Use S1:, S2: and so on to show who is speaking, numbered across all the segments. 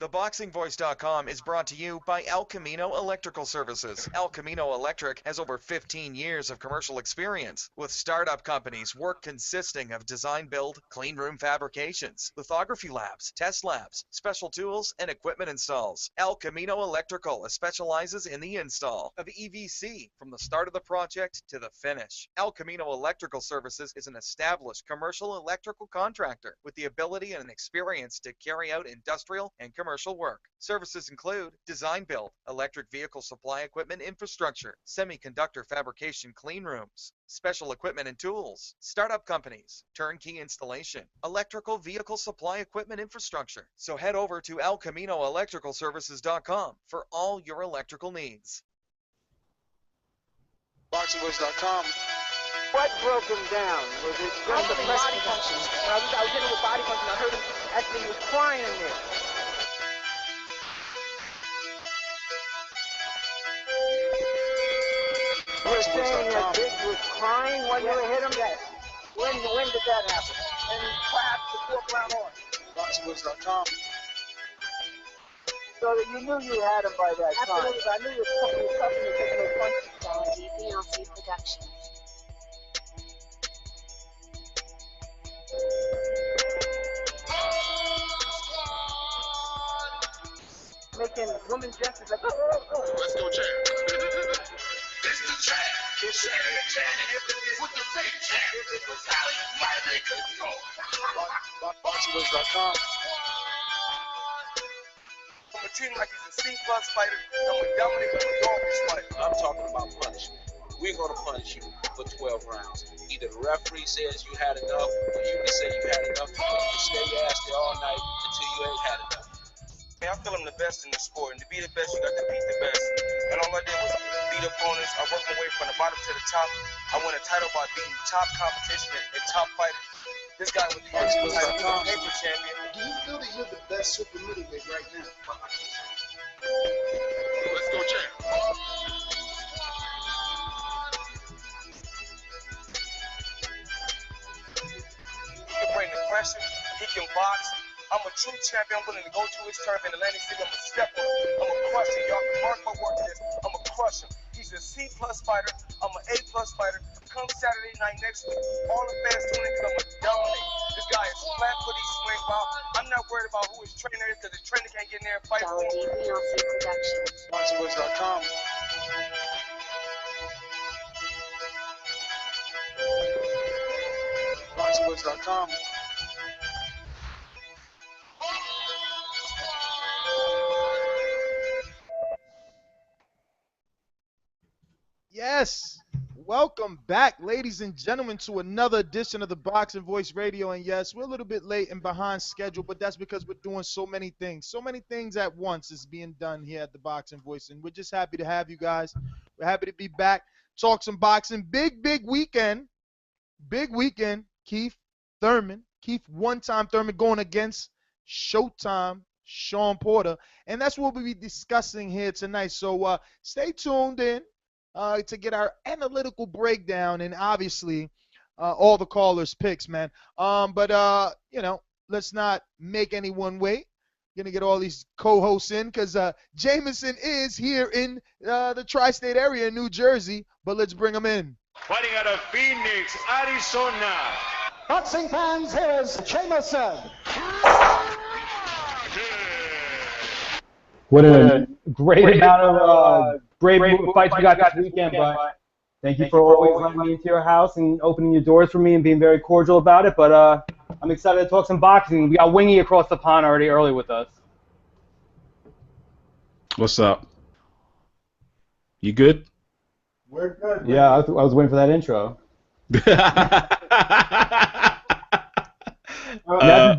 S1: Theboxingvoice.com is brought to you by El Camino Electrical Services. El Camino Electric has over 15 years of commercial experience with startup companies, work consisting of design build, clean room fabrications, lithography labs, test labs, special tools, and equipment installs. El Camino Electrical specializes in the install of EVC from the start of the project to the finish. El Camino Electrical Services is an established commercial electrical contractor with the ability and experience to carry out industrial and commercial work. Services include design build, electric vehicle supply equipment infrastructure, semiconductor fabrication clean rooms, special equipment and tools, startup companies, turnkey installation, electrical vehicle supply equipment infrastructure. So head over to elcaminoelectricalservices.com for all your electrical needs.
S2: Boxingvoice.com.
S3: What broke him down? Was it just the body punches? I was hitting with body punches and I heard him actually he was crying in there. You're saying that Biggs was crying when you hit him? Yes. When did that happen? And perhaps the fourth round on.
S2: Boxingvoice.com.
S3: So that you knew you had him by that time. Absolutely. I knew you were tough and taking those punches.
S4: DPLC Productions.
S3: Making woman gestures like,
S2: Let's go, champ. It's the champ. It's the champ. With the fake champ. Sally, my nigga, go. Boxingvoice.com.
S5: I'm a treat him like he's a C-plus fighter. I'm a dominant dog-ish fighter.
S6: I'm talking about punishment. We're going to punish you for 12 rounds. Either the referee says you had enough, or you can say you had enough, or you can stay your ass there all night until you ain't had enough.
S5: Man, I feel I'm the best in the sport, and to be the best, you got to beat the best. And all I did was beat opponents. I worked my way from the bottom to the top. I won a title by beating top competition and top fighters. This guy was the paper champion.
S2: Do you feel that you're the best super middleweight right now?
S5: Let's go, champ. He can bring the pressure. He can box. I'm a true champion. I'm willing to go to his turf in Atlantic City. I'm going to step on him. I'm going to crush him. Y'all can mark my word to this. I'm going to crush him. He's a C-plus fighter. I'm an A-plus fighter. Come Saturday night next week, all the fans tune in because I'm going to dominate. This guy is flat-footed, swing foul. I'm not worried about who his trainer is because his trainer can't get in there and fight for him.
S4: DPLC Productions.
S2: Boxingvoice.com. Boxingvoice.com.
S7: Yes, welcome back, ladies and gentlemen, to another edition of the Boxing Voice Radio. And yes, we're a little bit late and behind schedule, but that's because we're doing so many things at once is being done here at the Boxing Voice, and we're just happy to have you guys. We're happy to be back, talk some boxing. Big weekend. Keith one-time Thurman going against Showtime Shawn Porter, and that's what we'll be discussing here tonight. So stay tuned in to get our analytical breakdown and obviously all the callers' picks, man. But you know, let's not make anyone wait. Gonna get all these co-hosts in because Jameson is here in the tri-state area in New Jersey, but let's bring him in.
S8: Fighting out of Phoenix, Arizona.
S9: Boxing fans, here's Jameson.
S10: What a great amount of great fights we got this weekend, but thank you for always letting me into your house and opening your doors for me and being very cordial about it. But I'm excited to talk some boxing. We got Wingy across the pond already early with us.
S11: What's up? You good?
S2: We're good.
S10: Yeah, I was waiting for that intro. That's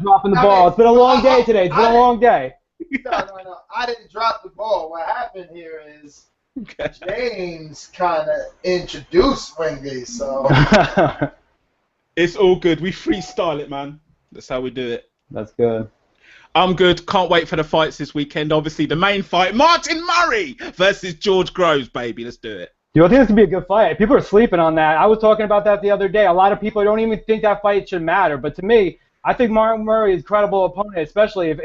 S10: dropping the ball. It's been a long day today. It's been a long day.
S2: No. I didn't drop the ball. What happened here is James kind of introduced Wingy, so.
S11: It's all good. We freestyle it, man. That's how we do it.
S10: That's good.
S11: I'm good. Can't wait for the fights this weekend. Obviously, the main fight, Martin Murray versus George Groves, baby. Let's do it.
S10: Dude, I think this could be a good fight. People are sleeping on that. I was talking about that the other day. A lot of people don't even think that fight should matter. But to me, I think Martin Murray is a credible opponent, especially if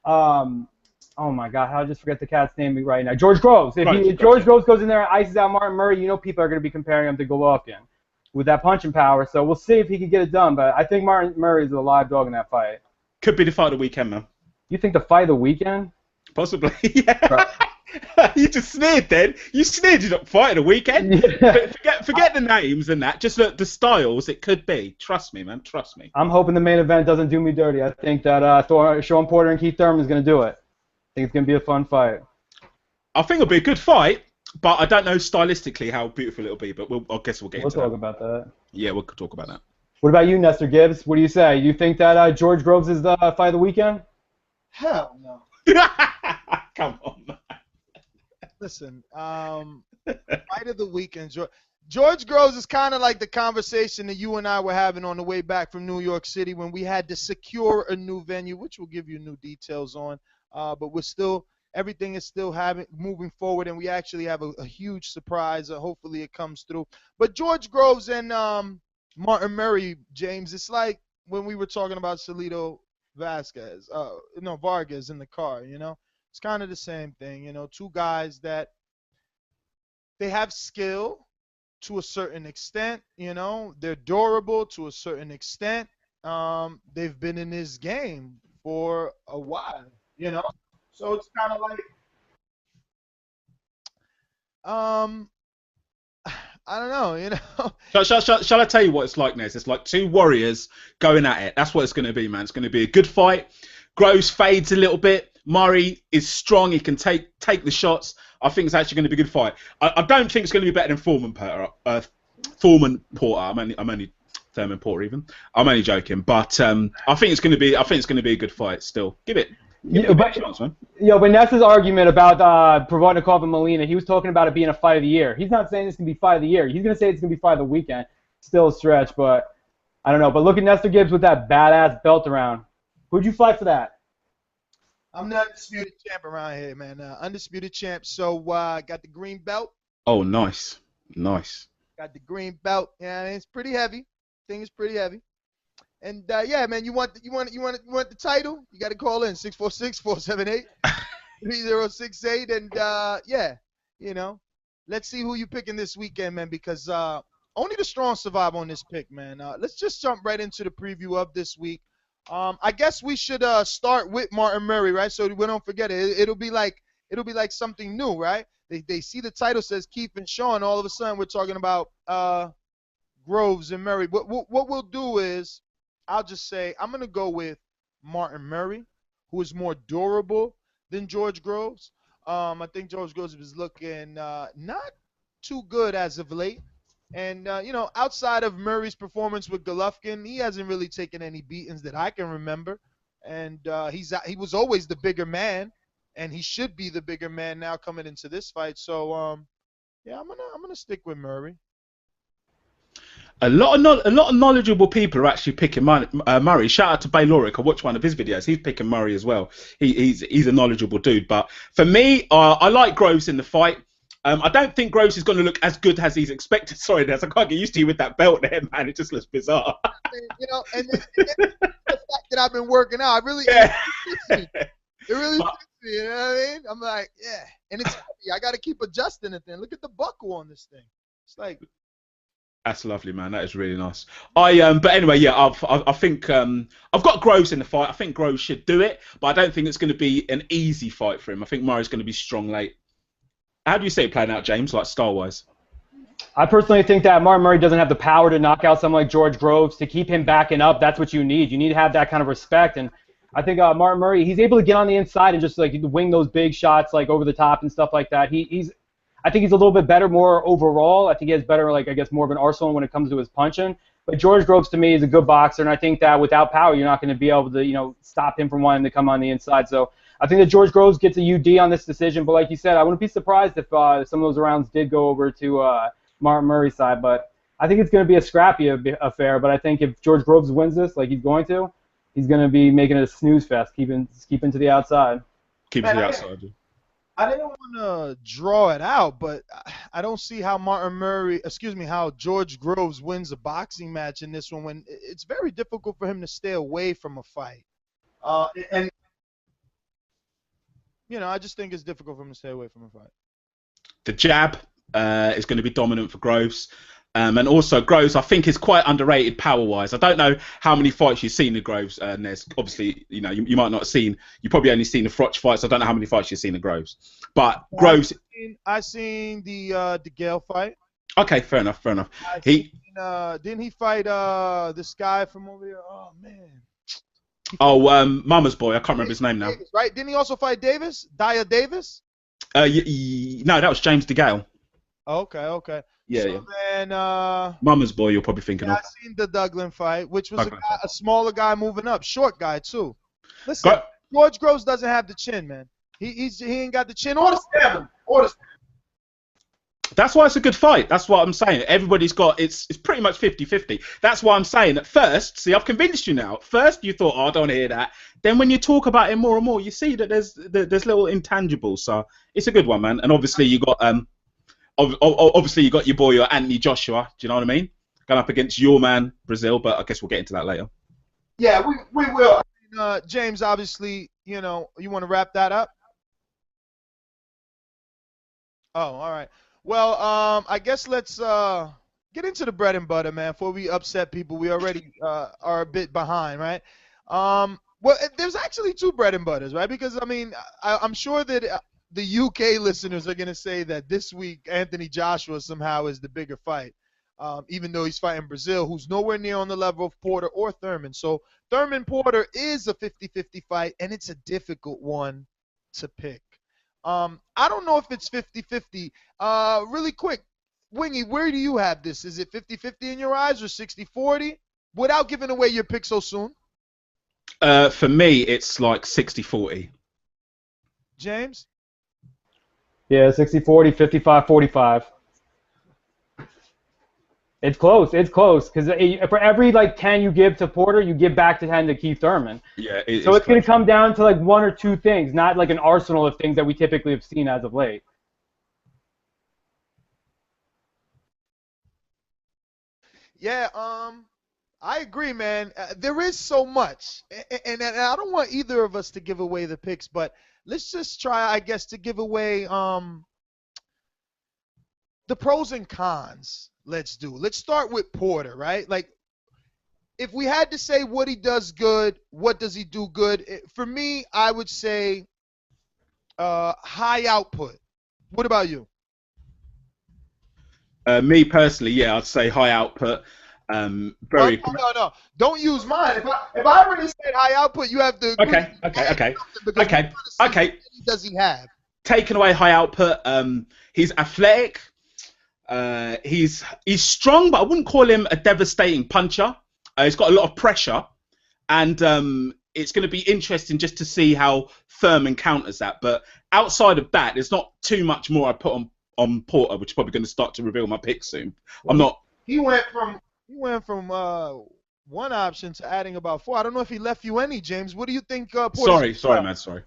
S10: Oh my God, how did I just forget the cat's name right now? George Groves. If George Groves goes in there and ices out Martin Murray, you know people are going to be comparing him to Golovkin with that punching power. So we'll see if he can get it done. But I think Martin Murray is a live dog in that fight.
S11: Could be the fight of the weekend, man.
S10: You think the fight of the weekend?
S11: Possibly, yeah. You just sneered then. You sneered. You're not fighting a weekend. Yeah. Forget the names and that. Just the styles. It could be. Trust me, man. Trust me.
S10: I'm hoping the main event doesn't do me dirty. I think that Shawn Porter and Keith Thurman is going to do it. I think it's going to be a fun fight.
S11: I think it'll be a good fight, but I don't know stylistically how beautiful it'll be. But I guess we'll get into that.
S10: We'll talk about that.
S11: Yeah, we'll talk about that.
S10: What about you, Nestor Gibbs? What do you say? You think that George Groves is the fight of the weekend?
S7: Hell no.
S11: Come on, man.
S7: Listen, fight of the weekend. George Groves is kind of like the conversation that you and I were having on the way back from New York City when we had to secure a new venue, which we'll give you new details on. But everything is still moving forward, and we actually have a huge surprise. Hopefully it comes through. But George Groves and Martin Murray, James, it's like when we were talking about Salido Vargas in the car, you know. It's kind of the same thing, you know, two guys that they have skill to a certain extent, you know, they're durable to a certain extent. They've been in this game for a while, you know, so it's kind of like, I don't know, you know.
S11: Shall I tell you what it's like, Nez? It's like two warriors going at it. That's what it's going to be, man. It's going to be a good fight. Groves fades a little bit. Murray is strong. He can take the shots. I think it's actually going to be a good fight. I don't think it's going to be better than Thurman Porter. I'm only Thurman Porter even. I'm only joking, but I think it's going to be a good fight. Still, give it a chance, man.
S10: But Ness's argument about Provodnikov and Molina, he was talking about it being a fight of the year. He's not saying it's going to be fight of the year. He's going to say it's going to be fight of the weekend. Still a stretch, but I don't know. But look at Nestor Gibbs with that badass belt around. Who'd you fight for that?
S7: I'm the undisputed champ around here, man. Undisputed champ. So got the green belt.
S11: Oh, nice.
S7: Got the green belt. Yeah, it's pretty heavy. Thing is pretty heavy. And yeah, man, you want the title? You got to call in 646-478-3068, and yeah, you know, let's see who you picking this weekend, man, because only the strong survive on this pick, man. Let's just jump right into the preview of this week. I guess we should start with Martin Murray, right? So we don't forget it. It'll be like something new, right? They see the title says Keith and Shawn. All of a sudden, we're talking about Groves and Murray. What we'll do is, I'll just say I'm gonna go with Martin Murray, who is more durable than George Groves. I think George Groves is looking not too good as of late. And, you know, outside of Murray's performance with Golovkin, he hasn't really taken any beatings that I can remember. And he was always the bigger man, and he should be the bigger man now coming into this fight. So, yeah, I'm gonna stick with Murray.
S11: A lot of knowledgeable people are actually picking Murray. Shout out to Bayloric. I watched one of his videos. He's picking Murray as well. He's a knowledgeable dude. But for me, I like Groves in the fight. I don't think Groves is going to look as good as he's expected. Sorry, Des, I can't get used to you with that belt there, man. It just looks bizarre.
S7: You know, and the fact that I've been working out, it really fits me. You know what I mean? I'm like, yeah. And it's heavy. I got to keep adjusting it then. Look at the buckle on this thing. It's like...
S11: That's lovely, man. That is really nice. But anyway, yeah, I think I've got Groves in the fight. I think Groves should do it, but I don't think it's going to be an easy fight for him. I think Murray's going to be strong late. How do you see it playing out, James, like style-wise?
S10: I personally think that Martin Murray doesn't have the power to knock out someone like George Groves. To keep him backing up, that's what you need. You need to have that kind of respect. And I think Martin Murray, he's able to get on the inside and just like wing those big shots like over the top and stuff like that. I think he's a little bit better more overall. I think he has better, like, I guess, more of an arsenal when it comes to his punching. But George Groves, to me, is a good boxer, and I think that without power, you're not going to be able to, you know, stop him from wanting to come on the inside. So I think that George Groves gets a UD on this decision. But like you said, I wouldn't be surprised if some of those rounds did go over to Martin Murray's side. But I think it's going to be a scrappy affair. But I think if George Groves wins this, like he's going to be making it a snooze fest, keeping to the outside.
S11: Keep to the outside.
S7: I didn't want to draw it out, but I don't see how how George Groves wins a boxing match in this one when it's very difficult for him to stay away from a fight. And I just think it's difficult for him to stay away from a fight.
S11: The jab is going to be dominant for Groves. And also Groves, I think, is quite underrated power-wise. I don't know how many fights you've seen of Groves, Nes. Obviously, you might not have seen. You probably only seen the Froch fights. I don't know how many fights you've seen of Groves. But Groves.
S7: I've seen the Gale fight.
S11: Okay, fair enough.
S7: Didn't he fight this guy from over here? Oh man.
S11: Mama's boy. I can't remember his name now.
S7: Davis, right? Didn't he also fight Davis? Daya Davis?
S11: No, that was James DeGale.
S7: Okay.
S11: Yeah,
S7: so then,
S11: Mama's boy, you're probably thinking of.
S7: I've seen the Douglas fight, which was a smaller guy moving up, short guy too. Listen, George Groves doesn't have the chin, man. He ain't got the chin or the stamina.
S11: That's why it's a good fight. That's what I'm saying. Everybody's got it's pretty much 50-50. That's why I'm saying at first. See, I've convinced you now. At first, you thought, oh, I don't want to hear that. Then when you talk about it more and more, you see that there's little intangibles. So it's a good one, man. And obviously you got obviously you got your boy, your Anthony Joshua. Do you know what I mean? Going up against your man Brazil, but I guess we'll get into that later.
S7: Yeah, we will. James, obviously, you want to wrap that up? Oh, all right. Well, I guess let's get into the bread and butter, man, before we upset people. We already are a bit behind, right? Well, there's actually two bread and butters, right? Because, I mean, I'm sure that the UK listeners are going to say that this week Anthony Joshua somehow is the bigger fight, even though he's fighting Brazil, who's nowhere near on the level of Porter or Thurman. So Thurman-Porter is a 50-50 fight, and it's a difficult one to pick. I don't know if it's 50-50. Really quick, Wingy, where do you have this? Is it 50-50 in your eyes or 60-40? Without giving away your pick so soon.
S11: For me, it's like 60-40.
S7: James?
S10: Yeah, 60-40, 55-45. It's close. Because for every 10 you give to Porter, you give back to 10 to Keith Thurman.
S11: Yeah.
S10: So it's going to come down to one or two things, not an arsenal of things that we typically have seen as of late.
S7: Yeah. I agree, man. There is so much, and I don't want either of us to give away the picks, but let's just try, I guess, to give away the pros and cons. Let's start with Porter, right? If we had to say what he does good, what does he do good? For me, I would say high output. What about you?
S11: Me personally, yeah, I'd say high output.
S7: No. Don't use mine. If I already said high output, you have to agree.
S11: Okay.
S7: Does he have?
S11: Taking away high output, he's athletic. He's strong, but I wouldn't call him a devastating puncher. He's got a lot of pressure, and it's going to be interesting just to see how Thurman counters that. But outside of that, there's not too much more I put on Porter, which is probably going to start to reveal my pick soon.
S7: He went from one option to adding about 4. I don't know if he left you any, James. What do you think?
S11: Sorry, man. Sorry.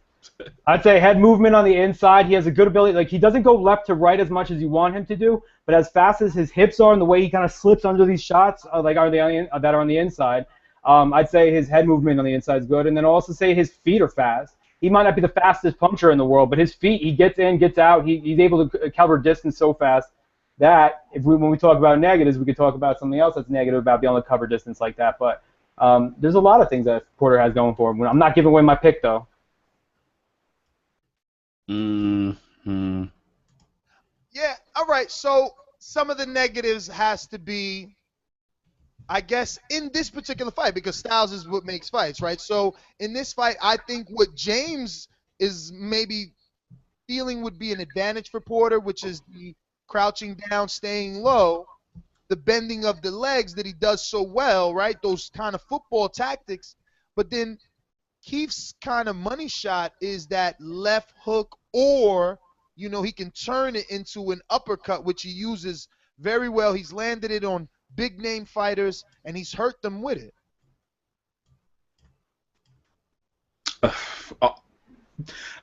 S10: I'd say head movement on the inside. He has a good ability. He doesn't go left to right as much as you want him to do, but as fast as his hips are and the way he kind of slips under these shots, that are on the inside, I'd say his head movement on the inside is good. And then I'll also say his feet are fast. He might not be the fastest puncher in the world, but his feet, he gets in, gets out. He's able to cover distance so fast that when we talk about negatives, we could talk about something else that's negative about being able to cover distance like that. But there's a lot of things that Porter has going for him. I'm not giving away my pick, though.
S11: Mm-hmm.
S7: Yeah, all right. So some of the negatives has to be, I guess, in this particular fight, because styles is what makes fights, right? So in this fight, I think what James is maybe feeling would be an advantage for Porter, which is the crouching down, staying low, the bending of the legs that he does so well, right? Those kind of football tactics. But then Keith's kind of money shot is that left hook, or, he can turn it into an uppercut, which he uses very well. He's landed it on big name fighters, and he's hurt them with it.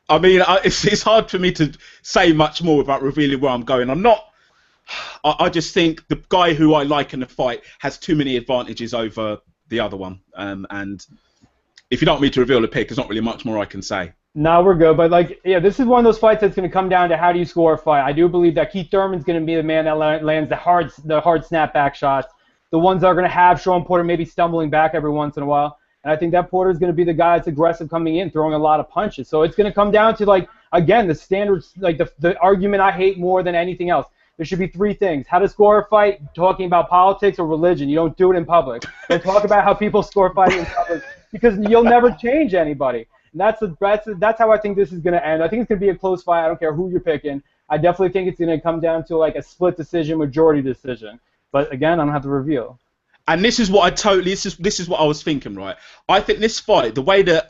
S11: I mean, it's hard for me to say much more without revealing where I'm going. I just think the guy who I like in the fight has too many advantages over the other one. And if you don't want me to reveal the pick, there's not really much more I can say.
S10: No, we're good. But, like, yeah, this is one of those fights that's going to come down to how do you score a fight. I do believe that Keith Thurman's going to be the man that lands the hard snapback shots, the ones that are going to have Shawn Porter maybe stumbling back every once in a while. And I think that Porter's going to be the guy that's aggressive coming in, throwing a lot of punches. So it's going to come down to, like, again, the standards, like the argument I hate more than anything else. There should be three things: how to score a fight, talking about politics, or religion. You don't do it in public. Don't talk about how people score fighting in public because you'll never change anybody. And that's how I think this is going to end. I think it's going to be a close fight. I don't care who you're picking. I definitely think it's going to come down to like a split decision, majority decision. But again, I don't have to reveal.
S11: And this is what this is what I was thinking, right? I think this fight, the way that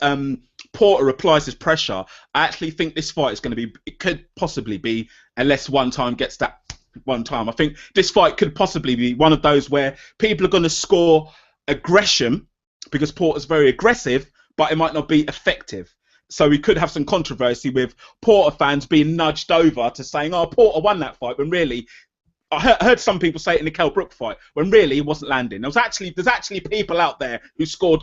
S11: Porter applies his pressure, I actually think this fight is going to be, it could possibly be, unless one time gets that one time. I think this fight could possibly be one of those where people are going to score aggression because Porter's very aggressive, but it might not be effective. So we could have some controversy with Porter fans being nudged over to saying, oh, Porter won that fight, when really, I heard some people say it in the Kell Brook fight, when really it wasn't landing. There's actually people out there who scored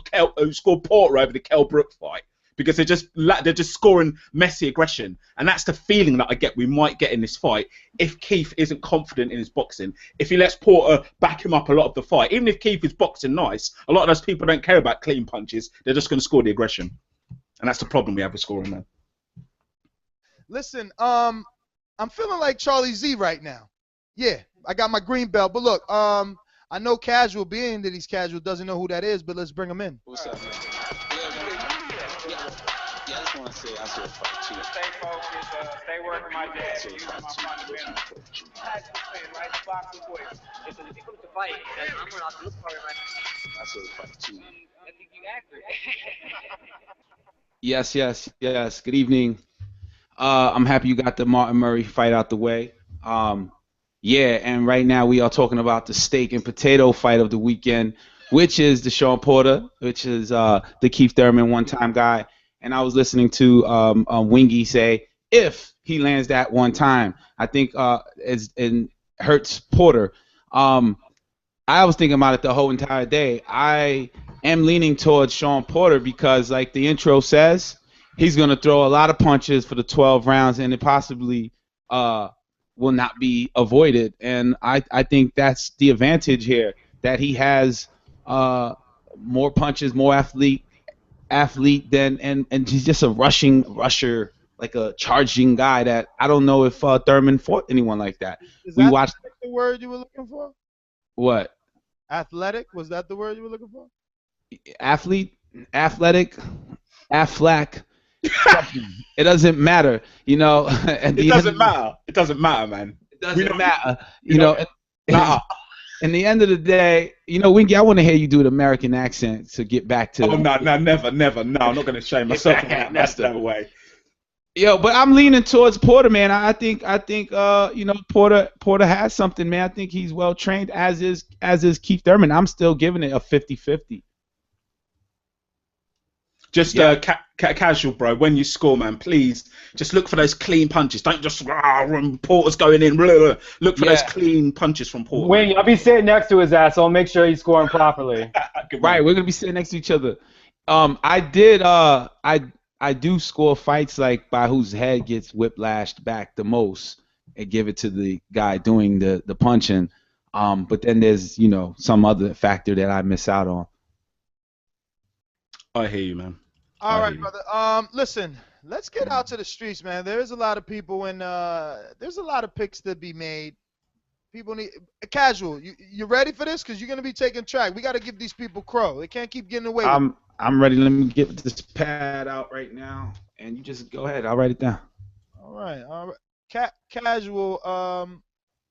S11: Porter over the Kell Brook fight because they're just scoring messy aggression, and that's the feeling that I get we might get in this fight if Keith isn't confident in his boxing. If he lets Porter back him up a lot of the fight, even if Keith is boxing nice, a lot of those people don't care about clean punches. They're just going to score the aggression, and that's the problem we have with scoring, man.
S7: Listen, I'm feeling like Charlie Z right now. Yeah, I got my green belt, but look, I know Casual, being that he's casual, doesn't know who that is, but let's bring him in.
S6: What's up, man? Yeah, I just want to say I saw a fight too.
S12: Stay focused, stay working my jab, use my fundamentals. As you say, right? Theboxingvoice. If it comes to fight, I'm going to look for it right now.
S6: I saw a fight too.
S12: I think you accurate.
S13: Yes. Good evening. I'm happy you got the Martin Murray fight out the way. Yeah, and right now we are talking about the steak and potato fight of the weekend, which is the Shawn Porter, which is the Keith Thurman one-time guy. And I was listening to Wingy say, if he lands that one time, I think it hurts Porter. I was thinking about it the whole entire day. I am leaning towards Shawn Porter because, like the intro says, he's going to throw a lot of punches for the 12 rounds, and it possibly will not be avoided. And I think that's the advantage here, that he has more punches, more athlete than, and he's just a rusher, like a charging guy that I don't know if Thurman fought anyone like that.
S7: Is
S13: We
S7: that
S13: watched
S7: the word you were looking for?
S13: what?
S7: Athletic? Was that the word you were looking for?
S13: Athlete, athletic, Affleck. It doesn't matter, you know.
S11: It doesn't matter. It doesn't matter, man.
S13: It doesn't matter, you know. In the end of the day, you know, Winky, I want to hear you do an American accent to get back to.
S11: Oh no, never. No, I'm not going to shame myself. That's no way.
S13: Yo, but I'm leaning towards Porter, man. I think you know, Porter has something, man. I think he's well trained, as is Keith Thurman. I'm still giving it a 50-50.
S11: Just casual, bro. When you score, man, please just look for those clean punches. Don't just Porter's going in. Blah, blah. Look for those clean punches from Porter.
S10: Wayne, I'll be sitting next to his ass, so I'll make sure he's scoring properly.
S13: Right, we're gonna be sitting next to each other. I do score fights like by whose head gets whiplashed back the most and give it to the guy doing the punching. But then there's, you know, some other factor that I miss out on.
S11: I hear you, man.
S7: All right, brother. Listen, let's get out to the streets, man. There's a lot of people and there's a lot of picks to be made. People need casual. You ready for this? Because you're gonna be taking track. We got to give these people crow. They can't keep getting away.
S13: I'm ready. Let me get this pad out right now, and you just go ahead. I'll write it down.
S7: All right. Casual.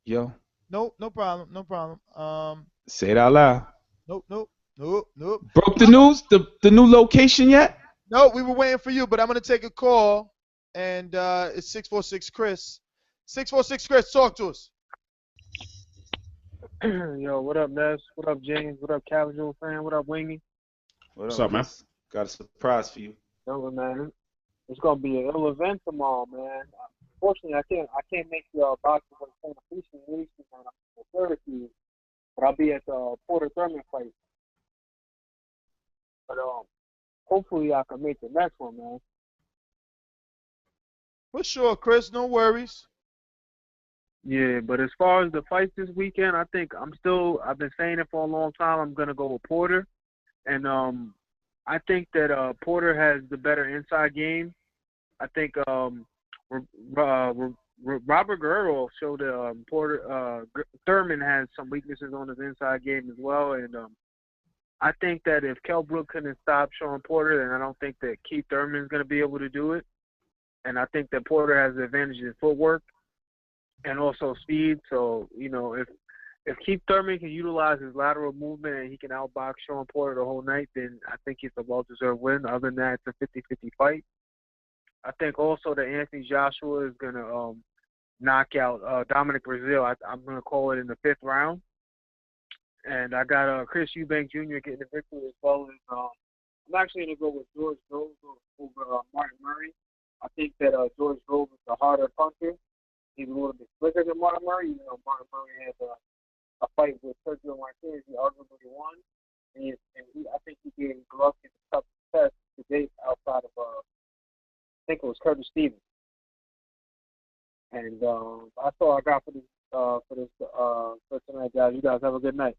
S13: Yo.
S7: Nope. No problem.
S13: Say it out loud.
S7: Nope.
S13: Broke the news? The new location yet?
S7: No, we were waiting for you, but I'm gonna take a call, and it's 646 Chris. 646 Chris, talk to us.
S14: Yo, what up, Ness? What up, James? What up, Casual fan? What up, Wingy?
S11: What's up, man?
S13: Got a surprise for you.
S14: Yo, man, it's gonna be an ill event tomorrow, man. Unfortunately, I can't make the boxing for the appreciation, man. I'm Syracuse, but I'll be at the Porter Thurman fight. But hopefully I can make the next one, man.
S7: For sure, Chris. No worries.
S14: Yeah, but as far as the fights this weekend, I think I've been saying it for a long time. I'm gonna go with Porter, and I think that Porter has the better inside game. I think Robert Guerrero showed that Thurman has some weaknesses on his inside game as well, and I think that if Kell Brook couldn't stop Shawn Porter, then I don't think that Keith Thurman is going to be able to do it, and I think that Porter has the advantage in footwork and also speed. So if Keith Thurman can utilize his lateral movement and he can outbox Shawn Porter the whole night, then I think it's a well-deserved win. Other than that, it's a 50-50 fight. I think also that Anthony Joshua is going to knock out Dominic Brazil. I'm going to call it in the 5th round. And I got Chris Eubank Jr. getting the victory as well as I'm actually going to go with George Grove over Martin Murray. I think that George Grove is the harder puncher. He's a little bit slicker than Martin Murray, even though Martin Murray had a fight with Sergio Martinez. He arguably won. And I think he gave Golovkin the toughest test to date outside of I think it was Curtis Stevens. And that's all I got for tonight, guys. You guys have a good night.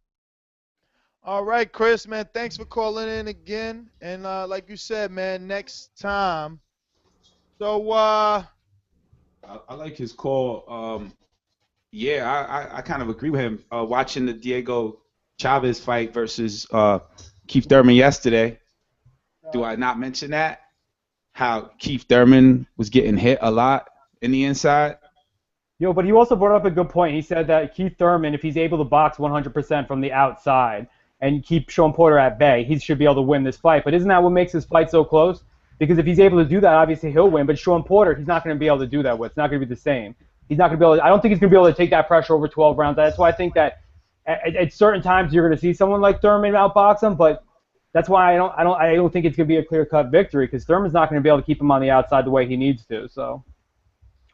S7: All right, Chris, man. Thanks for calling in again. And like you said, man, next time. So I
S13: like his call. Yeah, I kind of agree with him. Watching the Diego Chavez fight versus Keith Thurman yesterday, do I not mention that? How Keith Thurman was getting hit a lot in the inside.
S10: Yo, but he also brought up a good point. He said that Keith Thurman, if he's able to box 100% from the outside and keep Shawn Porter at bay, he should be able to win this fight. But isn't that what makes this fight so close? Because if he's able to do that, obviously he'll win. But Shawn Porter, he's not going to be able to do that with. It's not going to be the same. He's not going to be able to, I don't think he's going to be able to take that pressure over 12 rounds. That's why I think that at certain times you're going to see someone like Thurman outbox him, but that's why I don't think it's going to be a clear-cut victory because Thurman's not going to be able to keep him on the outside the way he needs to. So,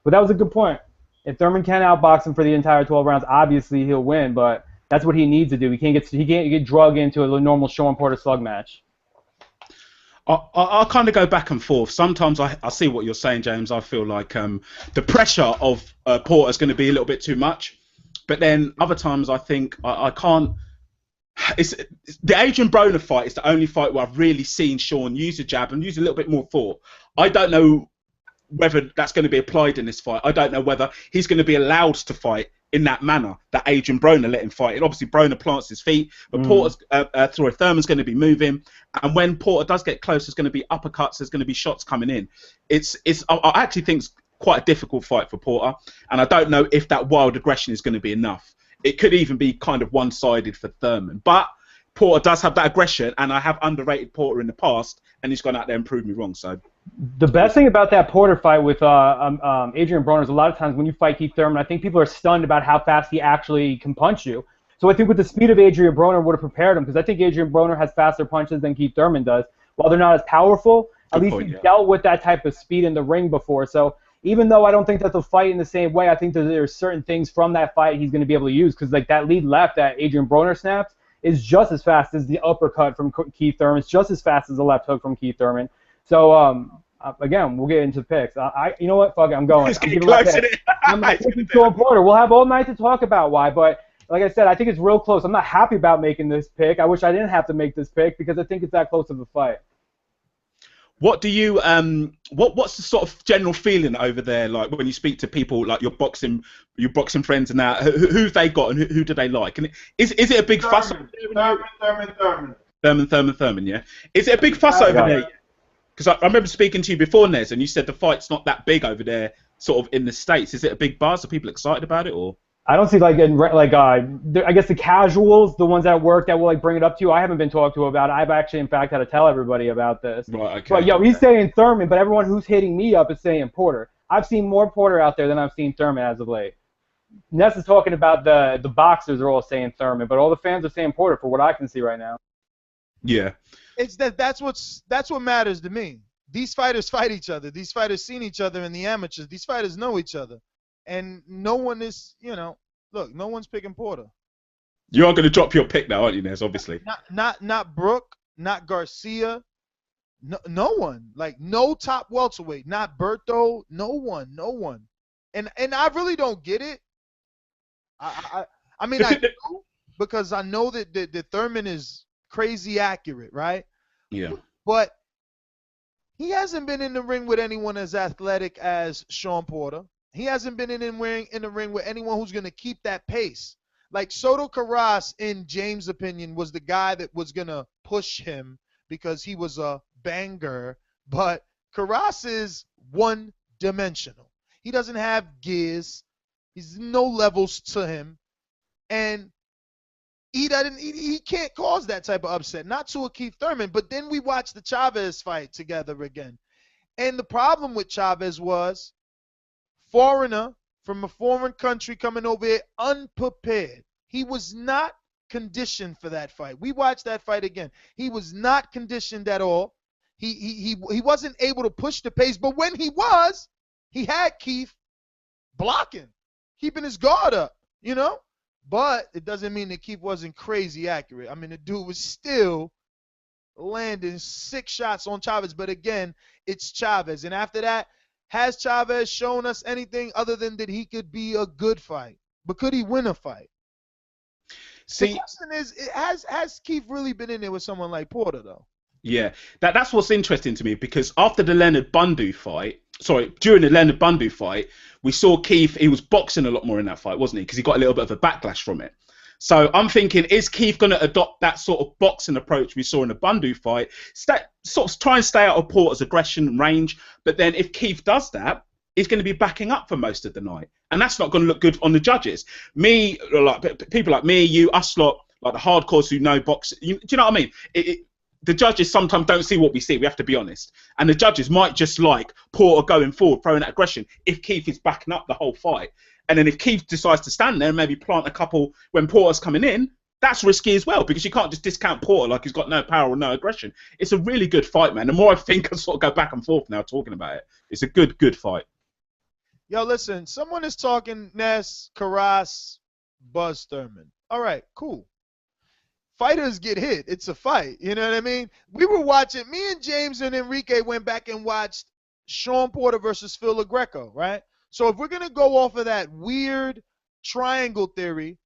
S10: but that was a good point. If Thurman can outbox him for the entire 12 rounds, obviously he'll win. But that's what he needs to do. He can't get drugged into a normal Shawn Porter slug match.
S11: I kind of go back and forth. Sometimes I see what you're saying, James. I feel like the pressure of Porter is going to be a little bit too much. But then other times I think I can't. It's the Adrian Broner fight is the only fight where I've really seen Shawn use a jab and use a little bit more thought. I don't know whether that's going to be applied in this fight. I don't know whether he's going to be allowed to fight in that manner that Adrian Broner let him fight. And obviously Broner plants his feet, but Thurman's going to be moving, and when Porter does get close, there's going to be uppercuts, there's going to be shots coming in. I actually think it's quite a difficult fight for Porter, and I don't know if that wild aggression is going to be enough. It could even be kind of one-sided for Thurman. But Porter does have that aggression, and I have underrated Porter in the past, and he's gone out there and proved me wrong. So
S10: the best thing about that Porter fight with Adrian Broner is a lot of times when you fight Keith Thurman, I think people are stunned about how fast he actually can punch you. So I think with the speed of Adrian Broner would have prepared him, because I think Adrian Broner has faster punches than Keith Thurman does. While they're not as powerful, at least he dealt with that type of speed in the ring before. So even though I don't think that they'll fight in the same way, I think that there's certain things from that fight he's going to be able to use, because like that lead left that Adrian Broner snaps is just as fast as the uppercut from Keith Thurman. It's just as fast as the left hook from Keith Thurman. So again, we'll get into picks. You know what? Fuck it, I'm going. I'm picking Shawn Porter. We'll have all night to talk about why, but like I said, I think it's real close. I'm not happy about making this pick. I wish I didn't have to make this pick because I think it's that close of a fight.
S11: What do you what's the sort of general feeling over there, like when you speak to people like your boxing friends and that, who've they got and who do they like? And is it a big fuss? Thurman, yeah. Is it a big fuss over there? Because I remember speaking to you before, Nez, and you said the fight's not that big over there, sort of in the States. Is it a big buzz? Are people excited about it, or?
S10: I don't see I guess the casuals, the ones at work that will like bring it up to you. I haven't been talked to about it. I've actually, in fact, had to tell everybody about this.
S11: Right. Okay.
S10: But yo, he's saying Thurman, but everyone who's hitting me up is saying Porter. I've seen more Porter out there than I've seen Thurman as of late. Ness is talking about the boxers are all saying Thurman, but all the fans are saying Porter for what I can see right now.
S11: Yeah.
S7: It's that's what matters to me. These fighters fight each other. These fighters seen each other in the amateurs. These fighters know each other. And no one is, look, no one's picking Porter.
S11: You are going to drop your pick now, aren't you, Nez, obviously?
S7: Not Brooke, not Garcia, No one. Like, no top welterweight. Not Berto. No one. And I really don't get it. I mean, I do, because I know that Thurman is crazy accurate, right?
S11: Yeah.
S7: But he hasn't been in the ring with anyone as athletic as Shawn Porter. He hasn't been in the ring with anyone who's going to keep that pace. Like, Soto Karass, in James' opinion, was the guy that was going to push him because he was a banger. But Karass is one-dimensional. He doesn't have gears. He's no levels to him. And he can't cause that type of upset. Not to a Keith Thurman. But then we watched the Chavez fight together again. And the problem with Chavez was foreigner from a foreign country coming over here unprepared. He was not conditioned for that fight. We watched that fight again. He was not conditioned at all. He wasn't able to push the pace. But when he was, he had Keith blocking, keeping his guard up, you know? But it doesn't mean that Keith wasn't crazy accurate. I mean, the dude was still landing 6 shots on Chavez. But again, it's Chavez. And after that, has Chavez shown us anything other than that he could be a good fight? But could he win a fight?
S11: See,
S7: the question is, has Keith really been in there with someone like Porter, though?
S11: Yeah, that's what's interesting to me, because after the Leonard Bundu fight, during the Leonard Bundu fight, we saw Keith, he was boxing a lot more in that fight, wasn't he? Because he got a little bit of a backlash from it. So I'm thinking, is Keith going to adopt that sort of boxing approach we saw in the Bundu fight? Sort of try and stay out of Porter's aggression and range. But then if Keith does that, he's going to be backing up for most of the night. And that's not going to look good on the judges. Me, like people like me, you, us lot, like the hardcores who know boxing, do you know what I mean? The judges sometimes don't see what we see. We have to be honest. And the judges might just like Porter going forward, throwing that aggression, if Keith is backing up the whole fight. And then if Keith decides to stand there and maybe plant a couple when Porter's coming in, that's risky as well, because you can't just discount Porter like he's got no power or no aggression. It's a really good fight, man. The more I think, I sort of go back and forth now talking about it. It's a good fight.
S7: Yo, listen, someone is talking Ness, Karass, Buzz Thurman. All right, cool. Fighters get hit. It's a fight. You know what I mean? We were watching, me and James and Enrique went back and watched Shawn Porter versus Phil LaGreco, right? So if we're going to go off of that weird triangle theory,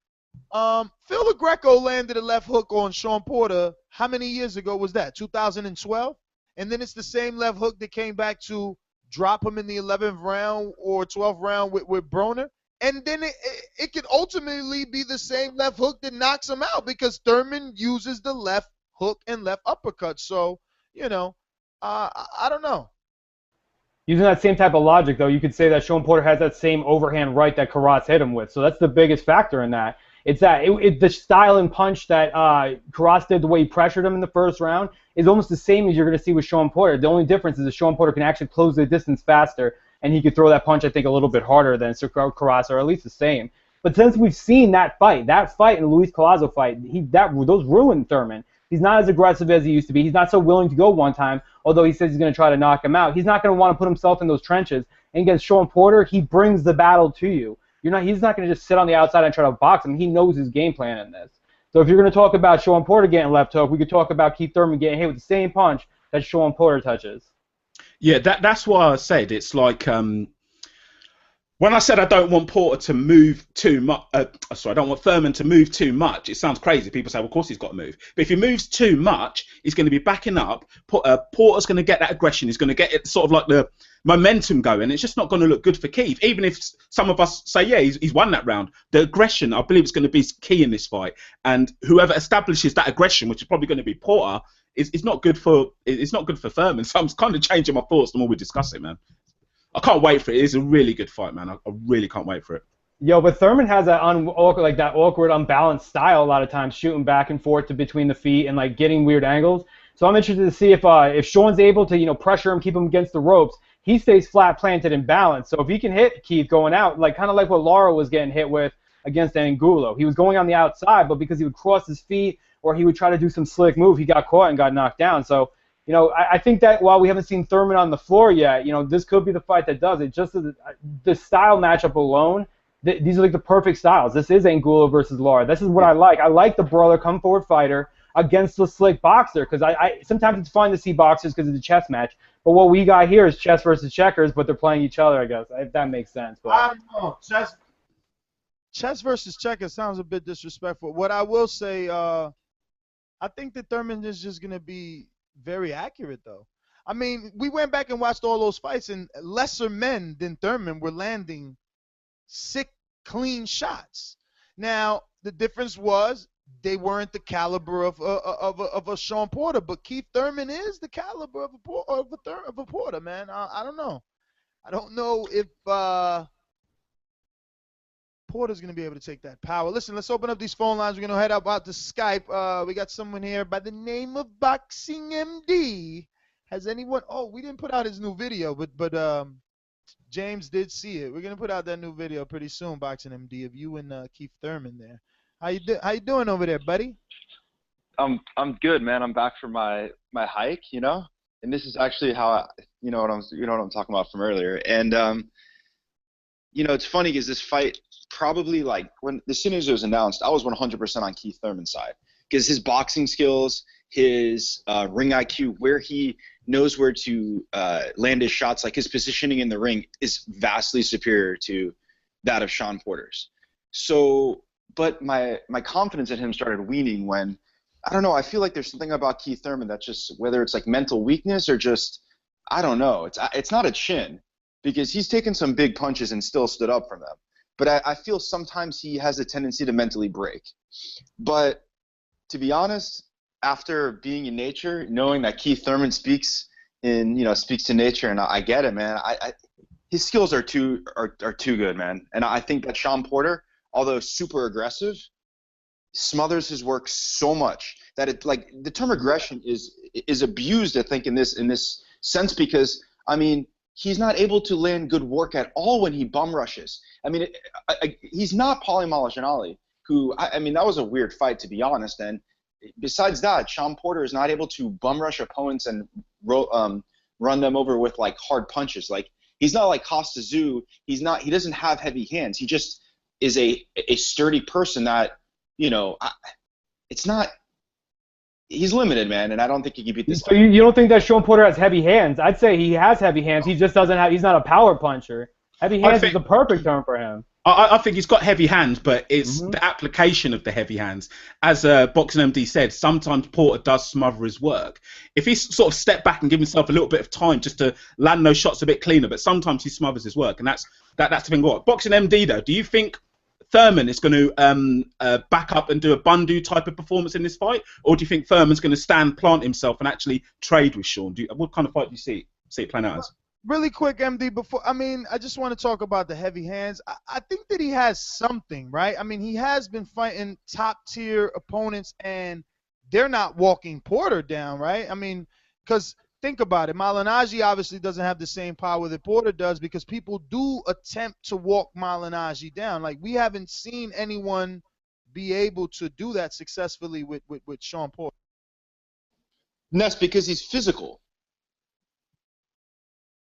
S7: Phil LaGreco landed a left hook on Shawn Porter. How many years ago was that? 2012? And then it's the same left hook that came back to drop him in the 11th round or 12th round with Broner. And then it could ultimately be the same left hook that knocks him out, because Thurman uses the left hook and left uppercut. So, you know, I don't know.
S10: Using that same type of logic, though, you could say that Shawn Porter has that same overhand right that Karass hit him with. So that's the biggest factor in that. It's that the style and punch that Karass did, the way he pressured him in the first round, is almost the same as you're going to see with Shawn Porter. The only difference is that Shawn Porter can actually close the distance faster, and he could throw that punch, I think, a little bit harder than Karass, or at least the same. But since we've seen that fight and the Luis Collazo fight, those ruined Thurman. He's not as aggressive as he used to be. He's not so willing to go one time, although he says he's going to try to knock him out. He's not going to want to put himself in those trenches. And against Shawn Porter, he brings the battle to you. He's not going to just sit on the outside and try to box him. He knows his game plan in this. So if you're going to talk about Shawn Porter getting left hook, we could talk about Keith Thurman getting hit with the same punch that Shawn Porter touches.
S11: Yeah, that's why I said it's like when I said I don't want Porter to move too much. I don't want Thurman to move too much. It sounds crazy. People say, well, of course he's got to move. But if he moves too much, he's going to be backing up. Porter's going to get that aggression. He's going to get it sort of like the momentum going. It's just not going to look good for Keith. Even if some of us say, yeah, he's won that round. The aggression, I believe, is going to be key in this fight. And whoever establishes that aggression, which is probably going to be Porter, it's not good for Thurman. So I'm kind of changing my thoughts the more we discuss it, man. I can't wait for it. It's a really good fight, man. I really can't wait for it.
S10: Yo, but Thurman has that awkward, unbalanced style a lot of times, shooting back and forth between the feet and like getting weird angles. So I'm interested to see if Shawn's able to pressure him, keep him against the ropes. He stays flat planted and balanced. So if he can hit Keith going out, kind of like what Lara was getting hit with against Angulo, he was going on the outside, but because he would cross his feet or he would try to do some slick move, he got caught and got knocked down. So I think that while we haven't seen Thurman on the floor yet, this could be the fight that does it. Just the style matchup alone, these are like the perfect styles. This is Angulo versus Lara. This is what I like. I like the brawler, come forward fighter. against the slick boxer. Because I sometimes it's fun to see boxers because it's a chess match. But what we got here is chess versus checkers, but they're playing each other, I guess, if that makes sense. But
S7: I don't know. Chess versus checkers sounds a bit disrespectful. What I will say, I think that Thurman is just going to be very accurate, though. I mean, we went back and watched all those fights, and lesser men than Thurman were landing sick, clean shots. Now, the difference was they weren't the caliber of a Shawn Porter, but Keith Thurman is the caliber of a Porter, man. I don't know. I don't know if Porter's going to be able to take that power. Listen, let's open up these phone lines. We're going to head out to Skype. We got someone here by the name of Boxing MD. Has anyone? Oh, we didn't put out his new video, but James did see it. We're gonna put out that new video pretty soon, Boxing MD, of you and Keith Thurman there. How you doing over there, buddy?
S15: I'm good, man. I'm back from my hike, you know, and this is actually how you know what I'm talking about from earlier. And you know, it's funny because this fight probably like as soon as it was announced, I was 100% on Keith Thurman's side because his boxing skills, his ring IQ, where he knows where to land his shots, like his positioning in the ring is vastly superior to that of Shawn Porter's. So, but my confidence in him started waning when, I don't know, I feel like there's something about Keith Thurman that just, whether it's like mental weakness or just, I don't know, it's not a chin because he's taken some big punches and still stood up from them. But I feel sometimes he has a tendency to mentally break. But to be honest, after being in nature, knowing that Keith Thurman speaks to nature, and I get it, man. His skills are too good, man. And I think that Shawn Porter, although super aggressive, smothers his work so much that it, like, the term aggression is abused, I think, in this sense, because I mean he's not able to land good work at all when he bum rushes. I mean, he's not Paulie Malignaggi, who I mean that was a weird fight, to be honest. And besides that, Shawn Porter is not able to bum rush opponents and run them over with like hard punches. Like, he's not like Costa Tszyu. He doesn't have heavy hands. He just is a sturdy person that, you know, it's not. He's limited, man, and I don't think he can beat this.
S10: So you don't think that Shawn Porter has heavy hands? I'd say he has heavy hands. He just doesn't have. He's not a power puncher. Heavy hands is the perfect term for him.
S11: I think he's got heavy hands, but it's the application of the heavy hands. As Boxing MD said, sometimes Porter does smother his work. If he sort of stepped back and give himself a little bit of time just to land those shots a bit cleaner, but sometimes he smothers his work, and that's the thing. What Boxing MD though? Do you think Thurman is going to back up and do a Bundu type of performance in this fight, or do you think Thurman's going to stand, plant himself, and actually trade with Shawn? What kind of fight do you see it playing out as?
S7: Really quick, MD, I just want to talk about the heavy hands. I think that he has something, right? I mean, he has been fighting top-tier opponents, and they're not walking Porter down, right? I mean, because think about it. Malignaggi obviously doesn't have the same power that Porter does because people do attempt to walk Malignaggi down. Like, we haven't seen anyone be able to do that successfully with Shawn Porter.
S15: And that's because he's physical.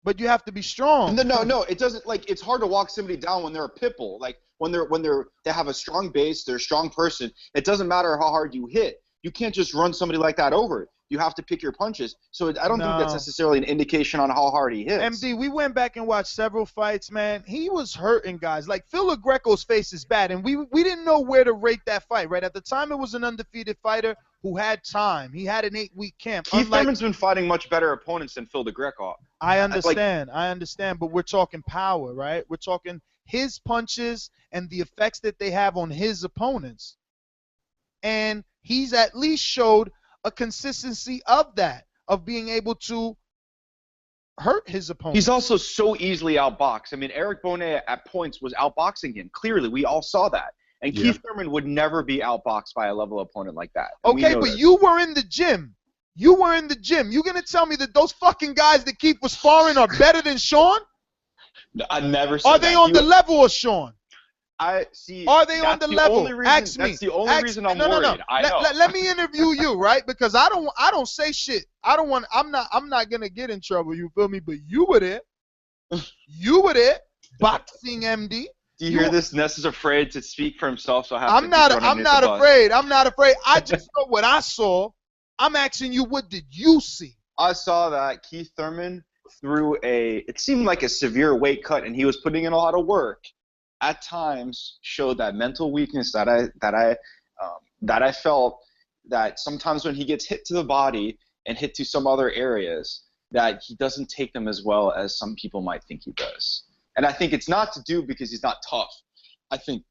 S7: But you have to be strong.
S15: No, it doesn't. Like, it's hard to walk somebody down when they're a pit bull. Like, when they have a strong base, they're a strong person. It doesn't matter how hard you hit. You can't just run somebody like that over. You have to pick your punches. So I don't think that's necessarily an indication on how hard he hits.
S7: MD, we went back and watched several fights, man. He was hurting guys. Like, Phil Greco's face is bad, and we didn't know where to rate that fight, right? At the time, it was an undefeated fighter who had time. He had an 8-week camp.
S15: Keith Thurman's been fighting much better opponents than Phil Greco.
S7: I understand, but we're talking power, right? We're talking his punches and the effects that they have on his opponents. And he's at least showed a consistency of that, of being able to hurt his opponent.
S15: He's also so easily outboxed. I mean, Eric Bonet at points was outboxing him. Clearly, we all saw that. And Keith Thurman would never be outboxed by a level opponent like that.
S7: Okay, but you were in the gym. You were in the gym. You gonna tell me that those fucking guys that Keith was sparring are better than Shawn?
S15: I never said
S7: Are they on the level of Shawn?
S15: I see.
S7: Are they on the level? Ask me.
S15: That's the only reason I'm worried.
S7: No.
S15: I know.
S7: Let me interview you, right? Because I don't say shit. I'm not gonna get in trouble. You feel me? But you were there. You were there, Boxing MD.
S15: Do you hear this? Ness is afraid to speak for himself, so I have
S7: I'm
S15: to
S7: not.
S15: throw him
S7: I'm
S15: underneath
S7: not
S15: the bus.
S7: afraid. I'm not afraid. I just know what I saw. I'm asking you, what did you see?
S15: I saw that Keith Thurman threw it seemed like a severe weight cut, and he was putting in a lot of work. At times, showed that mental weakness that I felt, that sometimes when he gets hit to the body and hit to some other areas, that he doesn't take them as well as some people might think he does. And I think it's not to do because he's not tough. I think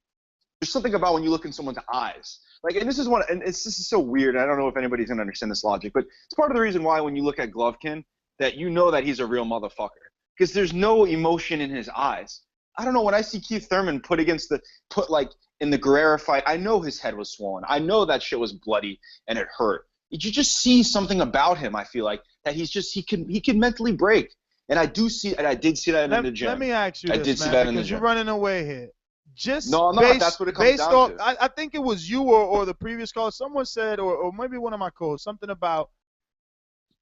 S15: there's something about when you look in someone's eyes. Like, and this is this is so weird. I don't know if anybody's gonna understand this logic, but it's part of the reason why when you look at Golovkin, that you know that he's a real motherfucker, because there's no emotion in his eyes. I don't know, when I see Keith Thurman put in the Guerrero fight, I know his head was swollen. I know that shit was bloody and it hurt. You just see something about him, I feel like, that he can mentally break. And I did see that in the gym.
S7: Let me ask you
S15: I
S7: this,
S15: did see
S7: man,
S15: that in the
S7: because you're
S15: gym.
S7: running away here.
S15: No, I'm not. That's what it comes down to.
S7: I think it was you or the previous caller. Someone said, or maybe one of my calls, something about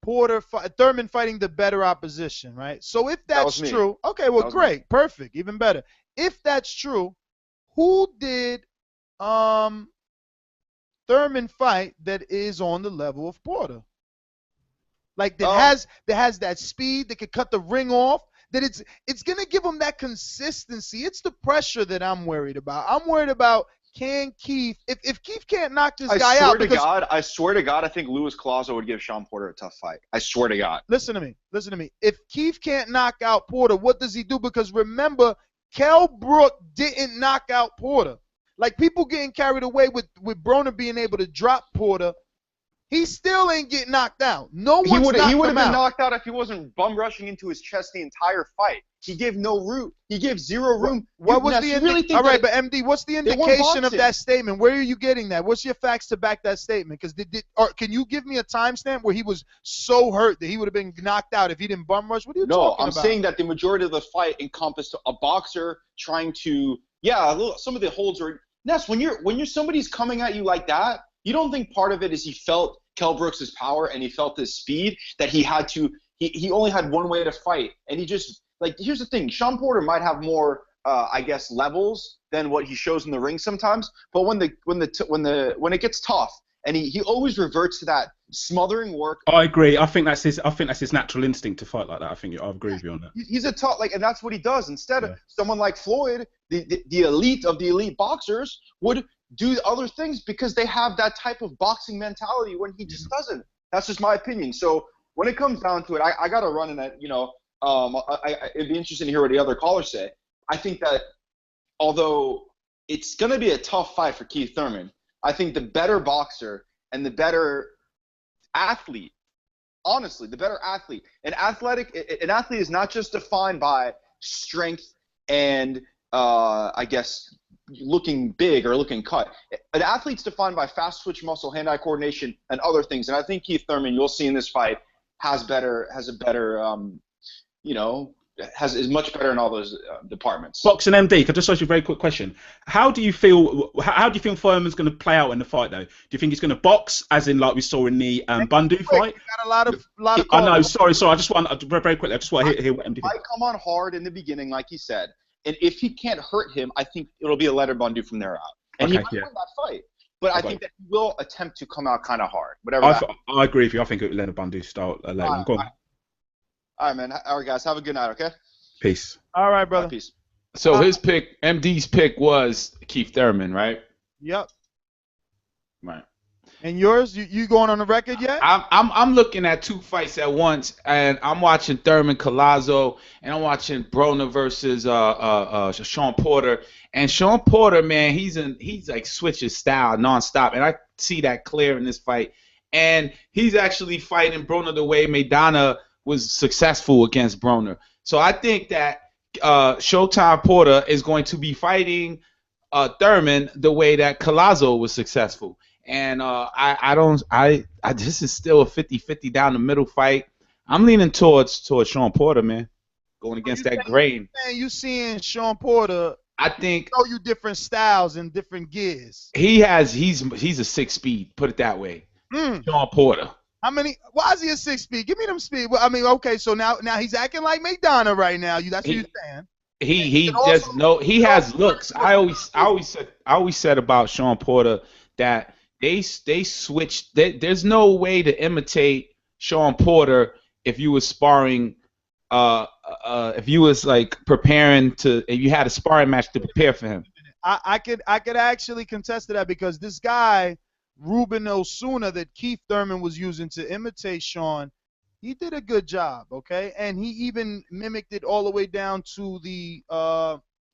S7: Thurman fighting the better opposition, right? So if that's true, okay, well, great, perfect, even better. If that's true, who did Thurman fight that is on the level of Porter? Like that has that speed that could cut the ring off. That it's gonna give him that consistency. It's the pressure that I'm worried about. I'm worried about, can Keith, if Keith can't knock this guy out.
S15: I swear to God, I think Louis Collazo would give Shawn Porter a tough fight. I swear to God.
S7: Listen to me. If Keith can't knock out Porter, what does he do? Because remember, Kell Brook didn't knock out Porter. Like, people getting carried away with Broner being able to drop Porter. He still ain't getting knocked out. No one's knocked him out.
S15: He would have been knocked out if he wasn't bum rushing into his chest the entire fight. He gave no room. He gave zero room.
S7: What was the indication? All right, but MD, what's the indication of that statement? Where are you getting that? What's your facts to back that statement? Because can you give me a timestamp where he was so hurt that he would have been knocked out if he didn't bum rush? What are you talking about?
S15: No, I'm saying that the majority of the fight encompassed a boxer trying to, some of the holds were. Ness, when somebody's coming at you like that, you don't think part of it is he felt Kell Brooks' power and he felt his speed, that he had to. He only had one way to fight, and he just. Like, here's the thing. Shawn Porter might have more, levels than what he shows in the ring sometimes. But when it gets tough, and he always reverts to that smothering work.
S11: I agree. I think that's his natural instinct to fight like that. I agree with you on that.
S15: He's a tough, and that's what he does. Instead of someone like Floyd, the elite of the elite boxers would do other things because they have that type of boxing mentality when he just doesn't. That's just my opinion. So when it comes down to it, I got to run in that, it'd be interesting to hear what the other callers say. I think that although it's going to be a tough fight for Keith Thurman, I think the better boxer and the better athlete, honestly, the better athlete. An athlete is not just defined by strength and, looking big or looking cut. An athlete's defined by fast twitch muscle, hand-eye coordination, and other things. And I think Keith Thurman, you'll see in this fight, is much better in all those departments.
S11: Boxing MD, can I just ask you a very quick question? How do you feel Thurman's going to play out in the fight, though? Do you think he's going to box, as in like we saw in the Bundu fight?
S7: Got a lot of
S11: I know. Sorry. I just want very quickly. I just want to hear what MD thinks.
S15: He might come on hard in the beginning, like he said, and if he can't hurt him, I think it'll be a letter Bundu from there out, and he might win that fight. But I think that he will attempt to come out kind of hard.
S11: I agree with you. I think it will Leonard Bundu style later on. Go on.
S15: All right, man. All right, guys. Have a good night, okay?
S11: Peace.
S7: All right, brother.
S15: Peace.
S13: So his pick, MD's pick was Keith Thurman, right?
S7: Yep.
S13: Right.
S7: And yours? You going on the record yet?
S13: I'm looking at two fights at once, and I'm watching Thurman Collazo, and I'm watching Broner versus Shawn Porter. And Shawn Porter, man, he's like switches style nonstop, and I see that clear in this fight. And he's actually fighting Broner the way Maidana was successful against Broner. So I think that Showtime Porter is going to be fighting Thurman the way that Collazo was successful. And this is still a 50-50 down the middle fight. I'm leaning towards Shawn Porter, man, going against that grain.
S7: Man, you seeing Shawn Porter?
S13: I think
S7: show you different styles and different gears.
S13: He's a 6-speed. Put it that way. Shawn Porter.
S7: How many? Why is he a 6-speed? Give me them speed. Well, I mean, okay, so now he's acting like Maidana right now. That's what you're saying.
S13: He
S7: And
S13: just
S7: also,
S13: no. He has looks. I always said about Shawn Porter that they switched. There's no way to imitate Shawn Porter if you was sparring. If you was like preparing to, if you had a sparring match to prepare for him.
S7: I could actually contest to that because this guy, Ruben Osuna, that Keith Thurman was using to imitate Shawn, he did a good job, okay? And he even mimicked it all the way down to the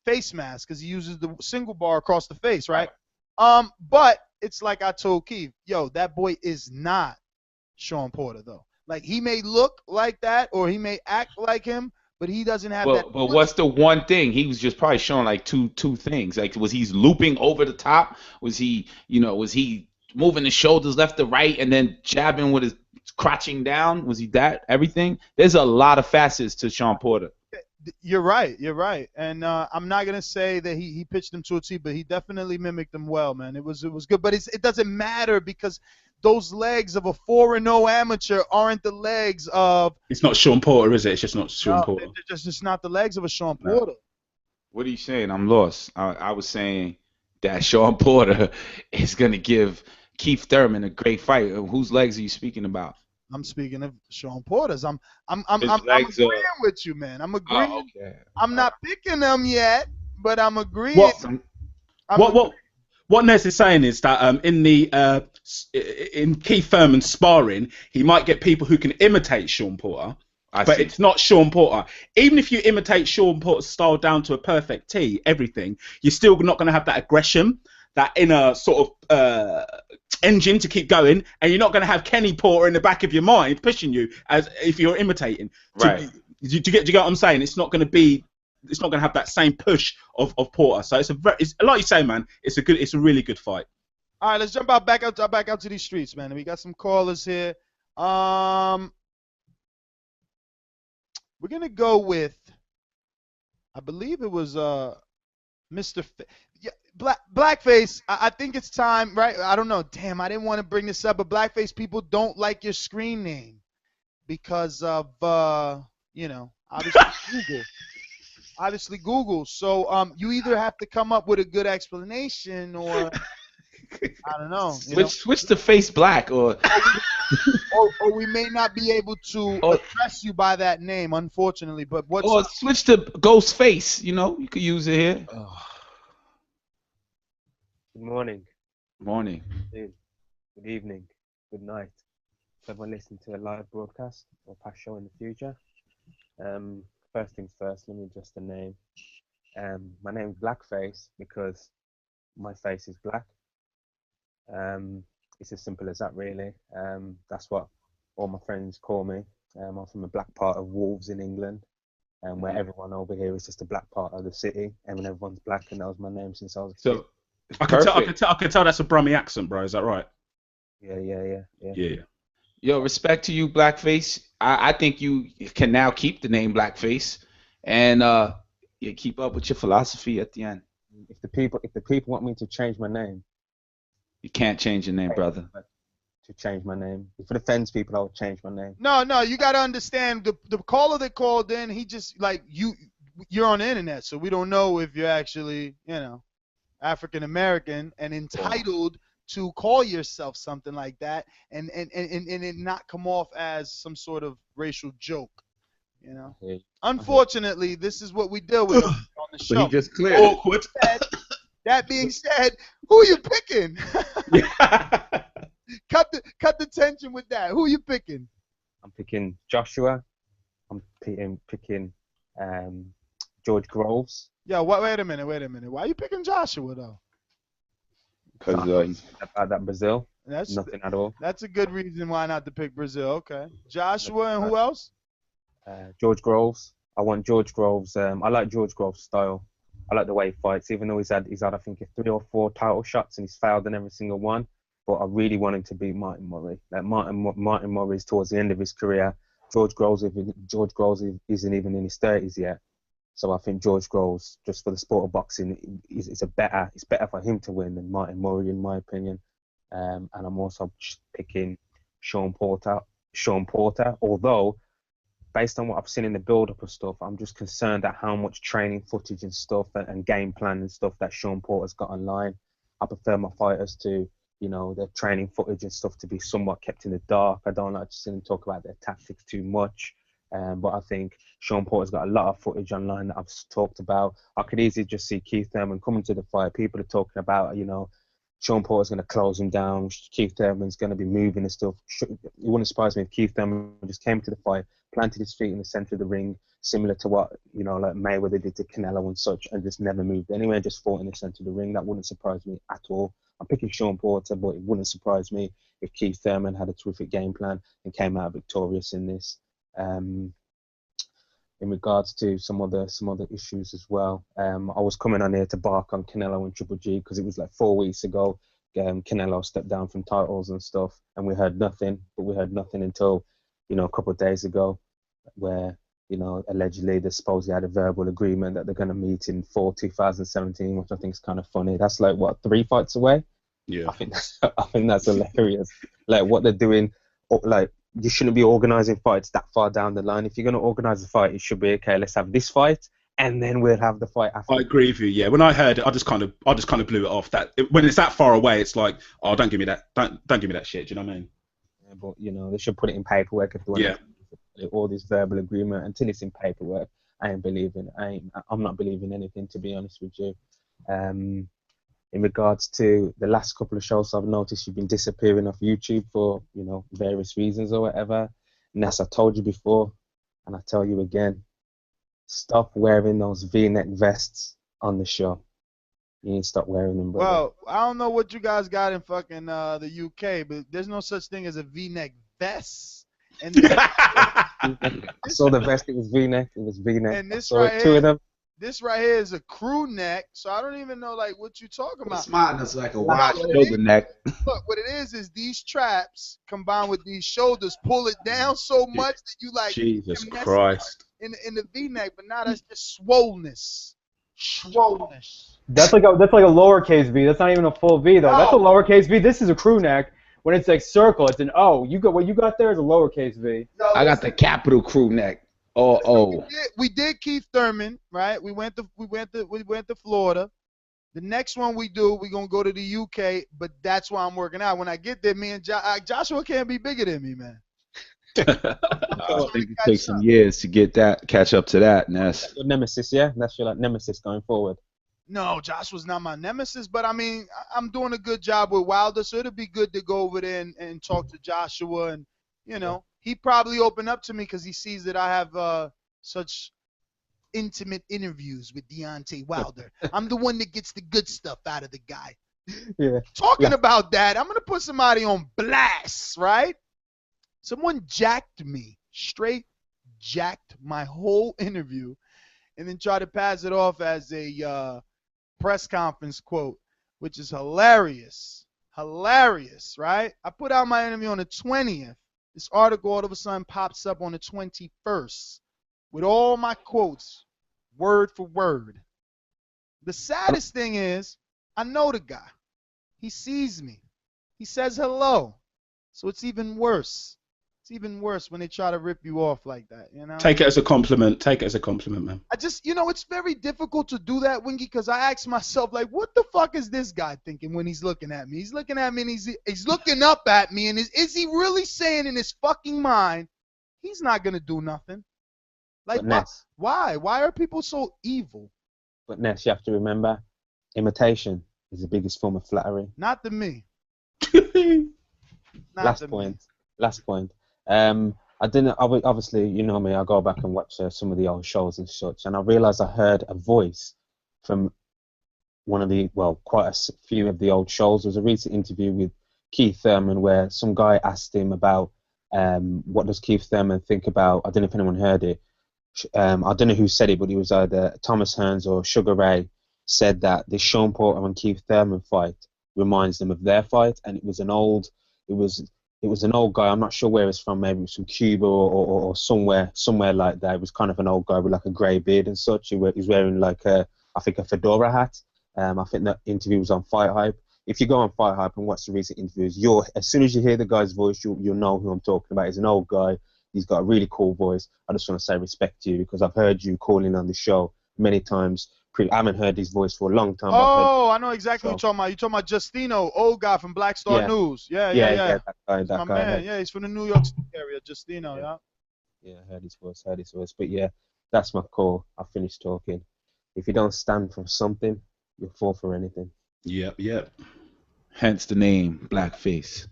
S7: face mask because he uses the single bar across the face, right? But it's like I told Keith, yo, that boy is not Shawn Porter, though. Like, he may look like that or he may act like him, but he doesn't have that.
S13: But what's the one thing? He was just probably showing like two things. Like, was he looping over the top? Was he moving his shoulders left to right and then jabbing with his crouching down? Was he that? Everything? There's a lot of facets to Shawn Porter.
S7: You're right. And I'm not gonna say that he pitched him to a T, but he definitely mimicked him well, man. It was good, but it doesn't matter because those legs of a 4-0 amateur aren't the legs of.
S11: It's not Shawn Porter, is it? It's just not Shawn Porter.
S7: They're just not the legs of a Shawn Porter.
S13: What are you saying? I'm lost. I was saying that Shawn Porter is gonna give Keith Thurman a great fight. Whose legs are you speaking about?
S7: I'm speaking of Shawn Porter's. I'm agreeing with you, man. I'm agreeing.
S13: Oh, okay.
S7: I'm not picking them yet, but I'm agreeing.
S11: What Nes is saying is that in Keith Thurman's sparring, he might get people who can imitate Shawn Porter, but it's not Shawn Porter. Even if you imitate Shawn Porter's style down to a perfect T, everything, you're still not going to have that aggression, that inner sort of engine to keep going, and you're not going to have Kenny Porter in the back of your mind pushing you as if you're imitating.
S13: Right.
S11: Do you get what I'm saying? It's not going to have that same push of Porter. So it's like you say, man. It's a really good fight.
S7: All right, let's jump back out to these streets, man. We got some callers here. We're gonna go with, I believe it was Mr. Blackface. I think it's time, right? I don't know. Damn, I didn't want to bring this up, but Blackface people don't like your screen name because of obviously Google. So you either have to come up with a good explanation or I don't know.
S13: Switch to face black or
S7: we may not be able to address you by that name, unfortunately. But
S13: or switch to ghost face. You could use it here.
S16: Good morning.
S13: Morning.
S16: Good evening. Good night. So everyone listening to a live broadcast or past show in the future. First things first, let me address the name. My name is Blackface because my face is black. It's as simple as that, really. That's what all my friends call me. I'm from a black part of Wolves in England, where everyone over here is just a black part of the city, and everyone's black, and that was my name since I was a kid.
S11: I can tell that's a Brummie accent, bro. Is that right?
S16: Yeah.
S13: Yo, respect to you, Blackface. I think you can now keep the name Blackface, and you keep up with your philosophy at the end.
S16: If the people want me to change my name,
S13: you can't change your name, brother.
S16: To change my name, if it offends people, I will change my name.
S7: No, you got to understand the caller that called in. He just like you're on the internet, so we don't know if you're actually African American and entitled to call yourself something like that, and it not come off as some sort of racial joke. Unfortunately, this is what we deal with on the show.
S13: So he just cleared.
S11: Awkward.
S7: That being said, who are you picking? Cut the tension with that. Who are you picking?
S16: I'm picking Joshua. I'm picking George Groves.
S7: Yeah, wait a minute. Why are you picking Joshua though?
S16: Because about that Brazil. Nothing at all.
S7: That's a good reason why not to pick Brazil. Okay. Joshua and who else?
S16: George Groves. I want George Groves. I like George Groves' style. I like the way he fights, even though he's had I think 3 or 4 title shots and he's failed in every single one. But I really want him to beat Martin Murray. Like Martin Murray is towards the end of his career. George Groves isn't even in his 30s yet. So I think George Groves, just for the sport of boxing, it's better for him to win than Martin Murray, in my opinion. And I'm also picking Shawn Porter. Although based on what I've seen in the build-up of stuff, I'm just concerned at how much training footage and stuff and game plan and stuff that Shawn Porter's got online. I prefer my fighters to, you know, their training footage and stuff to be somewhat kept in the dark. I don't like to see them talk about their tactics too much. But I think Shawn Porter's got a lot of footage online that I've talked about. I could easily just see Keith Thurman coming to the fight. People are talking about, you know, Shawn Porter's going to close him down. Keith Thurman's going to be moving and stuff. It wouldn't surprise me if Keith Thurman just came to the fight, planted his feet in the center of the ring, similar to what, you know, like Mayweather did to Canelo and such, and just never moved anywhere, just fought in the center of the ring. That wouldn't surprise me at all. I'm picking Shawn Porter, but it wouldn't surprise me if Keith Thurman had a terrific game plan and came out victorious in this. In regards to some other issues as well, I was coming on here to bark on Canelo and Triple G because it was like 4 weeks ago. Canelo stepped down from titles and stuff, and we heard nothing. But we heard nothing until, you know, a couple of days ago, where, you know, allegedly they supposedly had a verbal agreement that they're going to meet in fall 2017, which I think is kind of funny. That's like what, 3 fights away?
S11: Yeah.
S16: I think that's hilarious. Like what they're doing, like. You shouldn't be organising fights that far down the line. If you're going to organise a fight, it should be, okay, let's have this fight, and then we'll have the fight after.
S11: I agree with you. Yeah, when I heard it, I just kind of blew it off. When it's that far away, it's like, oh, don't give me that, don't give me that shit. Do you know what I mean?
S16: Yeah, but you know, they should put it in paperwork if they want all this verbal agreement. Until it's in paperwork, I'm not believing anything, to be honest with you. In regards to the last couple of shows, I've noticed you've been disappearing off YouTube for, you know, various reasons or whatever. Ness, I told you before, and I tell you again, stop wearing those V-neck vests on the show. You need to stop wearing them, brother.
S7: Well, I don't know what you guys got in fucking the UK, but there's no such thing as a V-neck vest. And
S16: I saw the vest, it was V-neck. It was V-neck.
S7: And this
S16: I saw two of them.
S7: This right here is a crew neck, so I don't even know like what you're talking about.
S13: Mine is like a wide shoulder neck.
S7: Look, what it is these straps combined with these shoulders pull it down so much that you like
S11: Jesus Christ
S7: in the V-neck, but now that's just swollenness.
S10: That's like a lowercase V. That's not even a full V though. No. That's a lowercase V. This is a crew neck. When it's like circle, it's an O. What you got there is a lowercase V.
S13: I got the capital crew neck. Oh.
S7: We did Keith Thurman, right? We went to Florida. The next one we're gonna go to the UK, but that's why I'm working out. When I get there, me and Joshua can't be bigger than me, man.
S13: I think it takes some years to catch up to that, Ness.
S16: That's your nemesis, yeah? That's your nemesis going forward.
S7: No, Joshua's not my nemesis, but I mean, I'm doing a good job with Wilder, so it'll be good to go over there and talk to Joshua, and you know. He probably opened up to me because he sees that I have such intimate interviews with Deontay Wilder. I'm the one that gets the good stuff out of the guy.
S16: Yeah.
S7: Talking about that, I'm going to put somebody on blast, right? Someone jacked me, straight jacked my whole interview, and then tried to pass it off as a press conference quote, which is hilarious. Hilarious, right? I put out my interview on the 20th. This article all of a sudden pops up on the 21st with all my quotes, word for word. The saddest thing is, I know the guy. He sees me. He says hello. So it's even worse. It's even worse when they try to rip you off like that, you know?
S11: Take it as a compliment. Take it as a compliment, man.
S7: I just, you know, it's very difficult to do that, Wingy, because I ask myself, like, what the fuck is this guy thinking when he's looking at me? He's looking at me and he's looking up at me, and is he really saying in his fucking mind, he's not going to do nothing? Like, why? Why are people so evil?
S16: But Ness, you have to remember, imitation is the biggest form of flattery.
S7: Not to me.
S16: Last point. Obviously, you know me, I go back and watch some of the old shows and such, and I realized I heard a voice from one of the, quite a few of the old shows. There was a recent interview with Keith Thurman where some guy asked him about what does Keith Thurman think about, I don't know if anyone heard it, I don't know who said it, but it was either Thomas Hearns or Sugar Ray said that the Shawn Porter and Keith Thurman fight reminds them of their fight, and it was an old guy. I'm not sure where it's from. Maybe it was from Cuba or somewhere like that. It was kind of an old guy with like a grey beard and such. He was wearing like a fedora hat. I think that interview was on Fight Hype. If you go on Fight Hype and watch the recent interviews, as soon as you hear the guy's voice, you'll know who I'm talking about. He's an old guy. He's got a really cool voice. I just want to say respect to you because I've heard you calling on the show many times. I haven't heard his voice for a long time.
S7: Oh, I know exactly what you're talking about. You're talking about Justino, old guy from Black Star News. Yeah.
S16: That guy.
S7: My man. Yeah, he's from the New York City area, Justino. Yeah.
S16: Yeah, I heard his voice. But yeah, that's my call. I finished talking. If you don't stand for something, you'll fall for anything.
S11: Yep.
S13: Hence the name Blackface.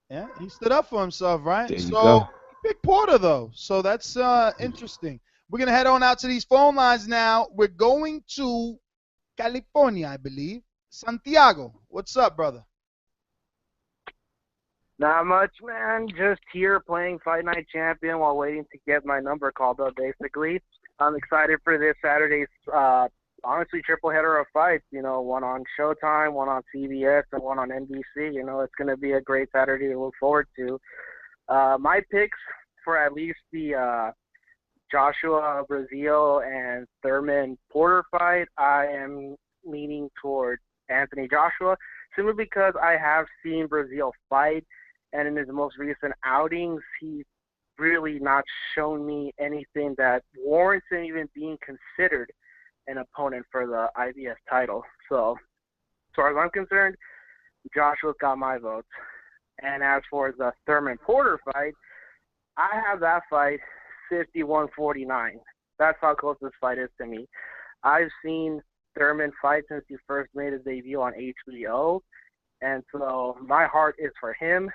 S7: Yeah, he stood up for himself, right?
S13: There you go.
S7: Big Porter though. So that's interesting. We're going to head on out to these phone lines now. We're going to California, I believe. Santiago, what's up, brother?
S17: Not much, man. Just here playing Fight Night Champion while waiting to get my number called up, basically. I'm excited for this Saturday's, honestly, triple header of fights. You know, one on Showtime, one on CBS, and one on NBC. You know, it's going to be a great Saturday to look forward to. My picks for at least the Joshua Brazil and Thurman Porter fight, I am leaning toward Anthony Joshua, simply because I have seen Brazil fight, and in his most recent outings, he's really not shown me anything that warrants him even being considered an opponent for the IBS title. So, as far as I'm concerned, Joshua's got my votes. And as for the Thurman Porter fight, I have that fight 51-49. That's how close this fight is to me. I've seen Thurman fight since he first made his debut on HBO, and so my heart is for him.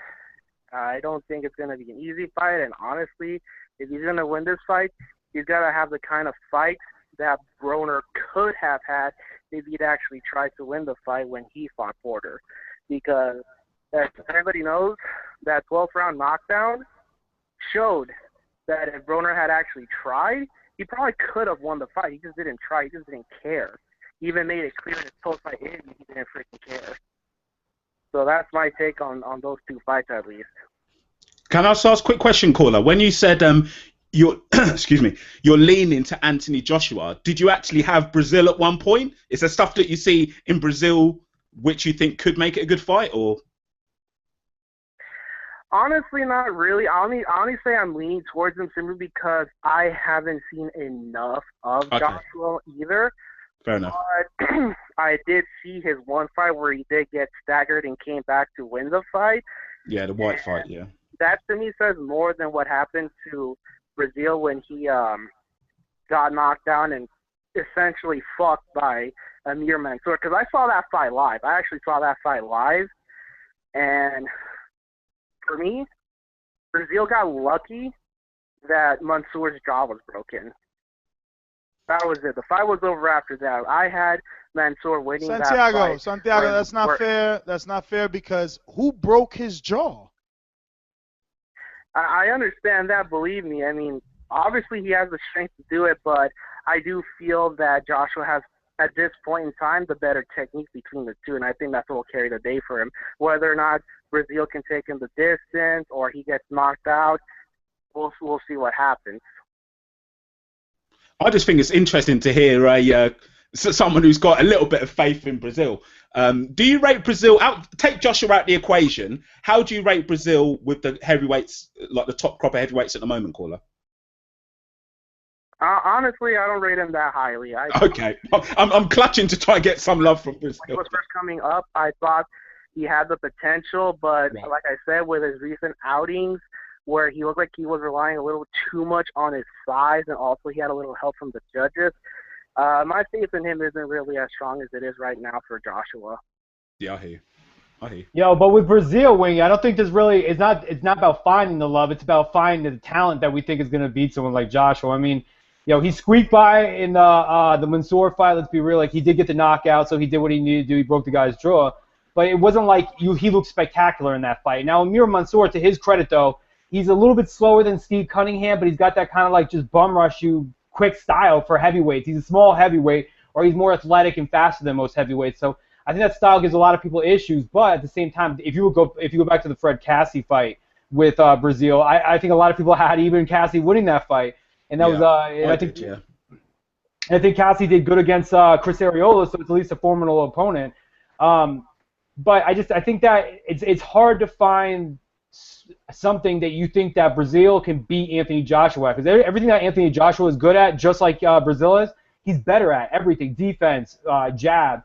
S17: I don't think it's going to be an easy fight, and honestly, if he's going to win this fight, he's got to have the kind of fight that Broner could have had if he'd actually tried to win the fight when he fought Porter. Because, as everybody knows, that 12th round knockdown showed that if Broner had actually tried, he probably could have won the fight. He just didn't try. He just didn't care. He even made it clear in his post-fight interview he didn't freaking care. So that's my take on those two fights, at least.
S11: Can I ask a quick question, caller? When you said you're excuse me, you're leaning to Anthony Joshua, did you actually have Brazil at one point? Is there stuff that you see in Brazil which you think could make it a good fight, or?
S17: Honestly, not really. I only say I'm leaning towards him simply because I haven't seen enough of Joshua either.
S11: Fair enough.
S17: But I did see his one fight where he did get staggered and came back to win the fight.
S11: Yeah, the white fight, yeah.
S17: That to me says more than what happened to Brazil when he got knocked down and essentially fucked by Amir Mansour. Because I saw that fight live. I actually saw that fight live. And for me, Brazil got lucky that Mansour's jaw was broken. That was it. The fight was over after that. I had Mansour winning that fight.
S7: Santiago, that's not fair. That's not fair because who broke his jaw?
S17: I understand that, believe me. I mean, obviously he has the strength to do it, but I do feel that Joshua has, at this point in time, the better technique between the two, and I think that's what will carry the day for him. Whether or not Brazil can take him the distance or he gets knocked out, we'll see what happens.
S11: I just think it's interesting to hear someone who's got a little bit of faith in Brazil. Do you rate Brazil out? Take Joshua out the equation. How do you rate Brazil with the heavyweights, like the top crop of heavyweights at the moment, caller?
S17: Honestly, I don't rate him that highly.
S11: Okay, I'm clutching to try and get some love from Brazil.
S17: When he was first coming up, I thought he had the potential, but like I said, with his recent outings, where he looked like he was relying a little too much on his size, and also he had a little help from the judges. My faith in him isn't really as strong as it is right now for Joshua.
S11: Yeah, I hear you.
S10: Yo, but with Brazil, Wingy, I don't think there's really it's not about finding the love. It's about finding the talent that we think is going to beat someone like Joshua. I mean, he squeaked by in the Mansour fight. Let's be real. Like, he did get the knockout, so he did what he needed to do. He broke the guy's jaw. But it wasn't like he looked spectacular in that fight. Now, Amir Mansour, to his credit, though, he's a little bit slower than Steve Cunningham, but he's got that kind of like just bum rush you quick style for heavyweights. He's a small heavyweight, or he's more athletic and faster than most heavyweights. So I think that style gives a lot of people issues. But at the same time, if you go back to the Fred Cassie fight with Brazil, I think a lot of people had even Cassie winning that fight, and that was I think Cassie did good against Chris Arreola, so it's at least a formidable opponent. But I think that it's hard to find something that you think that Brazil can beat Anthony Joshua at. Because everything that Anthony Joshua is good at, just like Brazil is, he's better at everything. Defense, jab,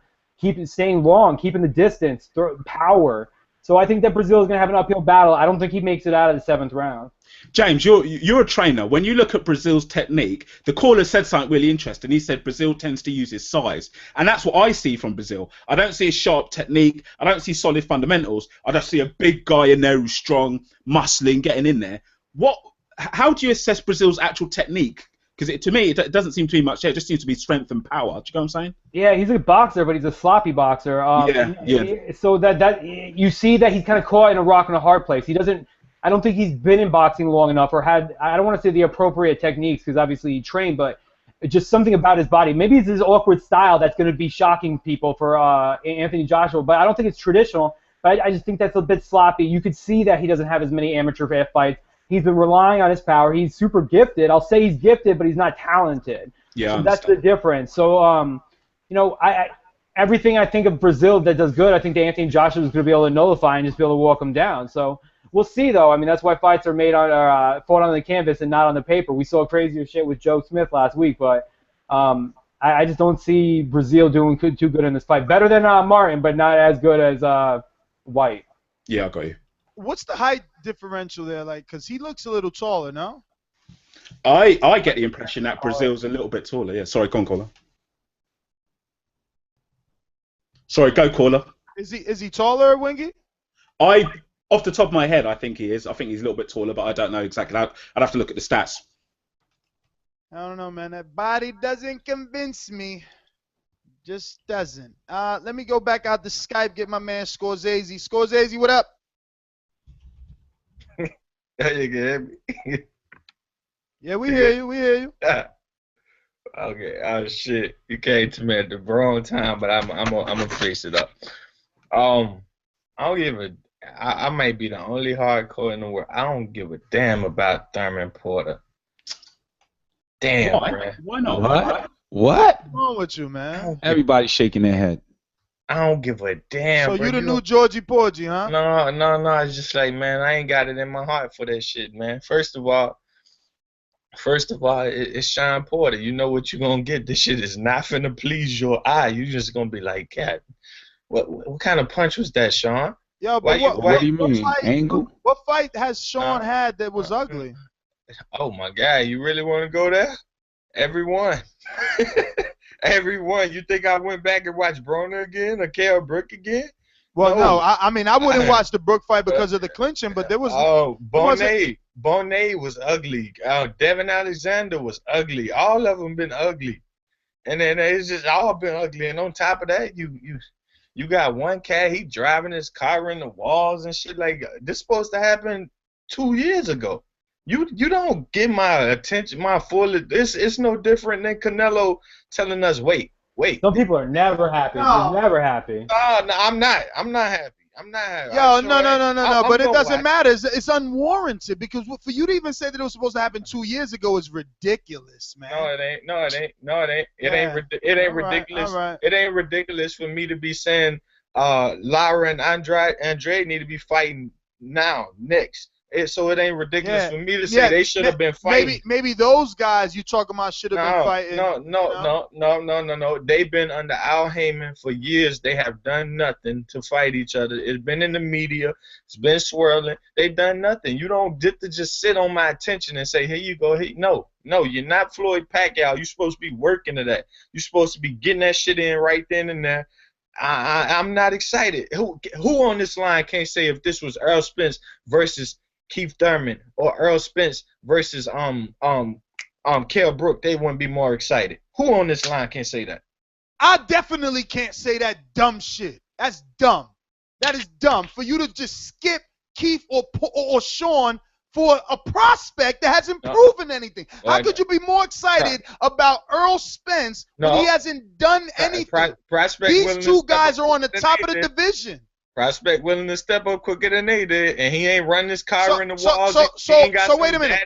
S10: staying long, keeping the distance, power. So I think that Brazil is going to have an uphill battle. I don't think he makes it out of the 7th round.
S11: James, you're a trainer. When you look at Brazil's technique, the caller said something really interesting. He said Brazil tends to use his size. And that's what I see from Brazil. I don't see a sharp technique. I don't see solid fundamentals. I just see a big guy in there who's strong, muscling, getting in there. How do you assess Brazil's actual technique? Because to me, it doesn't seem to be much there. It just seems to be strength and power. Do you know what I'm saying?
S10: Yeah, he's a boxer, but he's a sloppy boxer. So that you see that he's kind of caught in a rock and a hard place. He doesn't. I don't think he's been in boxing long enough or had. I don't want to say the appropriate techniques because obviously he trained, but just something about his body. Maybe it's his awkward style that's going to be shocking people for Anthony Joshua. But I don't think it's traditional. But I just think that's a bit sloppy. You could see that he doesn't have as many amateur fights. He's been relying on his power. He's super gifted. I'll say he's gifted, but he's not talented.
S11: Yeah,
S10: so that's the difference. So, everything I think of Brazil that does good, I think that Anthony Joshua is going to be able to nullify and just be able to walk him down. So we'll see, though. I mean, that's why fights are made fought on the canvas and not on the paper. We saw crazier shit with Joe Smith last week, but I just don't see Brazil doing too good in this fight. Better than Martin, but not as good as White.
S11: Yeah, I got you.
S7: What's the height differential there? Like, because he looks a little taller, no?
S11: I get the impression that Brazil's a little bit taller. Yeah, sorry, go on, caller. Sorry, go, caller.
S7: Is he taller, Wingy?
S11: Off the top of my head, I think he is. I think he's a little bit taller, but I don't know exactly. I'd have to look at the stats.
S7: I don't know, man. That body doesn't convince me. Just doesn't. Let me go back out to Skype, get my man Scorsese. Scorsese, what up?
S18: You can hear me?
S7: Yeah, we hear you. We hear you.
S18: Okay. Oh shit! You came to me at the wrong time, but I'm gonna fix it up. I don't give a. I might be the only hardcore in the world. I don't give a damn about Thurman Porter. Damn, man.
S11: Why not?
S13: What?
S7: What's wrong with you, man?
S13: Everybody's shaking their head.
S18: I don't give a damn.
S7: So
S18: bro.
S7: you the new Georgie Porgy, huh?
S18: No. It's just like, man, I ain't got it in my heart for that shit, man. First of all, it's Shawn Porter. You know what you're gonna get. This shit is not finna please your eye. You just gonna be like, cat. What kind of punch was that, Shawn?
S7: Yo, but
S13: what do you mean? Angle?
S7: What fight has Shawn had that was ugly?
S18: Oh my God, you really want to go there? Everyone. Everyone. You think I went back and watched Broner again or Kell Brook again?
S7: Well, no. I mean, I wouldn't watch the Brook fight because of the clinching, but there was.
S18: Oh, Bonet was ugly. Devin Alexander was ugly. All of them been ugly, and then it's just all been ugly. And on top of that, you got one cat. He driving his car in the walls and shit like this. Supposed to happen 2 years ago. You don't get my attention, my full. It's no different than Canelo telling us wait.
S10: Some people are never happy.
S7: No.
S10: They're never happy.
S18: No, I'm not happy. I'm not happy.
S7: Yo, no. But it doesn't matter. It's unwarranted because for you to even say that it was supposed to happen 2 years ago is ridiculous, man.
S18: No, it ain't. It ain't ridiculous.
S7: All right.
S18: It ain't ridiculous for me to be saying Lara and Andre need to be fighting now, next. So it ain't ridiculous for me to say they should have been fighting.
S7: Maybe those guys you talking about should have been fighting.
S18: No. They've been under Al Heyman for years. They have done nothing to fight each other. It's been in the media. It's been swirling. They've done nothing. You don't get to just sit on my attention and say, here you go. Hey, no, you're not Floyd Pacquiao. You're supposed to be working to that. You're supposed to be getting that shit in right then and there. I'm not excited. Who on this line can't say if this was Errol Spence versus Keith Thurman or Errol Spence versus Kell Brook, they wouldn't be more excited. Who on this line can't say that?
S7: I definitely can't say that dumb shit. That's dumb. That is dumb for you to just skip Keith or Shawn for a prospect that hasn't proven anything. How could you be more excited about Errol Spence when he hasn't done anything? These two guys are on the top of the division.
S18: Prospect willing to step up quicker than they did, and he ain't running his car in the walls.
S7: So wait a minute.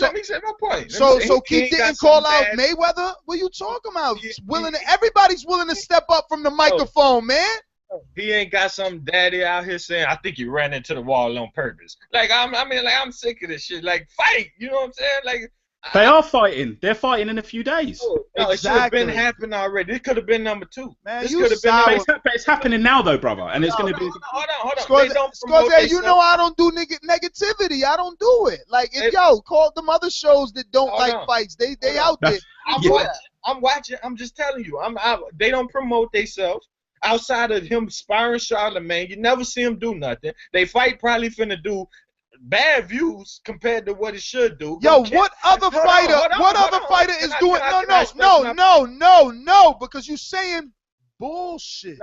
S18: Let me say my point.
S7: So Keith didn't call out Mayweather? What are you talking about? Everybody's willing to step up from the microphone, man.
S18: He ain't got some daddy out here saying, I think you ran into the wall on purpose. Like, I'm sick of this shit. Like, fight. You know what I'm saying? Like,
S11: They are fighting. They're fighting in a few days.
S18: no, it should have been happening already. This could have been number 2.
S7: Man,
S18: this
S7: you
S18: could have been.
S7: sour.
S11: But it's happening now, though, brother, and it's going to be.
S18: Hold on. They don't promote
S7: Scorsese, you
S18: themselves.
S7: know I don't do negativity. I don't do it. Like, if call them other shows that don't like fights. They out there.
S18: I'm watching. I'm just telling you. They don't promote themselves. Outside of him sparring Charlemagne, you never see him do nothing. They fight probably finna do bad views compared to what it should do.
S7: Yo, what other fighter is doing? No, because you saying bullshit.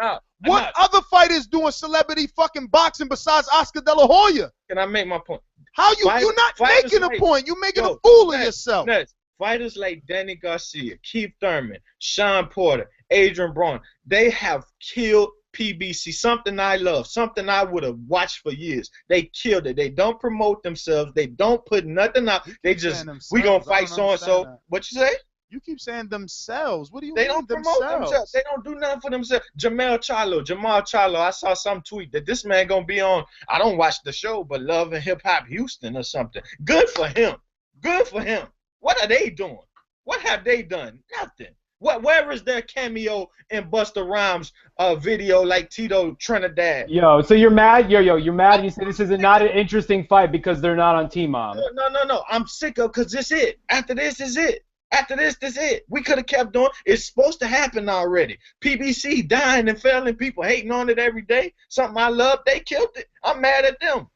S7: What other fighter is doing celebrity fucking boxing besides Oscar De La Hoya?
S18: Can I make my point?
S7: How you're not making a point? You're making a fool of yourself.
S18: Fighters like Danny Garcia, Keith Thurman, Shawn Porter, Adrian Braun, they have killed PBC, something I love, something I would have watched for years. They killed it. They don't promote themselves. They don't put nothing out. They just, we going to fight so-and-so. What you say?
S7: You keep saying themselves. What do you
S18: mean? They
S7: don't
S18: promote themselves. They don't do nothing for themselves. Jamal Charlo, I saw some tweet that this man going to be on, I don't watch the show, but Love and Hip Hop Houston or something. Good for him. Good for him. What are they doing? What have they done? Nothing. Where is their cameo in Busta Rhymes' video like Tito Trinidad?
S10: Yo, so you're mad? You're mad? You say this is not an interesting fight because they're not on Team Mom.
S18: No. I'm sick of because this it. After this is it. After this is it. We could have kept doing. It's supposed to happen already. PBC dying and failing, people hating on it every day. Something I love, they killed it. I'm mad at them.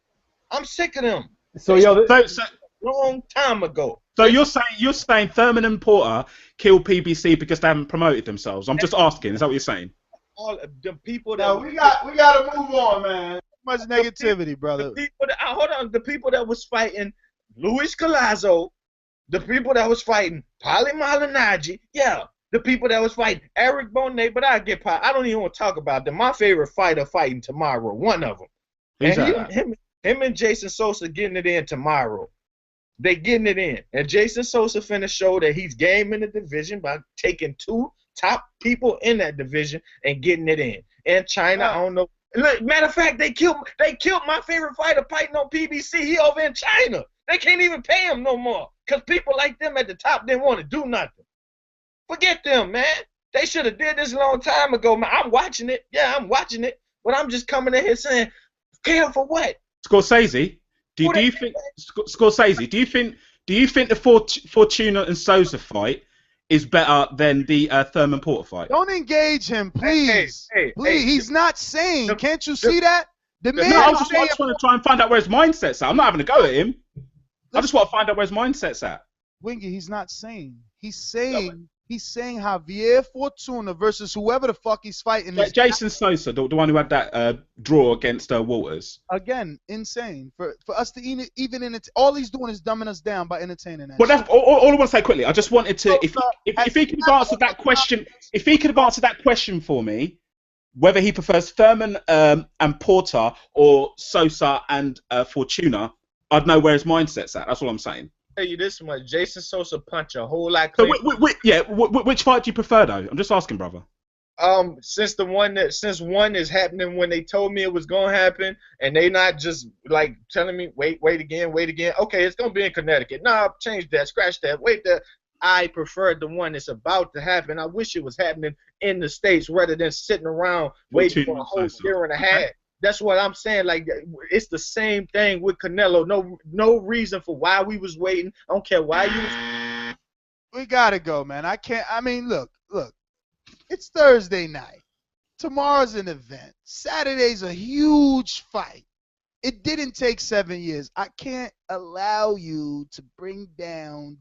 S18: I'm sick of them.
S10: So yo,
S18: long time ago.
S11: So you're saying Thurman and Porter killed PBC because they haven't promoted themselves? I'm just asking. Is that what you're saying?
S18: All the people that
S7: we got to move on, man. Too much negativity, brother.
S18: Hold on. The people that was fighting Luis Collazo, the people that was fighting Paulie Malignaggi, the people that was fighting Eric Bonet, but I don't even want to talk about them. My favorite fighter fighting tomorrow, one of them. And him and Jason Sosa getting it in tomorrow. They getting it in. And Jason Sosa finna show that he's game in the division by taking 2 top people in that division and getting it in. And China, I don't know. Look, matter of fact, they killed my favorite fighter fighting on PBC. He over in China. They can't even pay him no more because people like them at the top didn't want to do nothing. Forget them, man. They should have did this a long time ago, man. I'm watching it. Yeah, I'm watching it. But I'm just coming in here saying, care for what?
S11: Scorsese, do you think Scorsese? Do you think the Fortuna and Sosa fight is better than the Thurman Porter fight?
S7: Don't engage him, please. Please, he's not sane. Can't you see that? The man.
S11: No, I just want to try and find out where his mindset's at. I'm not having a go at him. I just want to find out where his mindset's at.
S7: Wingy, he's not sane. He's saying Javier Fortuna versus whoever the fuck he's fighting.
S11: Like Jason Sosa, the one who had that draw against Walters.
S7: Again, insane. For us to even all he's doing is dumbing us down by entertaining that.
S11: Well, that's all I want to say quickly. I just wanted to, if he could have answered that question, if he could have answered that question for me, whether he prefers Thurman and Porter or Sosa and Fortuna, I'd know where his mindset's at. That's all I'm saying.
S18: Tell you this much: Jason Sosa punch a whole lot.
S11: So which fight do you prefer, though? I'm just asking, brother.
S18: Since one is happening when they told me it was gonna happen, and they not just like telling me wait again. Okay, it's gonna be in Connecticut. Nah, change that, scratch that, wait there. I prefer the one that's about to happen. I wish it was happening in the States rather than sitting around waiting for a whole year and a half. That's what I'm saying. Like, it's the same thing with Canelo. No reason for why we was waiting. I don't care why you was.
S7: We gotta go, man. I mean, look. It's Thursday night. Tomorrow's an event. Saturday's a huge fight. It didn't take 7 years. I can't allow you to bring down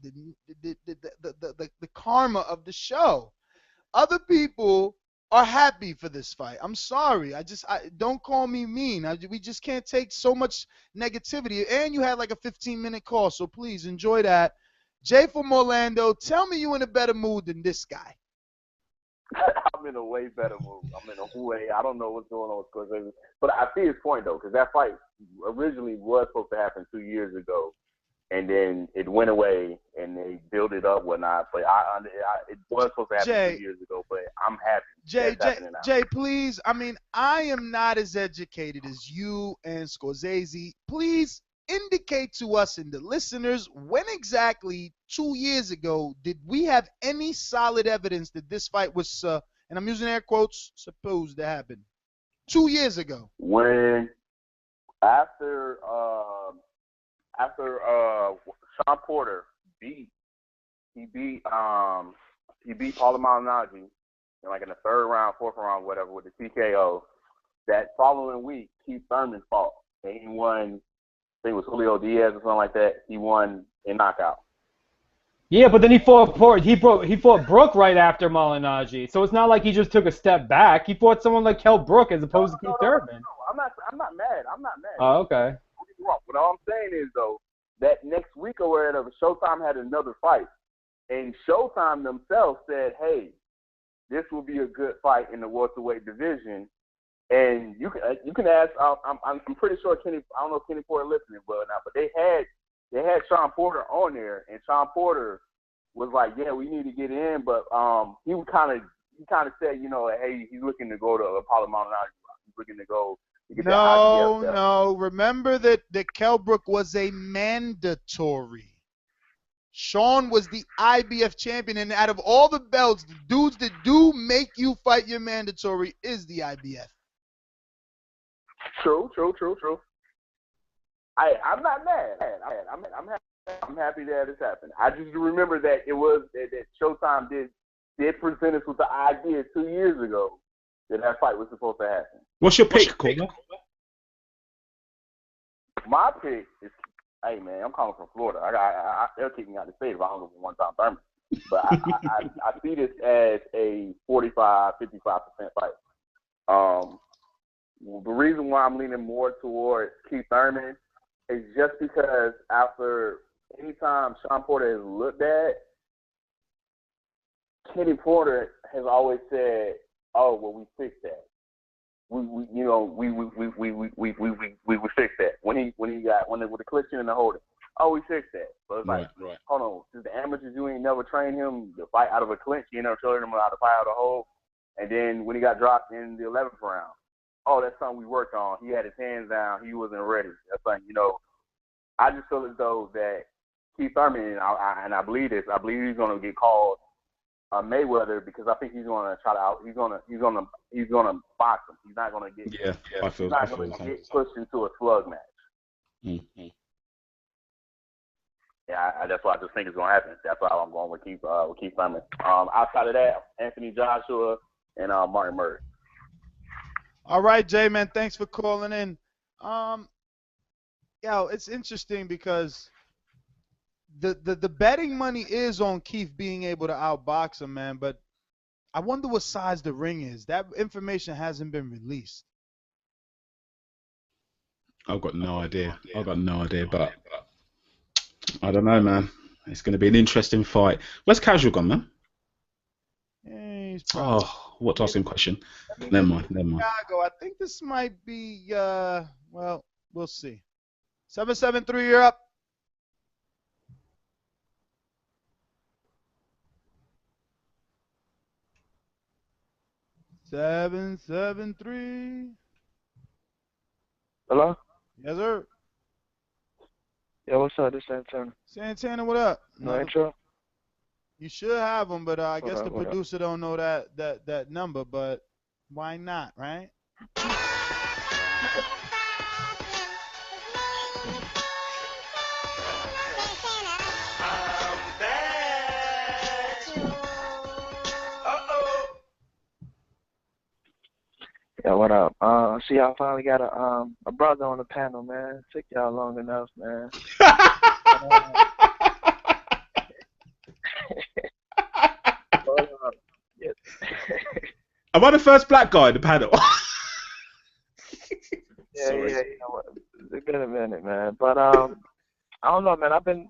S7: the karma of the show. Other people are happy for this fight. I'm sorry. Don't call me mean. We just can't take so much negativity. And you had like a 15-minute call, so please enjoy that. Jay from Orlando, tell me you in a better mood than this guy.
S19: I'm in a way better mood. I'm in a way. I don't know what's going on with Scorsese, but I see his point though, because that fight originally was supposed to happen 2 years ago, and then it went away, and they built it up, whatnot. But it was supposed to happen 2 years ago, but I'm happy.
S7: Jay, please. I mean, I am not as educated as you and Scorsese. Please indicate to us and the listeners when exactly 2 years ago did we have any solid evidence that this fight was, and I'm using air quotes, supposed to happen. 2 years ago.
S19: When after Shawn Porter beat Paulo Malignaggi in the third round, fourth round, whatever, with the TKO. That following week, Keith Thurman fought, and he won. I think it was Julio Diaz or something like that. He won in knockout.
S10: Yeah, but then he fought Brook right after Malignaggi. So it's not like he just took a step back. He fought someone like Kell Brook as opposed to Keith Thurman.
S19: I'm not mad.
S10: Oh, okay.
S19: What all I'm saying is, though, that next week or whatever, Showtime had another fight. And Showtime themselves said, hey, this will be a good fight in the welterweight division. And you can ask, I'm pretty sure Kenny, I don't know if Kenny Porter listening, but they had Shawn Porter on there, and Shawn Porter was like, yeah, we need to get in, but he kind of said, hey, he's looking to go to Apollo Maldonado. He's looking to go.
S7: No. Remember that Kell Brook was a mandatory. Shawn was the IBF champion, and out of all the belts, the dudes that do make you fight your mandatory is the IBF.
S19: True. I'm not mad. I'm happy that it's happened. I just remember that it was that Showtime did present us with the idea 2 years ago that fight was supposed to happen.
S11: What's your pick, Corner?
S19: My pick is, hey man, I'm calling from Florida. They'll kick me out of the state if I don't go for one time Thurman. But I see this as a 45-55% fight. The reason why I'm leaning more towards Keith Thurman is just because after any time Shawn Porter has looked bad, Kenny Porter has always said, "Oh, well, we fixed that. We fixed that." When with the collision and the holding, oh, we fixed that. So it's like, hold on, since the amateurs, you ain't never trained him to fight out of a clinch. You never showed him how to fight out of a hold. And then when he got dropped in the 11th round, oh, that's something we worked on. He had his hands down. He wasn't ready. That's like, I just feel as though that Keith Thurman, and I believe this, I believe he's going to get called Mayweather, because I think he's going to try to he's going to box him. He's not going to get get pushed into a slug match.
S11: Mm-hmm.
S19: Yeah, that's what I just think is going to happen. That's why I'm going with Keith Thurman. Outside of that, Anthony Joshua and Martin Murray.
S7: All right, Jay, man, thanks for calling in. It's interesting because the betting money is on Keith being able to outbox him, man, but I wonder what size the ring is. That information hasn't been released.
S11: I've got no idea, but I don't know, man. It's going to be an interesting fight. Where's Casual gone, man? What asking question? Never mind.
S7: Chicago. I think this might be, well, we'll see. 773, you're up. Seven, 3.
S20: Hello?
S7: Yes, sir.
S20: Yeah, what's up? This is Santana.
S7: Santana, what up?
S20: No intro?
S7: You should have them, but I guess the
S20: what
S7: producer don't know that number, but why not, right?
S20: Yeah, what up? See, I finally got a brother on the panel, man. Took y'all long enough, man.
S11: Am I the first black guy in the panel?
S20: Yeah. It's been a minute, man. But I don't know, man. I've been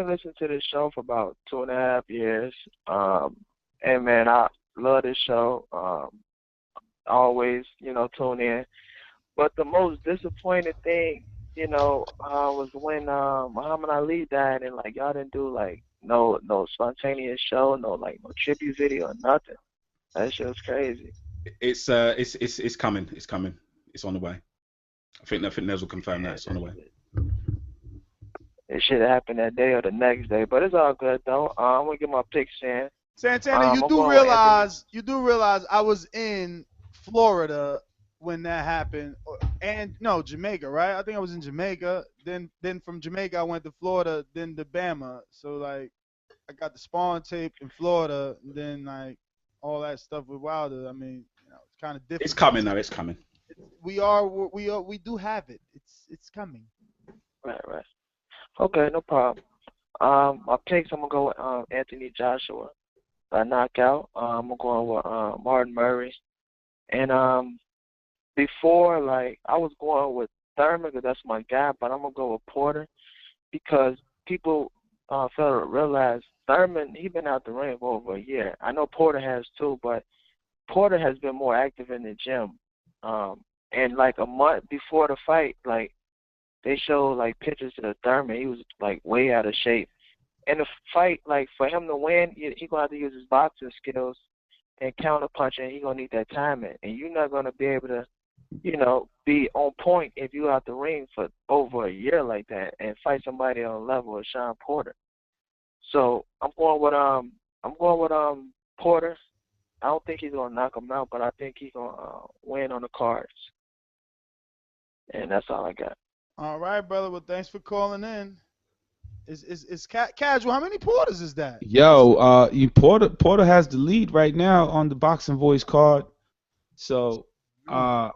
S20: listening to this show for about 2.5 years. And man, I love this show. Always, tune in. But the most disappointing thing was when Muhammad Ali died, and like y'all didn't do like no spontaneous show, no tribute video or nothing. That shit was crazy.
S11: It's coming. It's coming. It's on the way. I think Nez will confirm that it's on the way.
S20: It should happen that day or the next day, but it's all good though. I'm gonna get my picks in.
S7: Santana, you do realize I was in Florida when that happened, and no, Jamaica, right? I think I was in Jamaica. Then from Jamaica I went to Florida, then to Bama. So like, I got the Spawn tape in Florida, and then like all that stuff with Wilder. I mean, it's kind of different.
S11: It's coming though. It's coming.
S7: We do have it. It's coming.
S20: Right. Okay, no problem. My picks, I'm gonna go with Anthony Joshua by knockout. I'm going with Martin Murray, and before like I was going with Thurman because that's my guy, but I'm gonna go with Porter because people fail to realize Thurman, he been out the ring for over a year. I know Porter has too, but Porter has been more active in the gym. And like a month before the fight, like they showed like pictures of Thurman. He was like way out of shape. In the fight, like for him to win, he gonna have to use his boxing skills and counter punching. He gonna need that timing, and you're not gonna be able to, be on point if you out the ring for over a year like that and fight somebody on the level of Shawn Porter. So I'm going with Porter. I don't think he's gonna knock him out, but I think he's gonna win on the cards. And that's all I got.
S7: All right, brother. Well, thanks for calling in. Is casual? How many Porters is that?
S13: Yo, Porter has the lead right now on the Boxing Voice card. So, I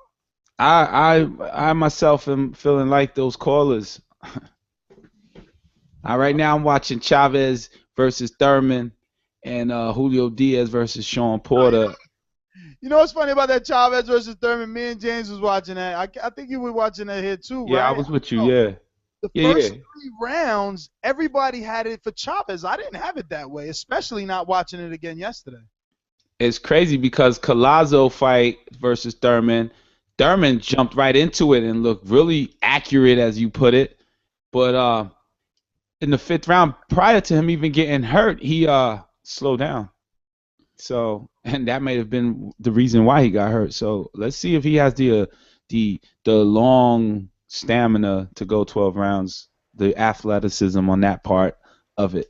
S13: myself am feeling like those callers. Right now I'm watching Chavez versus Thurman and Julio Diaz versus Shawn Porter.
S7: You know what's funny about that Chavez versus Thurman? Me and James was watching that. I think you were watching that here too, right?
S13: Yeah, I was with you. Yeah.
S7: The first 3 rounds, everybody had it for Chavez. I didn't have it that way, especially not watching it again yesterday.
S13: It's crazy because Collazo fight versus Thurman jumped right into it and looked really accurate, as you put it. But in the 5th round, prior to him even getting hurt, he slowed down. So, and that may have been the reason why he got hurt. So let's see if he has the long stamina to go 12 rounds, the athleticism on that part of it.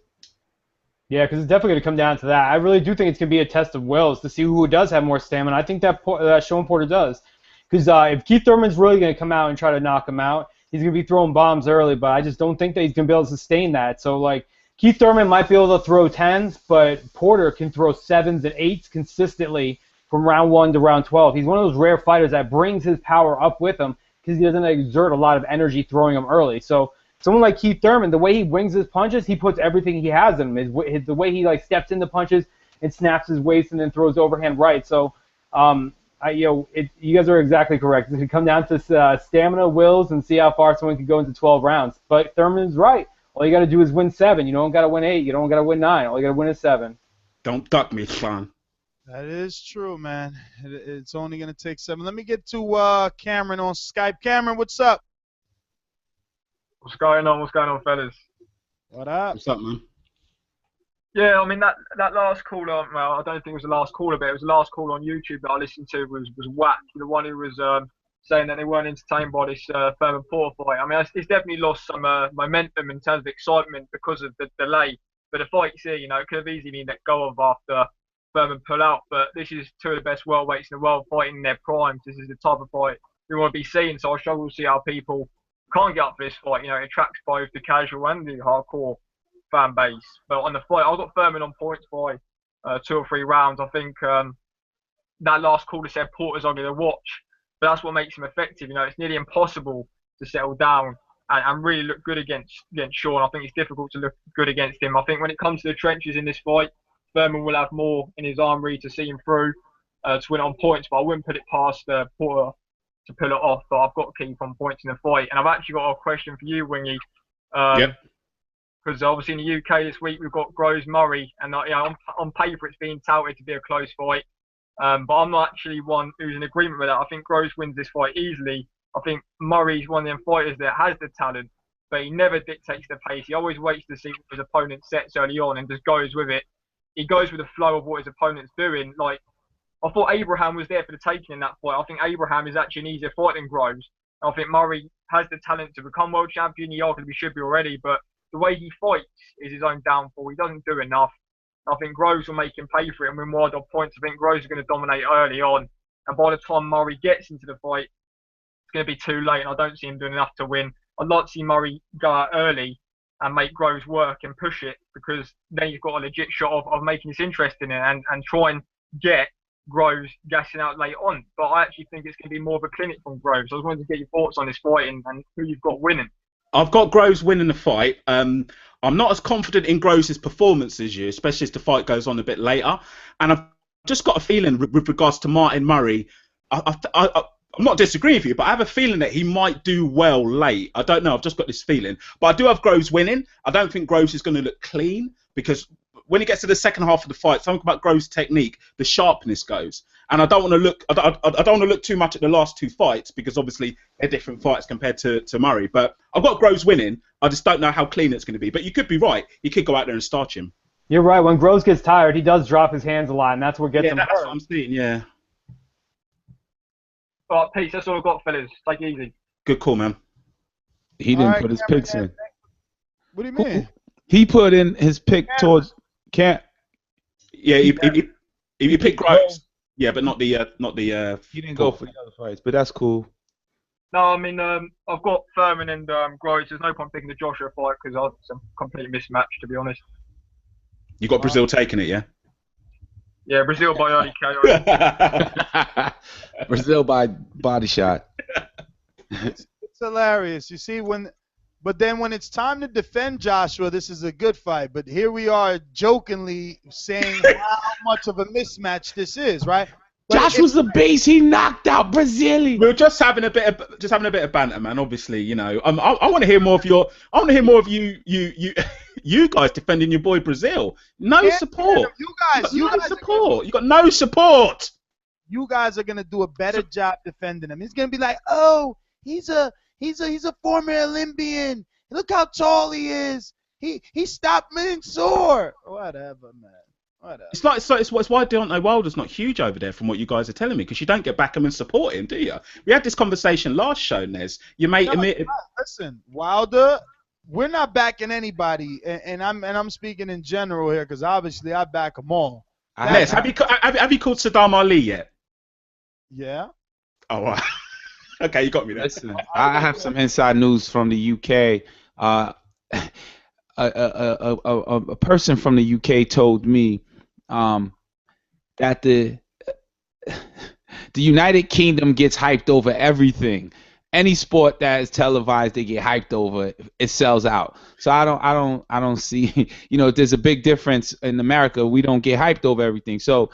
S10: Yeah, because it's definitely going to come down to that. I really do think it's going to be a test of wills to see who does have more stamina. I think that Shawn Porter does. Because if Keith Thurman's really going to come out and try to knock him out, he's going to be throwing bombs early, but I just don't think that he's going to be able to sustain that. So, like, Keith Thurman might be able to throw 10s, but Porter can throw 7s and 8s consistently from round 1 to round 12. He's one of those rare fighters that brings his power up with him because he doesn't exert a lot of energy throwing them early. So someone like Keith Thurman, the way he wings his punches, he puts everything he has in him. The way he like steps into punches and snaps his waist and then throws overhand right. So, you guys are exactly correct. It's going to come down to stamina, wills, and see how far someone can go into 12 rounds. But Thurman's right. All you got to do is win 7. You don't got to win 8. You don't got to win 9. All you got to win is 7.
S11: Don't duck me, Shawn.
S7: That is true, man. It's only going to take 7. Let me get to Cameron on Skype. Cameron, what's up?
S21: What's going on? What's going on, fellas?
S7: What up?
S11: What's up, man?
S21: Yeah, I mean, that last caller, well, I don't think it was the last caller, but it was the last call on YouTube that I listened to was Whack, the one who was saying that they weren't entertained by this Thurman Porter fight. I mean, it's definitely lost some momentum in terms of excitement because of the delay. But the fight's here, it could have easily been let go of after Thurman pull out. But this is 2 of the best welterweights in the world fighting in their primes. This is the type of fight we want to be seeing. So I struggle to see how people can't get up for this fight. It attracts both the casual and the hardcore fan base. But on the fight, I've got Thurman on points by 2 or 3 rounds. I think that last caller said Porter's on the watch. But that's what makes him effective. It's nearly impossible to settle down and really look good against Shawn. I think it's difficult to look good against him. I think when it comes to the trenches in this fight, Thurman will have more in his armory to see him through to win it on points. But I wouldn't put it past Porter to pull it off. But I've got to keep on points in the fight. And I've actually got a question for you, Wingy. Because obviously in the UK this week we've got Groves Murray, and on paper it's being touted to be a close fight. But I'm not actually one who's in agreement with that. I think Groves wins this fight easily. I think Murray's one of them fighters that has the talent, but he never dictates the pace. He always waits to see what his opponent sets early on and just goes with it. He goes with the flow of what his opponent's doing. Like, I thought Abraham was there for the taking in that fight. I think Abraham is actually an easier fight than Groves. I think Murray has the talent to become world champion. He arguably should be already, but the way he fights is his own downfall. He doesn't do enough. I think Groves will make him pay for it and win wide off points. I think Groves is going to dominate early on. And by the time Murray gets into the fight, it's going to be too late. And I don't see him doing enough to win. I'd like to see Murray go out early and make Groves work and push it, because then you've got a legit shot of making this interesting and try and get Groves gassing out late on. But I actually think it's going to be more of a clinic from Groves. I was wanting to get your thoughts on this fight and who you've got winning.
S11: I've got Groves winning the fight. I'm not as confident in Groves' performance as you, especially as the fight goes on a bit later. And I've just got a feeling with regards to Martin Murray, I'm not disagreeing with you, but I have a feeling that he might do well late. I don't know. I've just got this feeling. But I do have Groves winning. I don't think Groves is going to look clean, because when he gets to the second half of the fight, something about Groves' technique, the sharpness goes. And I don't want to look. I don't want to look too much at the last two fights, because obviously they're different fights compared to Murray. But I've got Groves winning. I just don't know how clean it's going to be. But you could be right. He could go out there and starch him.
S10: You're right. When Groves gets tired, he does drop his hands a lot, and that's what gets him hurt.
S11: That's what I'm seeing. Yeah.
S21: All right, peace. That's all I've got, fellas. Take it easy.
S11: Good call, man.
S13: He didn't put his picks in.
S7: What do you mean?
S13: He put in his pick towards Camp.
S11: Yeah, he picked Groves. Yeah, but not the
S13: He didn't go for the other fights, but that's cool.
S21: No, I mean, I've got Thurman and Groves. There's no point picking the Joshua fight because it's a complete mismatch, to be honest.
S11: You got Brazil taking it, yeah?
S21: Yeah, Brazil by early KO.
S13: Brazil by body shot.
S7: It's hilarious. You see, but then when it's time to defend Joshua, this is a good fight. But here we are jokingly saying how much of a mismatch this is, right? But
S13: Joshua's a beast. He knocked out Brazilian.
S11: We were just having a bit of banter, man. Obviously, you know, I want to hear more of your. I want to hear more of you guys defending your boy Brazil. No support. You guys support. You got no support.
S7: You guys are gonna do a better job defending him. He's gonna be like, oh, he's a former Olympian. Look how tall he is. He stopped Mansoor. Whatever, man. Whatever.
S11: It's why Deontay Wilder's not huge over there, from what you guys are telling me, because you don't get back him and support him, do you? We had this conversation last show, Nez. You may admit.
S7: Listen, Wilder, we're not backing anybody, and I'm speaking in general here, because obviously I back them all.
S11: Nez, have you called Saddam Ali yet?
S7: Yeah.
S11: Oh, wow. Okay, you got me there.
S13: Listen, I have some inside news from the UK. A person from the UK told me that the United Kingdom gets hyped over everything. Any sport that is televised, they get hyped over. It sells out. So I don't see. You know, there's a big difference in America. We don't get hyped over everything. So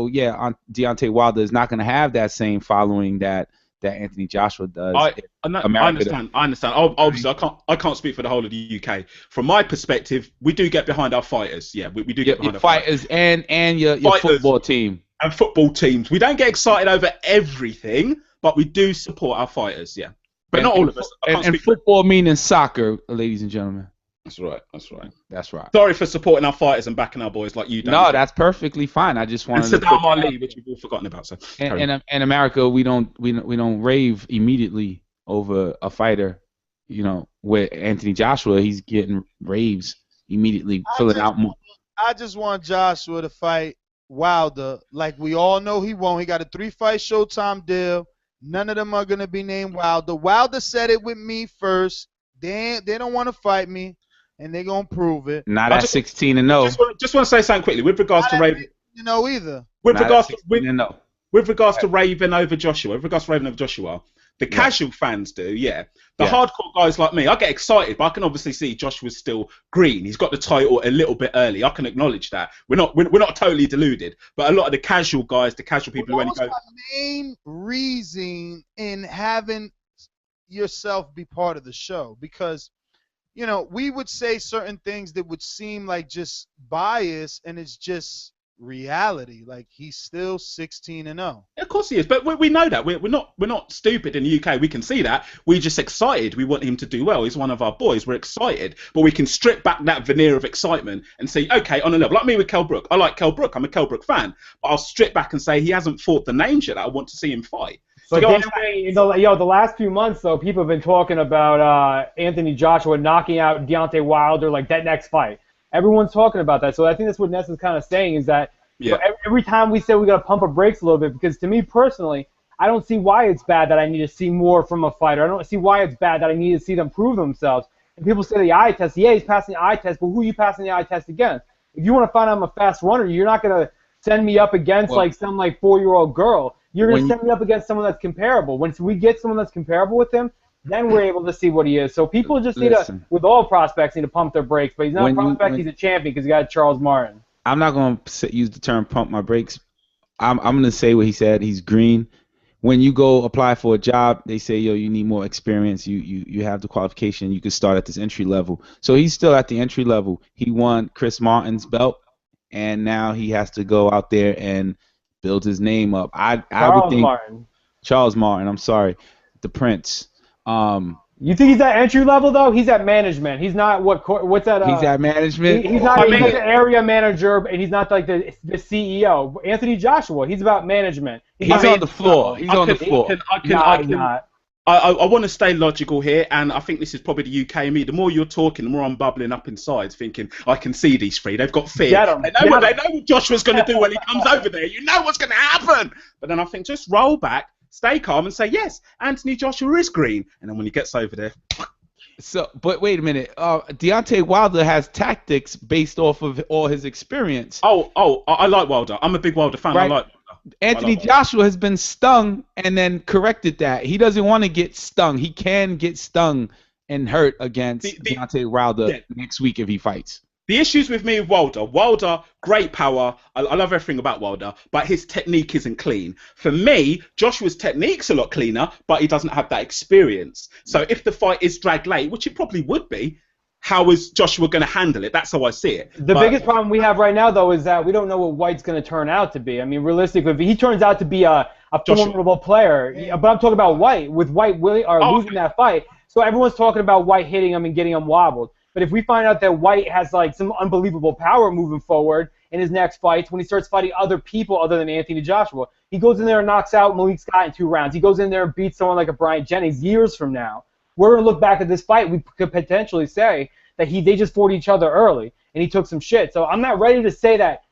S13: yeah, Deontay Wilder is not going to have that same following that Anthony Joshua does.
S11: I understand. Obviously, I can't speak for the whole of the UK. From my perspective, we do get behind our fighters. Yeah, we do get behind our
S13: fighters and your football team
S11: and football teams. We don't get excited over everything, but we do support our fighters. Yeah, but not all of us.
S13: And football meaning soccer, ladies and gentlemen.
S11: That's right. That's right.
S13: That's right.
S11: Sorry for supporting our fighters and backing our boys like you don't.
S13: No, that's perfectly fine. I just wanted
S11: to Saddam Ali, which we've all forgotten about. So
S13: in America, we don't rave immediately over a fighter. You know, with Anthony Joshua, he's getting raves immediately, filling out more.
S7: I just want Joshua to fight Wilder, like we all know he won't. He got a 3-fight Showtime deal. None of them are gonna be named Wilder. Wilder said it with me first. They don't want to fight me. And they're going to prove it.
S13: Not at 16-0.
S11: Just want to say something quickly with regards to Raven.
S7: You know either.
S11: With regards to Raven over Joshua, the casual fans do, yeah. The hardcore guys like me, I get excited, but I can obviously see Joshua's still green. He's got the title a little bit early. I can acknowledge that. We're not totally deluded, but a lot of the casual guys, the casual people who only go.
S7: The main reason in having yourself be part of the show, because we would say certain things that would seem like just bias, and it's just reality. Like, he's still 16-0.
S11: Of course he is, but we know that we're not stupid in the UK. We can see that. We're just excited. We want him to do well. He's one of our boys. We're excited, but we can strip back that veneer of excitement and say, okay, on a level like me with Kell Brook. I like Kell Brook. I'm a Kell Brook fan, but I'll strip back and say he hasn't fought the names yet that I want to see him fight.
S10: But the last few months though, people have been talking about Anthony Joshua knocking out Deontay Wilder, like that next fight. Everyone's talking about that. So I think that's what Ness is kind of saying, is that every time we say we got to pump our brakes a little bit, because to me personally, I don't see why it's bad that I need to see more from a fighter. I don't see why it's bad that I need to see them prove themselves. And people say the eye test. Yeah, he's passing the eye test, but who are you passing the eye test against? If you want to find out I'm a fast runner, you're not going to send me up against some 4-year-old girl. You're going to send me up against someone that's comparable. Once we get someone that's comparable with him, then we're able to see what he is. So people just need to, with all prospects, need to pump their brakes. But he's not a prospect, he's a champion because he got Charles Martin.
S13: I'm not going to use the term pump my brakes. I'm going to say what he said. He's green. When you go apply for a job, they say, yo, you need more experience. You have the qualification. You can start at this entry level. So he's still at the entry level. He won Chris Martin's belt, and now he has to go out there and build his name up. I would think Charles Martin. I'm sorry, the Prince.
S10: You think he's at entry level though? He's at management. He's not what's that?
S13: He's at management.
S10: He's not. He's like an area manager, and he's not like the CEO. Anthony Joshua. He's about management.
S13: He's on the floor. He's on the floor.
S11: I want to stay logical here, and I think this is probably the UK in me. The more you're talking, the more I'm bubbling up inside, thinking I can see these three. They've got fear. They know what Joshua's going to do when he comes over there. You know what's going to happen. But then I think just roll back, stay calm, and say yes, Anthony Joshua is green. And then when he gets over there.
S13: So, but wait a minute. Deontay Wilder has tactics based off of all his experience.
S11: I like Wilder. I'm a big Wilder fan.
S13: Right.
S11: I like.
S13: Anthony Joshua has been stung and then corrected that. He doesn't want to get stung. He can get stung and hurt against Deontay Wilder next week if he fights.
S11: The issues with me with Wilder, great power. I love everything about Wilder, but his technique isn't clean. For me, Joshua's technique's a lot cleaner, but he doesn't have that experience. So if the fight is dragged late, which it probably would be, how is Joshua going to handle it? That's how I see it.
S10: The biggest problem we have right now, though, is that we don't know what White's going to turn out to be. I mean, realistically, if he turns out to be a formidable player, but I'm talking about White. With White losing that fight, so everyone's talking about White hitting him and getting him wobbled. But if we find out that White has like some unbelievable power moving forward in his next fights, when he starts fighting other people other than Anthony Joshua, he goes in there and knocks out Malik Scott in 2 rounds. He goes in there and beats someone like a Bryant Jennings years from now. We're going to look back at this fight, we could potentially say that they just fought each other early, and he took some shit. So I'm not ready to say that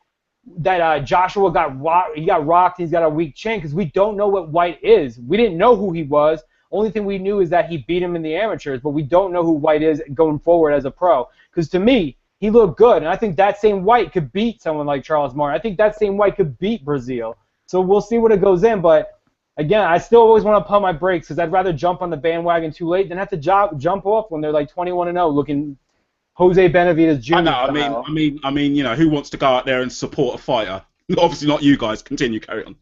S10: Joshua got rocked, and he's got a weak chin, because we don't know what White is. We didn't know who he was. Only thing we knew is that he beat him in the amateurs, but we don't know who White is going forward as a pro. Because to me, he looked good, and I think that same White could beat someone like Charles Martin. I think that same White could beat Brazil. So we'll see what it goes in, but again, I still always want to pump my brakes, because I'd rather jump on the bandwagon too late than have to jump off when they're like 21-0, looking Jose Benavidez Jr.
S11: I know. I mean, you know, who wants to go out there and support a fighter? Obviously not you guys. Continue, carry on.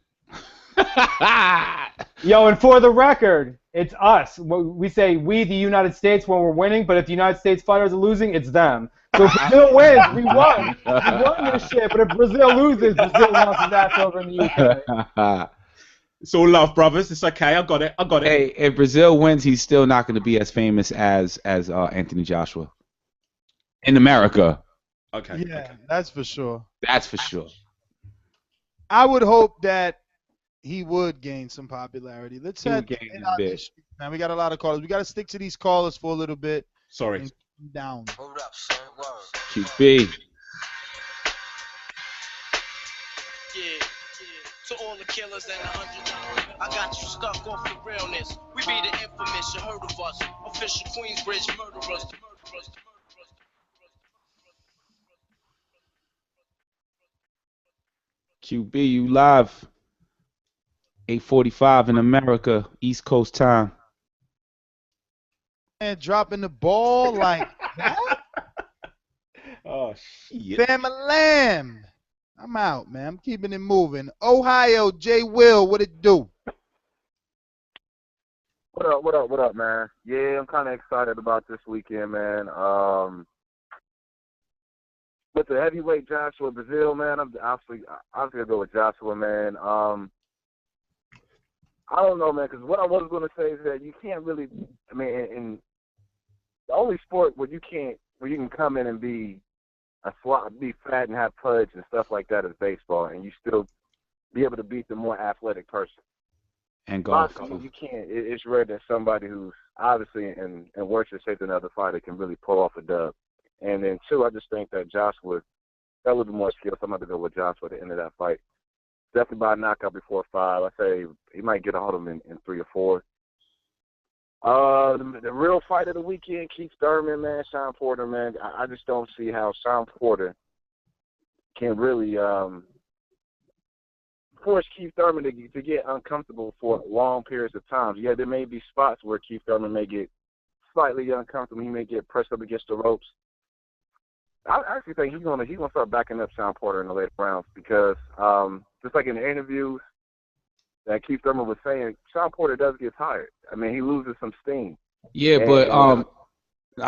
S10: Yo, and for the record, it's us. We say we, the United States, when we're winning, but if the United States fighters are losing, it's them. So if Brazil wins, we won. We won this shit, but if Brazil loses, Brazil wants his ass over in the UK.
S11: It's all love, brothers. It's okay. I got it.
S13: Hey, if Brazil wins, he's still not going to be as famous as Anthony Joshua in America.
S11: Okay.
S7: Yeah,
S11: okay.
S7: That's for sure.
S13: That's for sure.
S7: I would hope that he would gain some popularity. Let's head man. We got a lot of callers. We got to stick to these callers for a little bit.
S11: Sorry.
S7: Down.
S2: Hold up, son. Word.
S13: QB.
S2: Yeah. To all the killers and the $100, I got you stuck off the realness. We be the infamous, you heard of us. Official Queensbridge murderers.
S13: QB, you live. 8:45 in America, East Coast time.
S7: And dropping the ball like that?
S11: Oh, shit.
S7: Family. I'm out, man. I'm keeping it moving. Ohio, J. Will, what it do?
S1: What up, man? Yeah, I'm kind of excited about this weekend, man. with the heavyweight Joshua Brazil, man, I'm obviously gonna go with Joshua, man. I don't know, man, because what I was gonna say is that you can't really. I mean, in the only sport where you can come in and be be fat and have pudge and stuff like that is baseball, and you still be able to beat the more athletic person.
S13: And golf.
S1: Boxing, you can't. It's rare that somebody who's obviously in worse shape than another fighter can really pull off a dub. And then two, I just think that Joshua got a little bit more skill, so I'm going to go with Joshua at the end of that fight. Definitely by a knockout before 5. I say he might get a hold of him in 3 or 4. The real fight of the weekend, Keith Thurman, man, Shawn Porter, man. I just don't see how Shawn Porter can really force Keith Thurman to get uncomfortable for long periods of time. Yeah, there may be spots where Keith Thurman may get slightly uncomfortable. He may get pressed up against the ropes. I actually think he's gonna start backing up Shawn Porter in the later rounds because just like in the interviews that Keith Thurman was saying, Shawn Porter does get tired. I mean, he loses some steam.
S13: Yeah, but I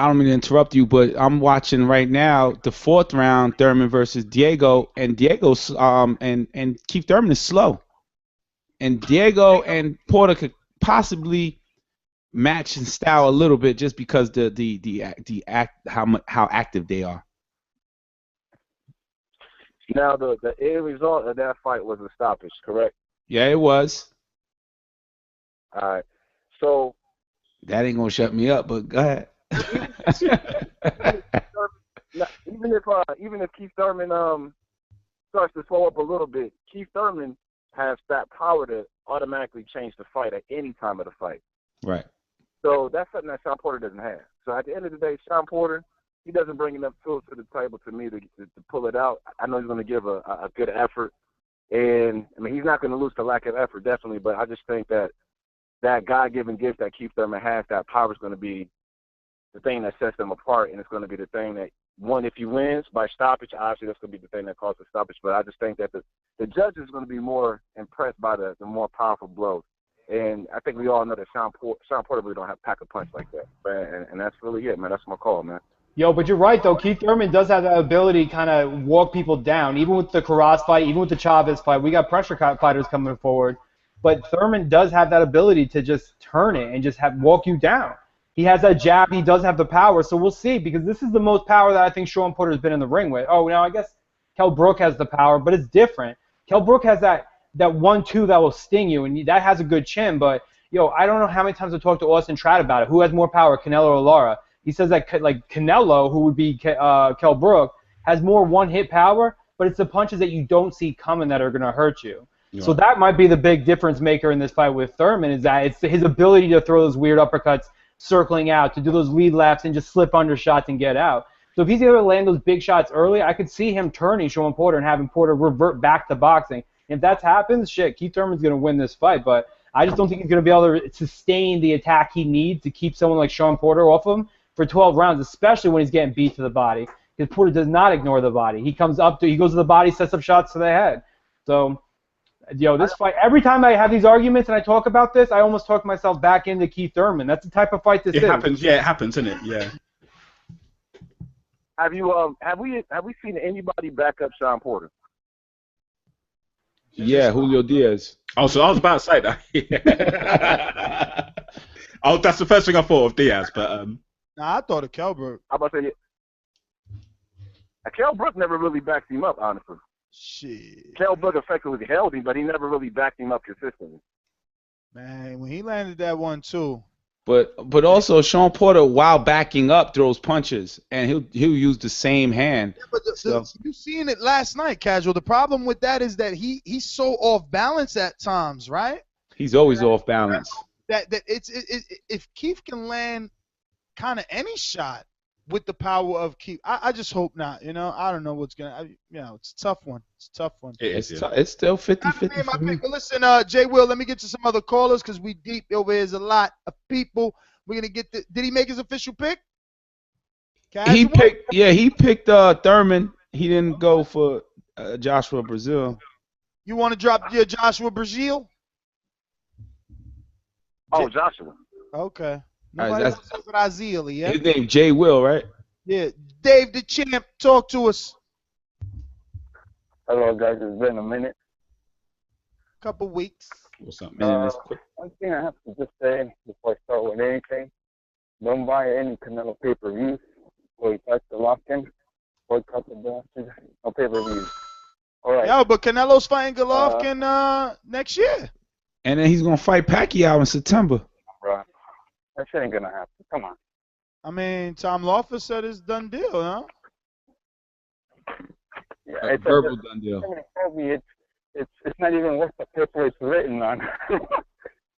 S13: don't mean to interrupt you, but I'm watching right now the 4th round, Thurman versus Diego, and Diego's and Keith Thurman is slow, and Diego and Porter could possibly match in style a little bit just because how active they are.
S1: Now the end result of that fight was a stoppage, correct?
S13: Yeah, it was.
S1: All right, so
S13: that ain't gonna shut me up, but go ahead.
S1: Even if Keith Thurman starts to slow up a little bit, Keith Thurman has that power to automatically change the fight at any time of the fight.
S13: Right.
S1: So that's something that Shawn Porter doesn't have. So at the end of the day, Shawn Porter, he doesn't bring enough tools to the table to me to pull it out. I know he's going to give a good effort, and I mean he's not going to lose to lack of effort, definitely. But I just think that God-given gift that Keith Thurman has, that power is going to be the thing that sets them apart, and it's going to be the thing that, one, if he wins by stoppage, obviously that's going to be the thing that causes stoppage. But I just think that the judges are going to be more impressed by the more powerful blows. And I think we all know that Shawn Porter really don't have pack a punch like that. And that's really it, man. That's my call, man.
S10: Yo, but you're right, though. Keith Thurman does have that ability to kind of walk people down. Even with the Carras fight, even with the Chavez fight, we got pressure fighters coming forward. But Thurman does have that ability to just turn it and just walk you down. He has that jab. He does have the power. So we'll see, because this is the most power that I think Shawn Porter has been in the ring with. Oh, now I guess Kell Brook has the power, but it's different. Kell Brook has that 1-2 that will sting you, and that has a good chin. But, yo, I don't know how many times I talked to Austin Tratt about it. Who has more power, Canelo or Lara? He says that, like, Canelo, who would be Kell Brook, has more one-hit power, but it's the punches that you don't see coming that are going to hurt you. Yeah. So that might be the big difference maker in this fight with Thurman, is that it's his ability to throw those weird uppercuts circling out, to do those lead laps and just slip under shots and get out. So if he's able to land those big shots early, I could see him turning Shawn Porter and having Porter revert back to boxing. If that happens, shit, Keith Thurman's going to win this fight, but I just don't think he's going to be able to sustain the attack he needs to keep someone like Shawn Porter off him for 12 rounds, especially when he's getting beat to the body, because Porter does not ignore the body. He goes to the body, sets up shots to the head. So, yo, this fight, every time I have these arguments and I talk about this, I almost talk myself back into Keith Thurman. That's the type of fight this is.
S11: It happens, yeah, it happens, isn't it? Yeah.
S1: Have we seen anybody back up Shawn Porter?
S13: Yeah, Julio Diaz.
S11: Oh, so I was about to say that. Oh, that's the first thing I thought of, Diaz, but
S7: Nah, I thought of Kell Brook.
S1: I'm about to say, Kell Brook never really backed him up, honestly.
S7: Shit.
S1: Kell Brook effectively held him, but he never really backed him up consistently.
S7: Man, when he landed that 1-2.
S13: But also Shawn Porter, while backing up, throws punches, and he'll use the same hand.
S7: Yeah, but you seen it last night, Casual. The problem with that is that he's so off balance at times, right?
S13: He's always off balance.
S7: If Keith can land kind of any shot with the power of Keith, I just hope not. You know, I don't know what's gonna. It's a tough one. It's a tough one.
S13: It's still 50-50 for me.
S7: Well, listen, Jay Will, let me get to some other callers because we deep over here. There's a lot of people. We're gonna get. Did he make his official pick?
S13: He picked Thurman. He didn't go for Joshua Brazil.
S7: You want to drop your Joshua Brazil?
S1: Oh, Joshua.
S7: Okay. Nobody wants to Brazil, yeah?
S13: His name Jay Will, right?
S7: Yeah. Dave the Champ, talk to us.
S3: Hello, guys. It's been a minute.
S7: Couple weeks.
S11: What's up, man?
S3: One thing I have to just say before I start with anything, don't buy any Canelo pay-per-views or he touch the lock-in or cut the bastard. No pay-per-views. All right.
S7: Yo, but Canelo's fighting Golovkin next year.
S13: And then he's gonna fight Pacquiao in September.
S3: Bro, that shit ain't gonna happen. Come on.
S7: I mean, Tom Lawfer said it's done deal, huh?
S3: Yeah,
S13: A
S3: it's
S13: verbal done deal.
S3: Somebody told me it's not even worth the paper it's written on.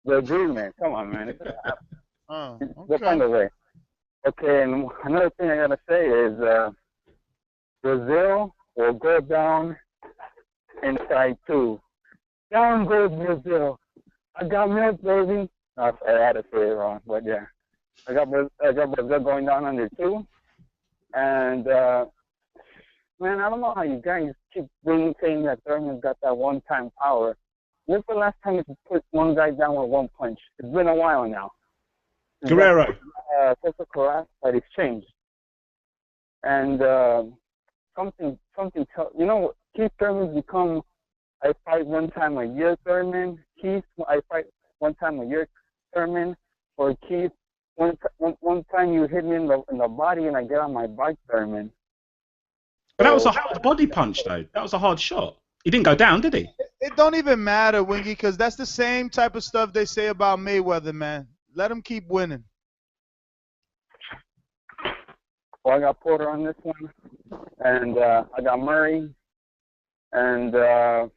S3: The agreement. Come on, man. It's gonna happen.
S7: Oh,
S3: We'll find a way. Okay, and another thing I gotta say is Brazil will go down inside 2. Down goes Brazil. I got milk, baby. I had to say it wrong, but yeah. I got Brazil going down under 2. And, man, I don't know how you guys keep saying that Thurman's got that one-time power. When's the last time you put one guy down with one punch? It's been a while now.
S11: Guerrero.
S3: Social Carras fight exchange. And something you know, Keith Thurman's become I fight one time a year Thurman. Keith, I fight one time a year Thurman. Or Keith, one time you hit me in the body and I get on my bike Thurman.
S11: But that was a hard body punch, though. That was a hard shot. He didn't go down, did he?
S7: It don't even matter, Wingy, because that's the same type of stuff they say about Mayweather, man. Let him keep winning.
S3: Well, I got Porter on this one, and I got Murray, and yeah,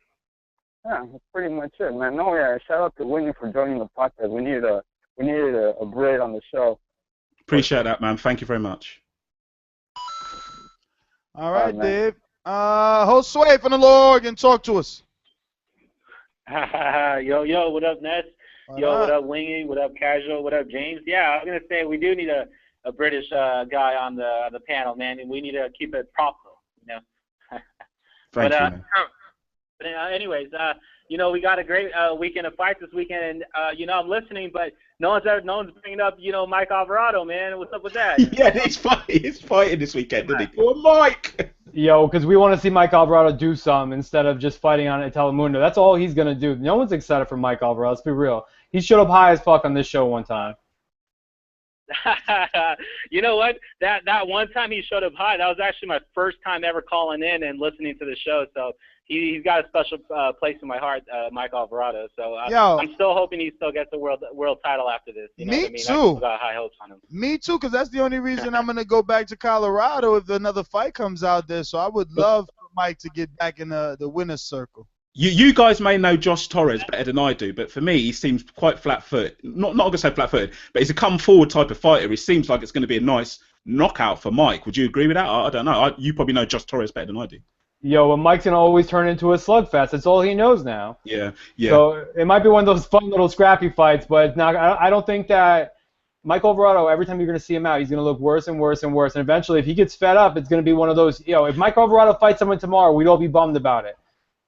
S3: that's pretty much it, man. No, yeah, shout out to Wingy for joining the podcast. We needed a break on the show.
S11: Appreciate that, man. Thank you very much.
S7: All right, Dave. Josue from the Lord, talk to us.
S22: Yo, what up, Ness? What up, Wingy? What up, Casual? What up, James? Yeah, I was gonna say we do need a British guy on the panel, man, and we need to keep it proper, you know.
S11: Thank you, man.
S22: But anyways, you know, we got a great weekend of fights this weekend, and you know, I'm listening, but no one's bringing up, you know, Mike Alvarado, man. What's up with that?
S11: Yeah, he's fighting this weekend, didn't he? Poor Mike.
S10: Yo, because we want to see Mike Alvarado do something instead of just fighting on Telemundo. That's all he's going to do. No one's excited for Mike Alvarado. Let's be real. He showed up high as fuck on this show one time.
S22: You know what? That one time he showed up high, that was actually my first time ever calling in and listening to the show. So he's got a special place in my heart, Mike Alvarado. So I'm still hoping he still gets a world title after this. You know
S7: Me
S22: what I mean?
S7: too.
S22: I got high hopes on him.
S7: Me too, because that's the only reason I'm going to go back to Colorado if another fight comes out there. So I would love for Mike to get back in the winner's circle.
S11: You guys may know Josh Torres better than I do, but for me, he seems quite flat-footed. Not going to say flat-footed, but he's a come-forward type of fighter. He seems like it's going to be a nice knockout for Mike. Would you agree with that? I don't know. You probably know Josh Torres better than I do.
S10: Yo, well, Mike's going to always turn into a slugfest. That's all he knows now.
S11: Yeah.
S10: So it might be one of those fun little scrappy fights, but it's not. I don't think that Mike Alvarado, every time you're going to see him out, he's going to look worse and worse and worse. And eventually, if he gets fed up, it's going to be one of those, if Mike Alvarado fights someone tomorrow, we'd all be bummed about it.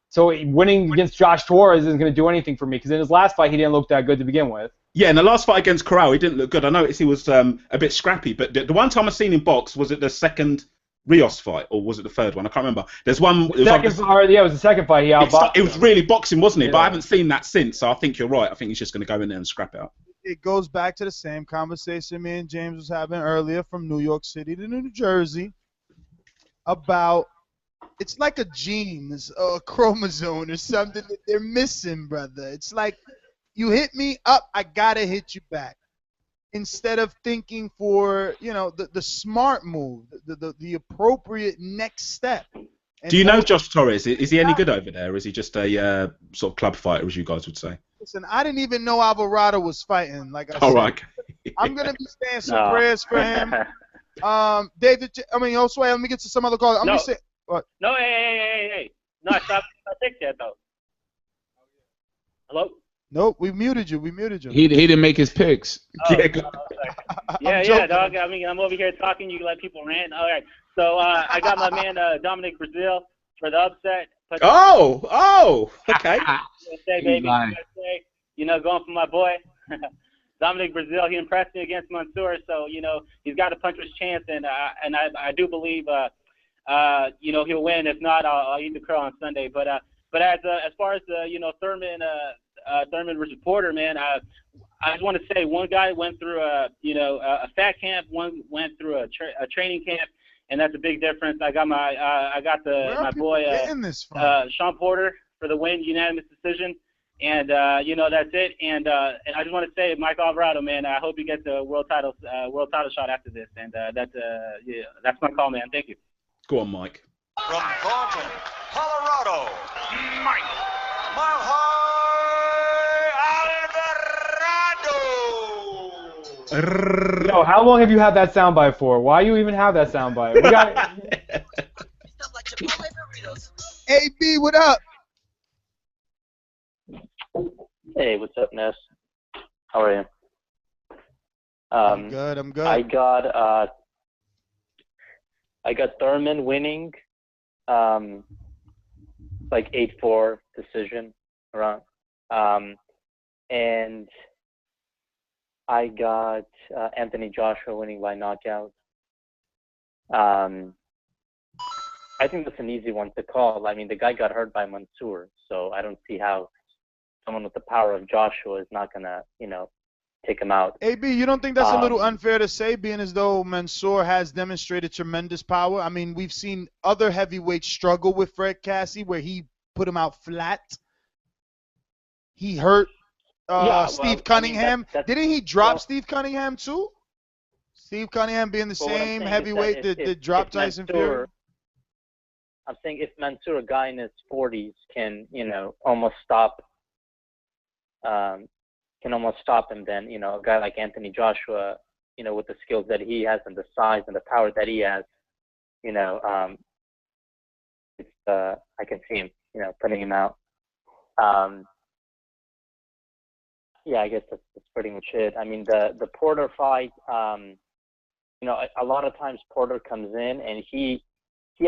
S10: So winning against Josh Torres isn't going to do anything for me because in his last fight, he didn't look that good to begin with.
S11: Yeah, in the last fight against Corral, he didn't look good. I noticed he was a bit scrappy, but the one time I seen him box, was it the second Rios fight, or was it the third one? I can't remember. There's one.
S10: It was the second fight. He outboxed.
S11: It was really boxing, wasn't it? Yeah. But I haven't seen that since, so I think you're right. I think he's just going to go in there and scrap it out.
S7: It goes back to the same conversation me and James was having earlier from New York City to New Jersey about it's like a genes or a chromosome or something that they're missing, brother. It's like you hit me up, I gotta hit you back. Instead of thinking for, the smart move, the appropriate next step. And
S11: do you know Josh Torres? Is he any good over there? Or is he just a sort of club fighter, as you guys would say?
S7: Listen, I didn't even know Alvarado was fighting. Like I said,
S11: right.
S7: I'm gonna be saying some prayers for him. David, Josue, let me get to some other calls. I'm just saying. What?
S22: No, hey. No, I picked that though. Hello?
S7: Nope, we muted you.
S13: He didn't make his picks.
S22: Yeah, dog. I mean, I'm over here talking. You can let people rant. All right. So I got my man Dominic Brazil for the upset.
S11: Okay.
S22: USA, baby. USA. Going for my boy. Dominic Brazil, he impressed me against Mansour, so, he's got a puncher's chance, and I do believe he'll win. If not, I'll eat the crow on Sunday. But as far as Thurman versus Porter, man, I just want to say one guy went through a fat camp, one went through a training camp, and that's a big difference. I got my boy Shawn Porter for the win, unanimous decision. And that's it. And I just want to say, Mike Alvarado, man, I hope you get the world title shot after this. And that's my call, man. Thank you.
S11: Go on, Mike.
S8: From Thornton, Colorado, Mike Mile High Alvarado.
S10: Yo, how long have you had that soundbite for? Why you even have that soundbite? We got.
S7: AB, what up?
S4: Hey, what's up, Ness? How are you?
S7: I'm good.
S4: I got Thurman winning, like 8-4 decision around, and I got Anthony Joshua winning by knockout. I think that's an easy one to call. I mean, the guy got hurt by Mansour, so I don't see how someone with the power of Joshua is not gonna, take him out.
S7: AB, you don't think that's a little unfair to say, being as though Mansour has demonstrated tremendous power? I mean, we've seen other heavyweights struggle with Fred Cassie, where he put him out flat. He hurt Steve Cunningham. Didn't he drop Steve Cunningham too? Steve Cunningham being the same heavyweight that dropped Tyson Fury.
S4: I'm saying if Mansour, a guy in his 40s, can almost stop him, then a guy like Anthony Joshua, with the skills that he has and the size and the power that he has, I can see him, putting him out. Yeah, I guess that's pretty much it. I mean, the Porter fight, a lot of times Porter comes in and he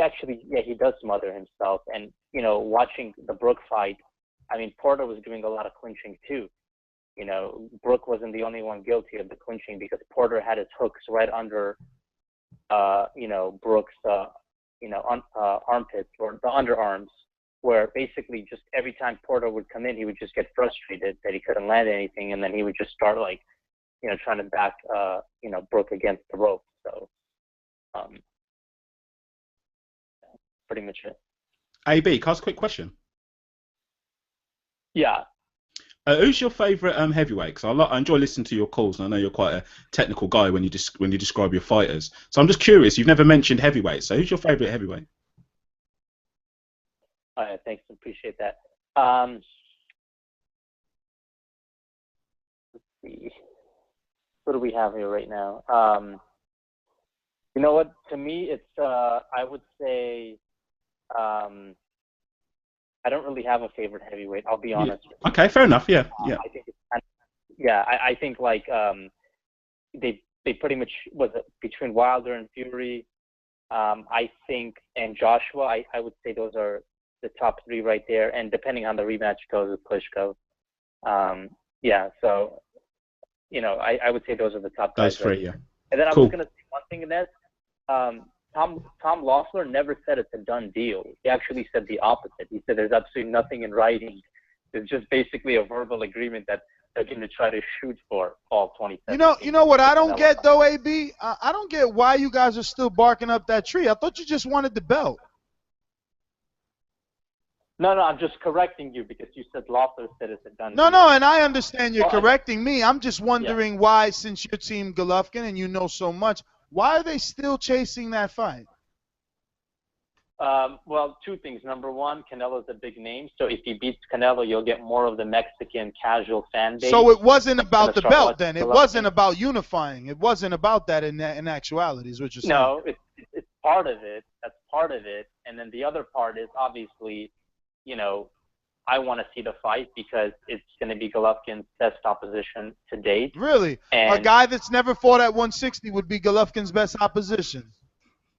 S4: actually, he does smother himself. And, watching the Brook fight, I mean, Porter was doing a lot of clinching too. Brook wasn't the only one guilty of the clinching because Porter had his hooks right under, Brook's, armpits or the underarms, where basically just every time Porter would come in, he would just get frustrated that he couldn't land anything, and then he would just start trying to back, Brook against the rope. So, pretty much it.
S11: AB, can I ask a quick question?
S4: Yeah.
S11: Who's your favourite heavyweight? Because I enjoy listening to your calls, and I know you're quite a technical guy when you describe your fighters. So I'm just curious. You've never mentioned heavyweight. So who's your favourite heavyweight?
S4: Thanks, appreciate that. Let's see. What do we have here right now? You know what? To me, it's I would say. I don't really have a favorite heavyweight. I'll be honest.
S11: Yeah. Okay, fair enough. Yeah,
S4: I think I think they pretty much was between Wilder and Fury. I think and Joshua. I would say those are the top three right there. And depending on the rematch goes with Klitschko. Yeah. So I would say those are the top guys.
S11: Those three, yeah.
S4: And then I was gonna say one thing in that. Tom Loeffler never said it's a done deal. He actually said the opposite. He said there's absolutely nothing in writing. It's just basically a verbal agreement that they're going to try to shoot for all 27.
S7: You know what I don't get though, AB? I don't get why you guys are still barking up that tree. I thought you just wanted the belt.
S4: No, I'm just correcting you because you said Loeffler said it's a done deal.
S7: No, and I understand you're correcting me. I'm just wondering why, since you're Team Golovkin and you know so much, why are they still chasing that fight?
S4: Well, two things. Number one, Canelo's a big name, so if he beats Canelo, you'll get more of the Mexican casual fan base.
S7: So it wasn't about the belt then. It wasn't about unifying. It wasn't about that in actuality, is what you're saying.
S4: No, it's part of it. That's part of it. And then the other part is obviously, I want to see the fight because it's going to be Golovkin's best opposition to date.
S7: Really?
S4: And
S7: a guy that's never fought at 160 would be Golovkin's best opposition?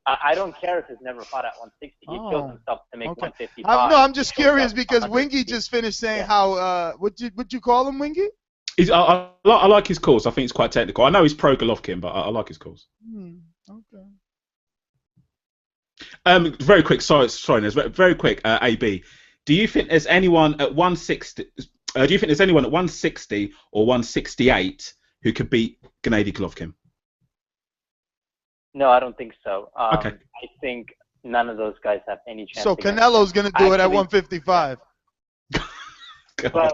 S4: I don't care if he's never fought at 160. He killed himself to make 155.
S7: No, I'm just curious because Wingy just finished saying how would you call him, Wingy?
S11: I like his calls. I think it's quite technical. I know he's pro Golovkin, but I like his calls.
S7: Okay.
S11: Very quick. Sorry, Nes. Very quick. AB. Do you think there's anyone at 160? Do you think there's anyone at 160 or 168 who could beat Gennady Golovkin?
S4: No, I don't think so.
S11: Okay.
S4: I think none of those guys have any chance.
S7: So Canelo's going to do it at 155.
S4: But I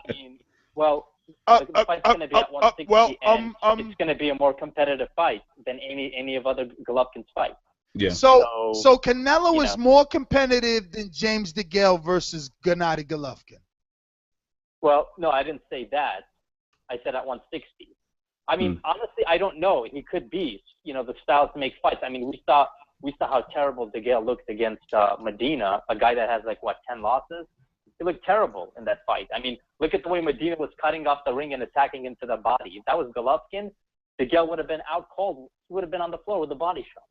S4: mean, well, the fight's going to be at 160, and it's going to be a more competitive fight than any of other Golovkin's fights.
S11: Yeah.
S7: So Canelo is more competitive than James DeGale versus Gennady Golovkin.
S4: Well, no, I didn't say that. I said at 160. I mean, honestly, I don't know. He could be. You know, the styles make fights. I mean, we saw how terrible DeGale looked against Medina, a guy that has like 10 losses. He looked terrible in that fight. I mean, look at the way Medina was cutting off the ring and attacking into the body. If that was Golovkin, DeGale would have been out cold. He would have been on the floor with a body shot.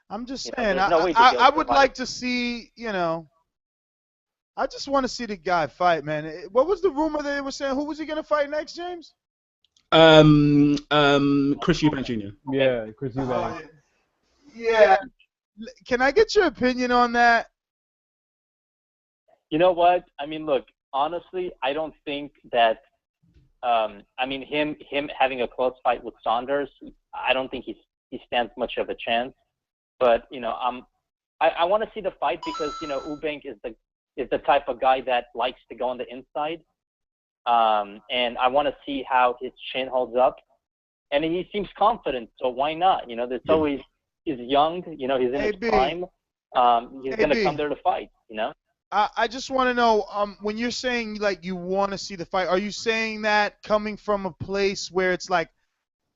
S7: I'm just saying, I would like to see, I just want to see the guy fight, man. What was the rumor they were saying? Who was he going to fight next, James?
S11: Chris Eubank Jr.
S10: Yeah, Chris Eubank.
S7: Yeah. Can I get your opinion on that?
S4: You know what? I mean, look, honestly, I don't think that, I mean, him having a close fight with Saunders, I don't think he stands much of a chance. But, I want to see the fight because, Eubank is the type of guy that likes to go on the inside. And I want to see how his chin holds up. And he seems confident, so why not? There's always, he's young, he's in his prime. He's going to come there to fight,
S7: I just want to know, when you're saying, like, you want to see the fight, are you saying that coming from a place where it's like,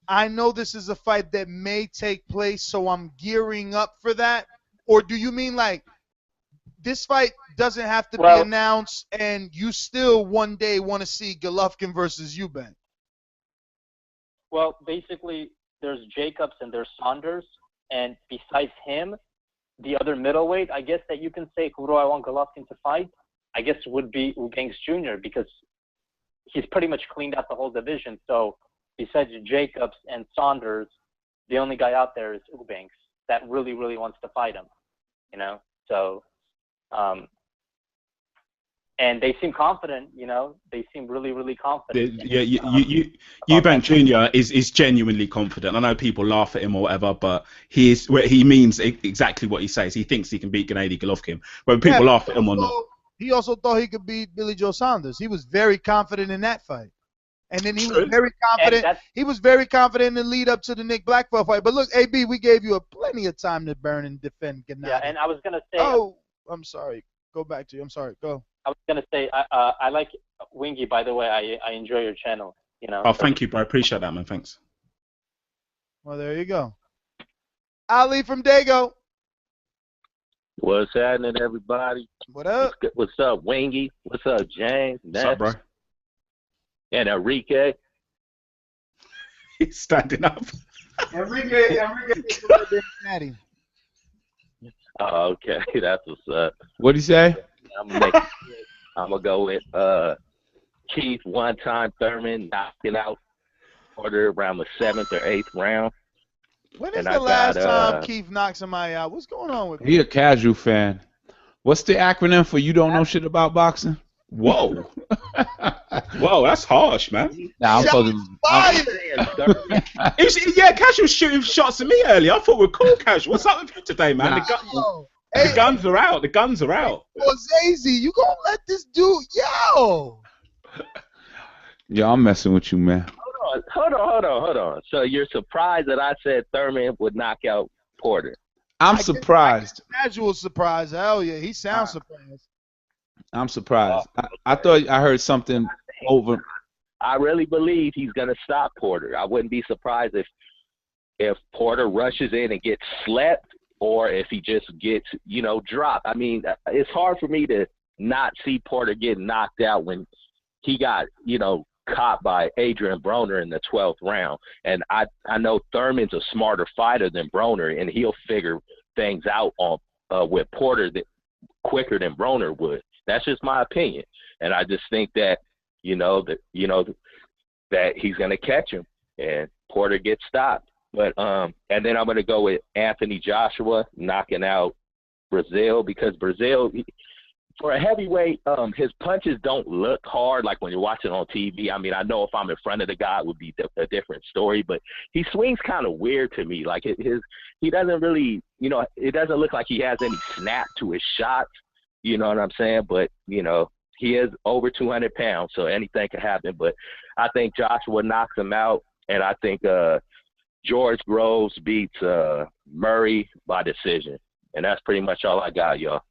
S7: I know this is a fight that may take place, so I'm gearing up for that? Or do you mean, like, this fight doesn't have to be announced and you still one day want to see Golovkin versus Eubank?
S4: Well, basically, there's Jacobs and there's Saunders. And besides him, the other middleweight, I guess that you can say, who do I want Golovkin to fight? I guess would be Eubanks Jr. because he's pretty much cleaned out the whole division. So besides Jacobs and Saunders, the only guy out there is Eubanks that really, really wants to fight him, So, and they seem confident, They seem really, really confident.
S11: Eubank Jr. is genuinely confident. I know people laugh at him or whatever, but he means exactly what he says. He thinks he can beat Gennady Golovkin. Whether people laugh at him or not.
S7: He also thought he could beat Billy Joe Saunders. He was very confident in that fight. And then he was very confident. He was very confident in the lead up to the Nick Blackwell fight. But look, AB, we gave you plenty of time to burn and defend Gennady.
S4: Yeah, and I was gonna say.
S7: Oh, I'm sorry. Go back to you. I'm sorry. Go.
S4: I was gonna say I like Wingy. By the way, I enjoy your channel.
S11: Oh, thank you, bro. I appreciate that, man. Thanks.
S7: Well, there you go. Ali from Dago.
S5: What's happening, everybody?
S7: What up?
S5: What's up, Wingy? What's up, James?
S11: What's up, bro?
S5: And Enrique.
S11: He's standing up.
S7: Enrique.
S5: Oh, okay, that's what's up.
S13: What'd he say?
S5: I'm gonna go with Keith one-time Thurman knocking out Porter around the 7th or 8th round.
S7: When is the last time Keith knocked somebody out? What's going on with
S13: He a casual fan. What's the acronym for you don't know shit about boxing?
S11: Whoa. Whoa, that's harsh, man.
S13: Nah, I'm talking.
S11: Yeah, Casual shooting shots at me earlier. I thought we were cool, Casual. What's up with you today, man? The guns are out. The guns are out.
S7: Zazy, you gonna let this dude, yo?
S13: Yo, I'm messing with you, man.
S5: Hold on. So you're surprised that I said Thurman would knock out Porter?
S13: I'm surprised.
S7: Casual surprise. Hell yeah, he sounds surprised.
S13: I'm surprised. I thought I heard something over.
S5: I really believe he's going to stop Porter. I wouldn't be surprised if Porter rushes in and gets slept or if he just gets, dropped. I mean, it's hard for me to not see Porter get knocked out when he got, caught by Adrian Broner in the 12th round. And I know Thurman's a smarter fighter than Broner, and he'll figure things out on with Porter quicker than Broner would. That's just my opinion, and I just think that that he's gonna catch him, and Porter gets stopped. But and then I'm gonna go with Anthony Joshua knocking out Brazil, because Brazil, for a heavyweight, his punches don't look hard like when you're watching on TV. I mean, I know if I'm in front of the guy, it would be a different story, but he swings kind of weird to me. Like he doesn't really, you know, it doesn't look like he has any snap to his shots. You know what I'm saying? But, you know, he is over 200 pounds, so anything can happen. But I think Joshua knocks him out, and I think George Groves beats Murray by decision. And that's pretty much all I got, y'all.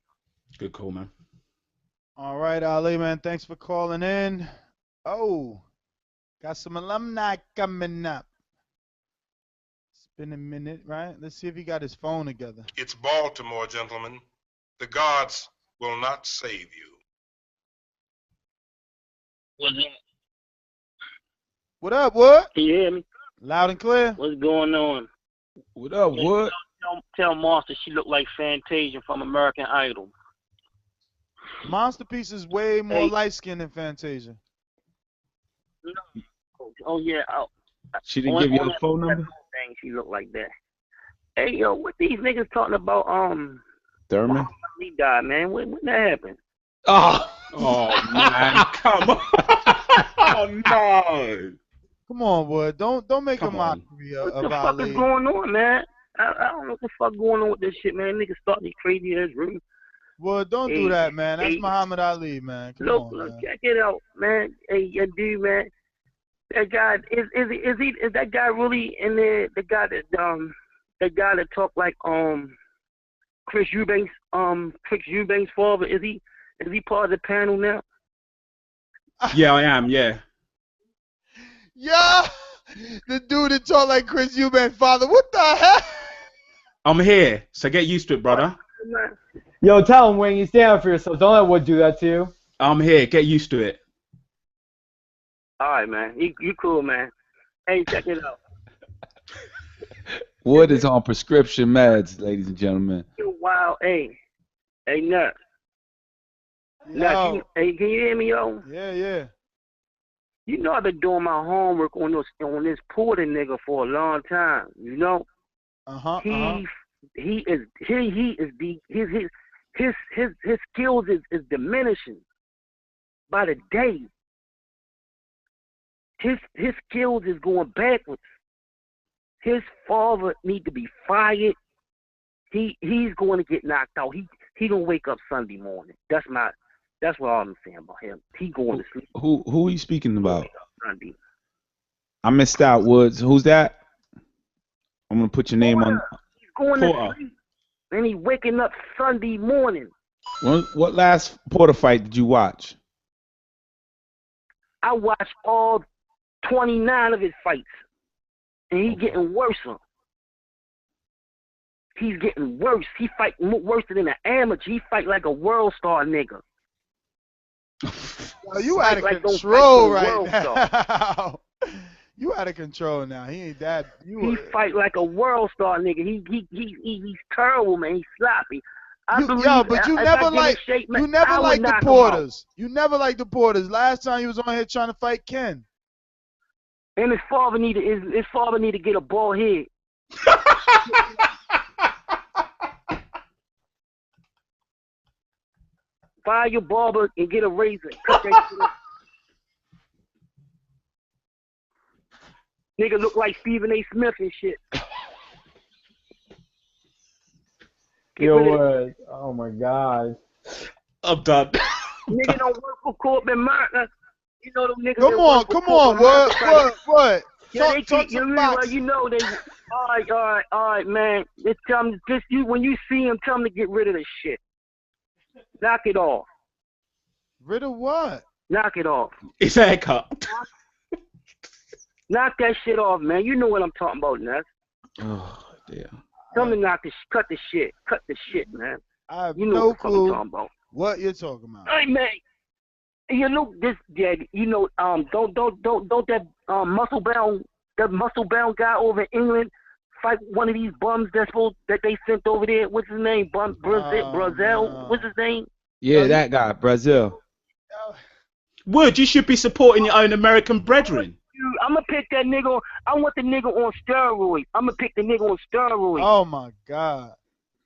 S11: Good call, man.
S7: All right, Ali, man. Thanks for calling in. Oh, got some alumni coming up. It's been a minute, right? Let's see if he got his phone together.
S6: It's Baltimore, gentlemen. The gods will not save you.
S9: What's up?
S7: What up, Wood?
S9: Can you hear me?
S7: Loud and clear.
S9: What's going on?
S13: What up, Wood?
S9: Tell Monster she look like Fantasia from American Idol.
S7: Monsterpiece is way more light-skinned than Fantasia.
S9: Oh, yeah.
S13: She didn't give you a phone number?
S9: Thing, she look like that. Hey, yo, what these niggas talking about?
S13: Thurman?
S9: He died, man. When that happened?
S13: Oh
S11: man, come on. Oh, no.
S7: Come on, Wood. Don't make a mockery of
S9: What the fuck
S7: Ali.
S9: is going on, man? I don't know what the fuck going on with this shit, man. Niggas starting these crazy ass rumors.
S7: Well, don't do that, man. That's Muhammad Ali, man. Come
S9: Look,
S7: on, man.
S9: check it out, man. Hey, yeah, dude, man. That guy is that guy really in there? The guy that talk like Chris Eubanks' father. Is he part of the panel now?
S11: Yeah, I am. Yeah.
S7: Yeah, the dude that talk like Chris Eubanks' father. What the heck?
S11: I'm here, so get used to it, brother.
S10: Yo, tell him, Wayne, you stand up for yourself. Don't let Wood do that to you.
S11: I'm here. Get used to it.
S9: All right, man. You cool, man. Hey, check it out.
S13: Wood is on prescription meds, ladies and gentlemen.
S9: Wow, hey, Nuts. Nuts, hey, can you hear me, yo?
S7: Yeah.
S9: You know I've been doing my homework on this Porter nigga for a long time. You know. His skills is diminishing by the day. His skills is going backwards. His father need to be fired. He's going to get knocked out. He gonna wake up Sunday morning. That's what I'm saying about him. He going to sleep.
S13: Who are you speaking about?
S9: Sunday.
S13: I missed out, Woods. Who's that? I'm gonna put your name on.
S9: He's going to sleep, and he waking up Sunday morning.
S13: What last Porter fight did you watch?
S9: I watched all 29 of his fights, and he's getting worse. He's getting worse. He fight worse than an amateur. He fight like a world star nigga.
S7: Yo, you out of control right now. You out of control now. He ain't that.
S9: He fight like a world star nigga. He's terrible, man. He's sloppy.
S7: But you never liked the Porters. You never liked the Porters. Last time he was on here trying to fight Ken.
S9: And his father need to get a bald head. Fire your barber and get a razor. Cut that shit off. Nigga look like Stephen A. Smith and shit.
S10: Oh my God.
S11: I'm done.
S9: Nigga don't work for Corbin Martin. You know them niggas.
S7: Come on, what?
S9: Yeah,
S7: Talk some box.
S9: You know they. All right, man. Just tell them, when you see him, tell them to get rid of this shit. Knock it off.
S7: Rid of what?
S9: Knock it off.
S11: His haircut.
S9: Knock that shit off, man. You know what I'm talking about, Ness.
S13: Oh, dear.
S9: Tell me cut the shit. Cut the shit, man.
S7: I have
S9: you know
S7: no
S9: what
S7: clue
S9: I'm talking about.
S7: What you're talking about.
S9: Hey, man. You look this, you know, don't that muscle bound guy over in England fight one of these bums that they sent over there? What's his name? Brazil. What's his name?
S13: Yeah, that guy, Brazil.
S11: Wood, you should be supporting your own American brethren.
S9: I'm gonna pick that nigga. I want the nigga on steroids. I'm gonna pick the nigga on steroids.
S7: Oh my God!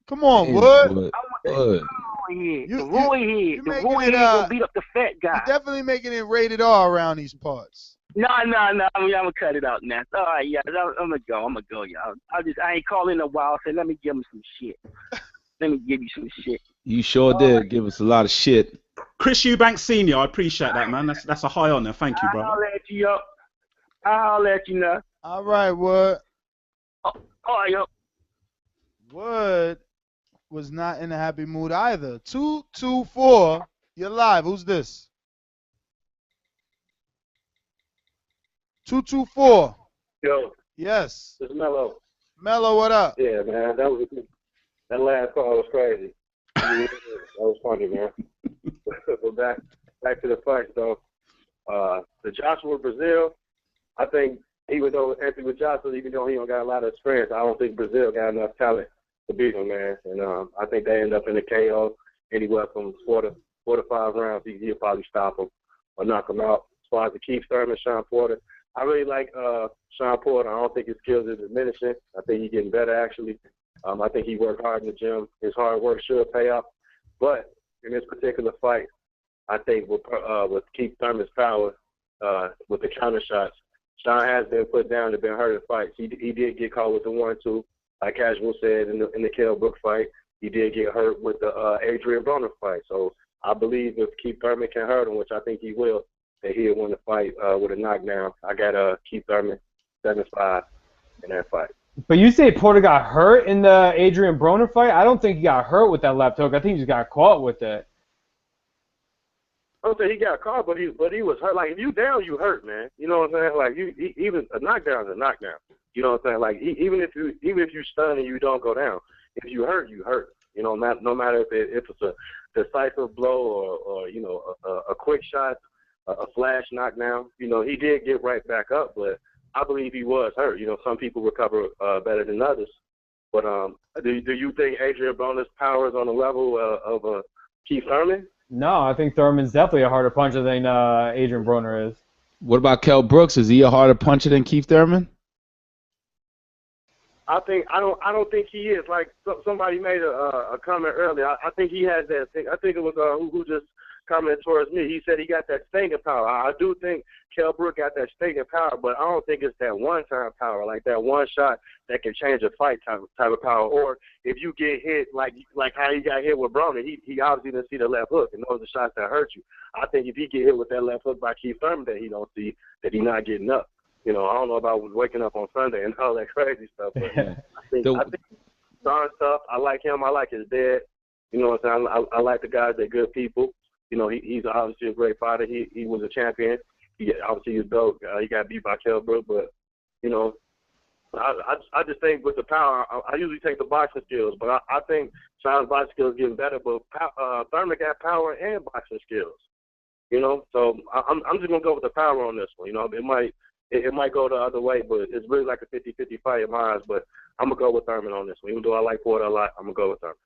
S7: Come on,
S13: Damn,
S7: Wood.
S13: Wood.
S9: The roid head. The roid head gonna beat up the fat guy.
S7: You're definitely making it rated R around these parts.
S9: No. I mean, I'm gonna cut it out now. All right, yeah. I'm gonna go, y'all. I ain't calling a while. Say, let me give him some shit. Let me give you some shit.
S13: You sure did give us a lot of shit.
S11: Chris Eubanks Senior, I appreciate that, man. That's a high honor. Thank you, brother.
S9: I'll let you up. I'll let you know.
S7: All right, Wood.
S9: All right, yo.
S7: Wood was not in a happy mood either. 224. You're live. Who's this? 224.
S12: Yo.
S7: Yes.
S12: It's Mello.
S7: Mello, what up?
S12: Yeah, man. That last call was crazy. That was funny, man. But back to the fight, though. The Joshua Brazil, I think even though Anthony Joshua, even though he don't got a lot of experience, I don't think Brazil got enough talent to beat him, man. And I think they end up in the KO anywhere from 4 to 5 rounds. He'll probably stop him or knock him out. As far as the Keith Thurman, Shawn Porter, I really like Shawn Porter. I don't think his skills are diminishing. I think he's getting better, actually. I think he worked hard in the gym. His hard work should pay off. But in this particular fight, I think with Keith Thurman's power, with the counter shots, Shawn has been put down and been hurt in fights. He did get caught with the 1-2, like Casual said in the Kell Brook fight. He did get hurt with the Adrian Broner fight. So I believe if Keith Thurman can hurt him, which I think he will, that he'll win the fight with a knockdown. I got Keith Thurman 7-5 in that fight.
S10: But you say Porter got hurt in the Adrian Broner fight? I don't think he got hurt with that left hook. I think he just got caught with it.
S12: I don't say he got caught, but he was hurt. Like, if you down, you hurt, man. You know what I'm saying? Like, even a knockdown is a knockdown. You know what I'm saying? Like, even if you stun and you don't go down, if you hurt, you hurt. You know, no matter if it's a decisive blow or you know, a quick shot, a flash knockdown. You know, he did get right back up, but I believe he was hurt. You know, some people recover better than others. But do you think Adrian Broner's power is on the level of Keith Thurman?
S10: No, I think Thurman's definitely a harder puncher than Adrian Broner is.
S13: What about Kell Brooks? Is he a harder puncher than Keith Thurman?
S12: I don't think he is. Like somebody made a comment earlier. I think he has that thing. I think it was who just commented towards me. He said he got that stinging power. I do think Kell Brook got that stinging power, but I don't think it's that one-time power, like that one shot that can change a fight type of power. Or if you get hit like how he got hit with Broner, he obviously didn't see the left hook, and those are the shots that hurt you. I think if he get hit with that left hook by Keith Thurman that he don't see, that he's not getting up. You know, I don't know about waking up on Sunday and all that crazy stuff, but I think Shawn's tough. I like him. I like his dad. You know what I'm saying? I like the guys. They're good people. You know, he's obviously a great fighter. He was a champion. Obviously he was dope. He got beat by Kell Brook, but you know, I just think with the power, I usually take the boxing skills, but I think Shawn's boxing skills getting better. But Thurman got power and boxing skills. You know, so I'm just gonna go with the power on this one. You know, it might go the other way, but it's really like a 50-50 fight in my eyes. But I'm gonna go with Thurman on this one. Even though I like Porter a lot, I'm gonna go with Thurman.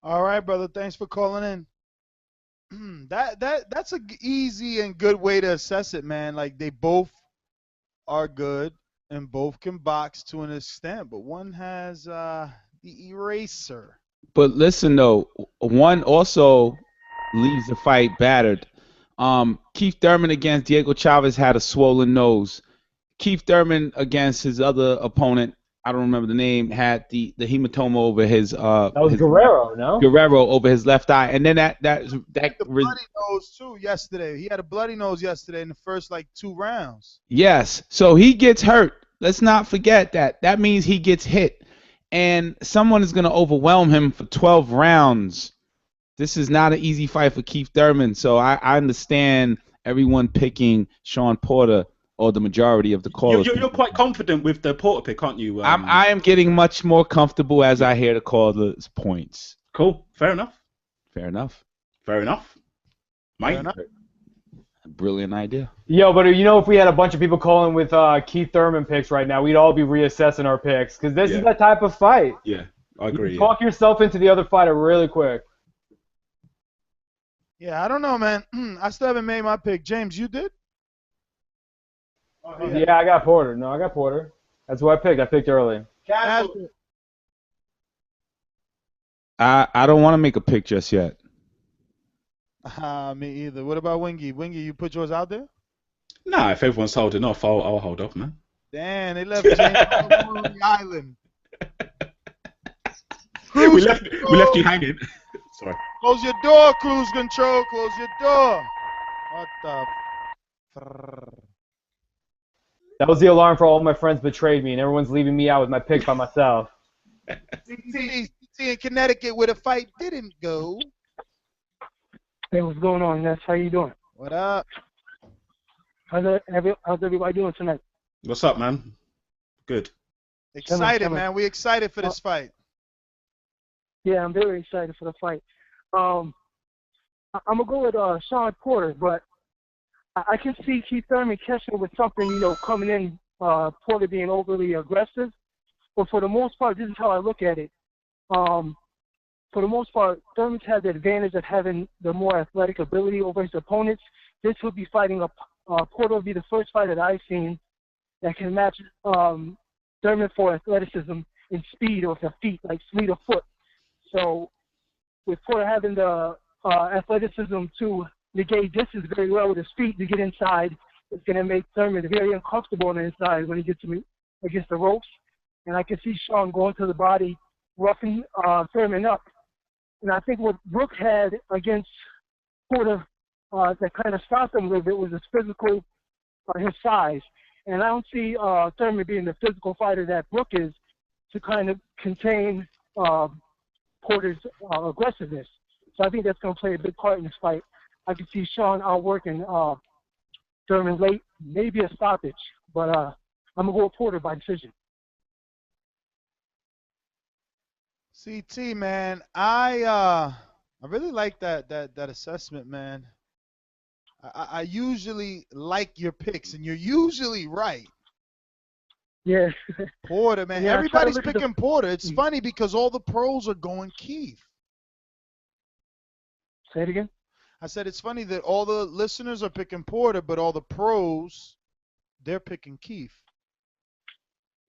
S7: All right, brother. Thanks for calling in. That's a easy and good way to assess it, man. Like, they both are good and both can box to an extent, but one has the eraser.
S13: But listen though, one also leaves the fight battered. Keith Thurman against Diego Chavez had a swollen nose. Keith Thurman against his other opponent, I don't remember the name, had the hematoma over his
S10: that was Guerrero, no?
S13: Guerrero over his left eye, and then that
S7: the bloody nose too yesterday. He had a bloody nose yesterday in the first 2 rounds.
S13: Yes, so he gets hurt. Let's not forget that. That means he gets hit, and someone is going to overwhelm him for 12 rounds. This is not an easy fight for Keith Thurman, so I understand everyone picking Shawn Porter, or the majority of the callers.
S11: You're quite confident with the Porter pick, aren't you?
S13: I am getting much more comfortable as I hear the callers' points.
S11: Cool. Fair enough.
S13: Fair enough.
S11: Fair enough. Mike?
S13: Brilliant idea.
S10: Yo, but you know, if we had a bunch of people calling with Keith Thurman picks right now, we'd all be reassessing our picks, because this is that type of fight.
S11: Yeah, I agree.
S10: You talk yourself into the other fighter really quick.
S7: Yeah, I don't know, man. I still haven't made my pick. James, you did?
S10: Yeah, I got Porter. No, I got Porter. That's who I picked. I picked early.
S13: I don't want to make a pick just yet.
S7: Me either. What about Wingy? Wingy, you put yours out there?
S11: No, if everyone's holding off, I'll hold off, man.
S7: Damn, they left James on the island.
S11: We left you hanging. Sorry.
S7: Close your door, cruise control. Close your door. What the?
S10: That was the alarm for all my friends betrayed me, and everyone's leaving me out with my pick by myself.
S7: See in Connecticut where the fight didn't go.
S14: Hey, what's going on, Ness? How you doing?
S7: What up?
S14: How's everybody doing tonight?
S11: What's up, man? Good.
S7: Excited, man. We excited for this fight.
S14: Yeah, I'm very excited for the fight. I'm gonna go with Shawn Porter, but I can see Keith Thurman catching with something, coming in, Porter being overly aggressive. But for the most part, this is how I look at it. For the most part, Thurman's had the advantage of having the more athletic ability over his opponents. This will be fighting Porter will be the first fight that I've seen that can match Thurman for athleticism and speed with the feet, like fleet of foot. So with Porter having the athleticism to negate distance very well with his feet to get inside, it's going to make Thurman very uncomfortable on the inside when he gets against the ropes. And I can see Shawn going to the body, roughing Thurman up. And I think what Brook had against Porter that kind of stopped him a little bit was his physical, his size. And I don't see Thurman being the physical fighter that Brook is to kind of contain Porter's aggressiveness. So I think that's going to play a big part in this fight. I can see Shawn outworking Thurman late, maybe a stoppage, but I'm going to go with Porter by decision.
S7: CT, man, I really like that assessment, man. I usually like your picks, and you're usually right.
S14: Yeah.
S7: Porter, man.
S14: Yeah,
S7: everybody's picking Porter. It's funny because all the pros are going Keith.
S14: Say it again?
S7: I said it's funny that all the listeners are picking Porter, but all the pros, they're picking Keith.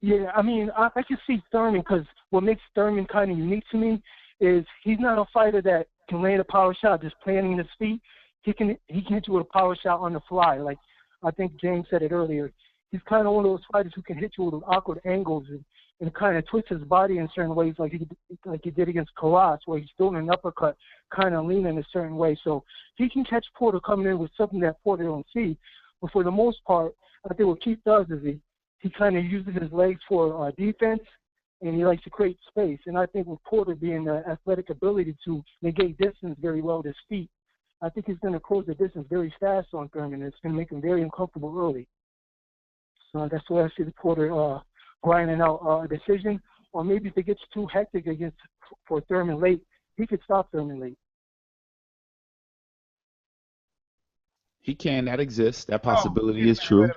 S14: Yeah, I mean, I can see Thurman because what makes Thurman kind of unique to me is he's not a fighter that can land a power shot just planting his feet. He can hit you with a power shot on the fly. Like I think James said it earlier. He's kind of one of those fighters who can hit you with awkward angles and kind of twist his body in certain ways, like he did against Karas, where he's doing an uppercut, kind of leaning a certain way. So he can catch Porter coming in with something that Porter don't see. But for the most part, I think what Keith does is he kind of uses his legs for defense, and he likes to create space. And I think with Porter being the athletic ability to negate distance very well with his feet, I think he's going to close the distance very fast on Thurman. It's going to make him very uncomfortable early. So that's why I see the Porter grinding out a decision. Or maybe if it gets too hectic for Thurman late, he could stop Thurman late.
S13: He can. That exists. That possibility is true.
S7: You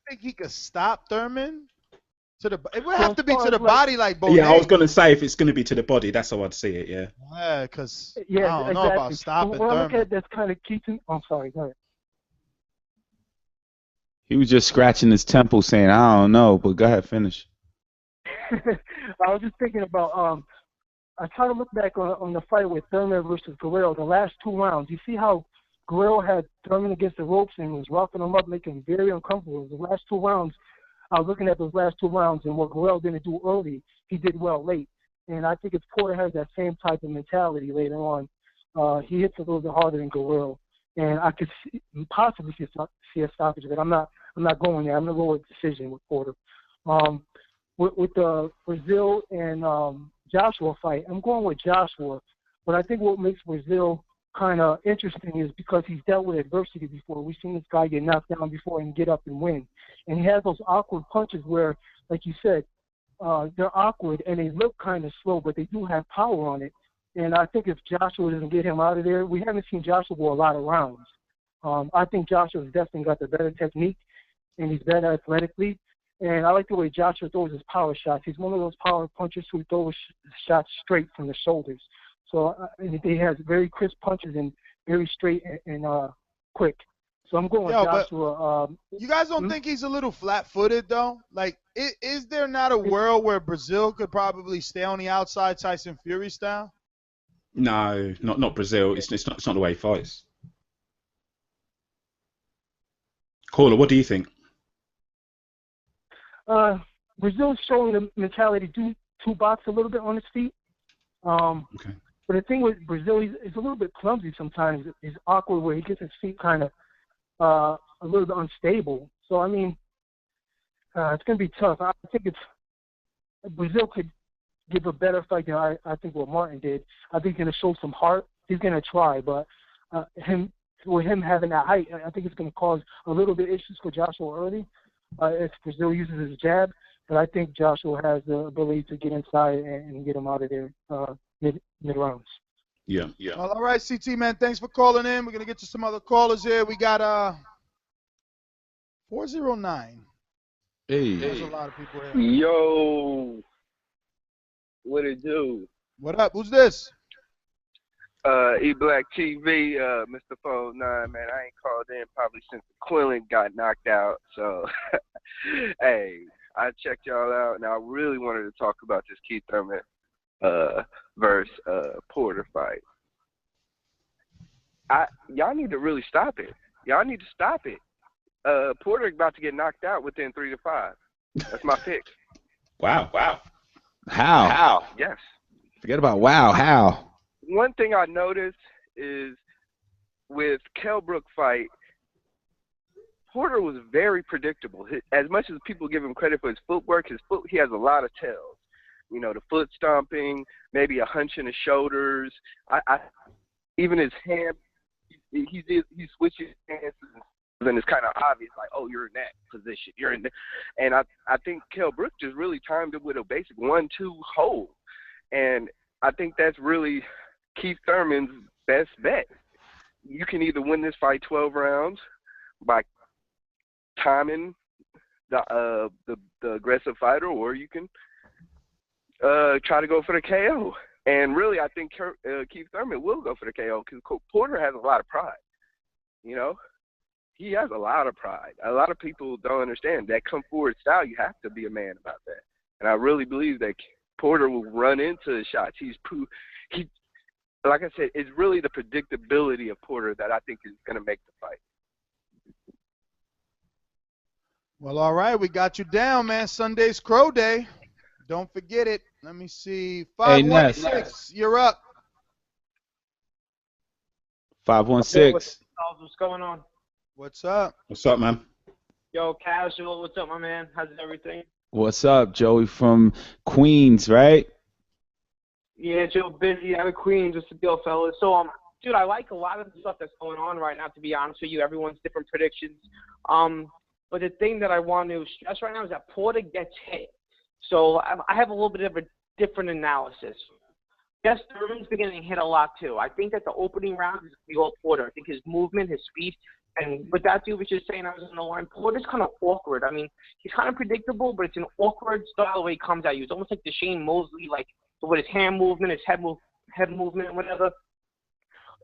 S7: think he could stop Thurman? It would have to be to the body like both.
S11: Yeah, I was going to say if it's going to be to the body, that's how I'd see it, yeah.
S7: Yeah, because I
S14: Yeah,
S7: don't know about stopping
S14: when I look
S7: Thurman.
S14: at that's kind of keeping. I'm sorry, go ahead.
S13: He was just scratching his temple saying, I don't know, but go ahead, finish.
S14: I was just thinking about I try to look back on the fight with Thurman versus Guerrero, the last 2 rounds. You see how Guerrero had Thurman against the ropes and was roughing him up, making him very uncomfortable. The last 2 rounds, I was looking at those last 2 rounds, and what Guerrero didn't do early, he did well late. And I think if Porter has that same type of mentality later on, he hits a little bit harder than Guerrero. And I could possibly see a stoppage, but I'm not going there. I'm going to go with decision with Porter. With the Brazil and Joshua fight, I'm going with Joshua. But I think what makes Brazil kind of interesting is because he's dealt with adversity before. We've seen this guy get knocked down before and get up and win. And he has those awkward punches where, like you said, they're awkward and they look kind of slow, but they do have power on it. And I think if Joshua doesn't get him out of there, we haven't seen Joshua go a lot of rounds. I think Joshua's definitely got the better technique, and he's better athletically. And I like the way Joshua throws his power shots. He's one of those power punchers who throws shots straight from the shoulders. So and he has very crisp punches and very straight and quick. So I'm going with Joshua.
S7: You guys don't think he's a little flat-footed, though? Like, is there not a world where Brazil could probably stay on the outside Tyson Fury style?
S11: No, not Brazil. It's not the way he fights. Caller, what do you think?
S14: Brazil's showing the mentality to box a little bit on his feet.
S11: Okay.
S14: But the thing with Brazil, he's a little bit clumsy sometimes. He's awkward where he gets his feet kind of a little bit unstable. So, I mean, it's going to be tough. I think Brazil could give a better fight than I think what Martin did. I think he's going to show some heart. He's going to try, but him having that height, I think it's going to cause a little bit issues for Joshua early if Brazil uses his jab. But I think Joshua has the ability to get inside and get him out of there mid-rounds.
S11: Yeah.
S7: Well, all right, CT, man, thanks for calling in. We're going to get to some other callers here. We got 409.
S15: Hey.
S7: There's a lot of people here.
S15: Yo. What it do?
S7: What up? Who's this?
S15: E-Black TV, Mr. 409, man. I ain't called in probably since Quillen got knocked out. So, hey, I checked y'all out, and I really wanted to talk about this Keith Thurman versus Porter fight. Y'all need to really stop it. Y'all need to stop it. Porter about to get knocked out within 3 to 5. That's my pick.
S11: Wow.
S15: How? Yes.
S13: Forget about wow. How?
S15: One thing I noticed is with Kell Brook fight, Porter was very predictable. As much as people give him credit for his footwork, he has a lot of tells. You know, the foot stomping, maybe a hunch in the shoulders. Even his hand, he switches hands, and it's kind of obvious, like, oh, you're in that position. You're in that. And I think Kell Brook just really timed it with a basic 1-2 hold. And I think that's really Keith Thurman's best bet. You can either win this fight 12 rounds by timing the aggressive fighter, or you can try to go for the KO. And really, I think Keith Thurman will go for the KO because Porter has a lot of pride. You know, he has a lot of pride. A lot of people don't understand that come forward style. You have to be a man about that. And I really believe that Porter will run into the shots. Like I said, it's really the predictability of Porter that I think is going to make the fight.
S7: Well, all right, we got you down, man. Sunday's Crow Day. Don't forget it. Let me see. 516, you're up.
S13: 516.
S16: What's going on?
S7: What's up?
S11: What's up, man?
S16: Yo, Casual, what's up, my man? How's everything?
S13: What's up, Joey from Queens, right?
S16: Yeah, Joe, busy out of Queens. What's the deal, fellas? So, dude, I like a lot of the stuff that's going on right now, to be honest with you. Everyone's different predictions. But the thing that I want to stress right now is that Porter gets hit. So I have a little bit of a different analysis. Yes, Thurman's been getting hit a lot too. I think that the opening round is the old Porter. I think his movement, his speed, and what that dude was just saying, I was on the line, Porter's kind of awkward. I mean, he's kind of predictable, but it's an awkward style the way he comes at you. It's almost like the Shane Mosley, like with his hand movement, his head movement, whatever.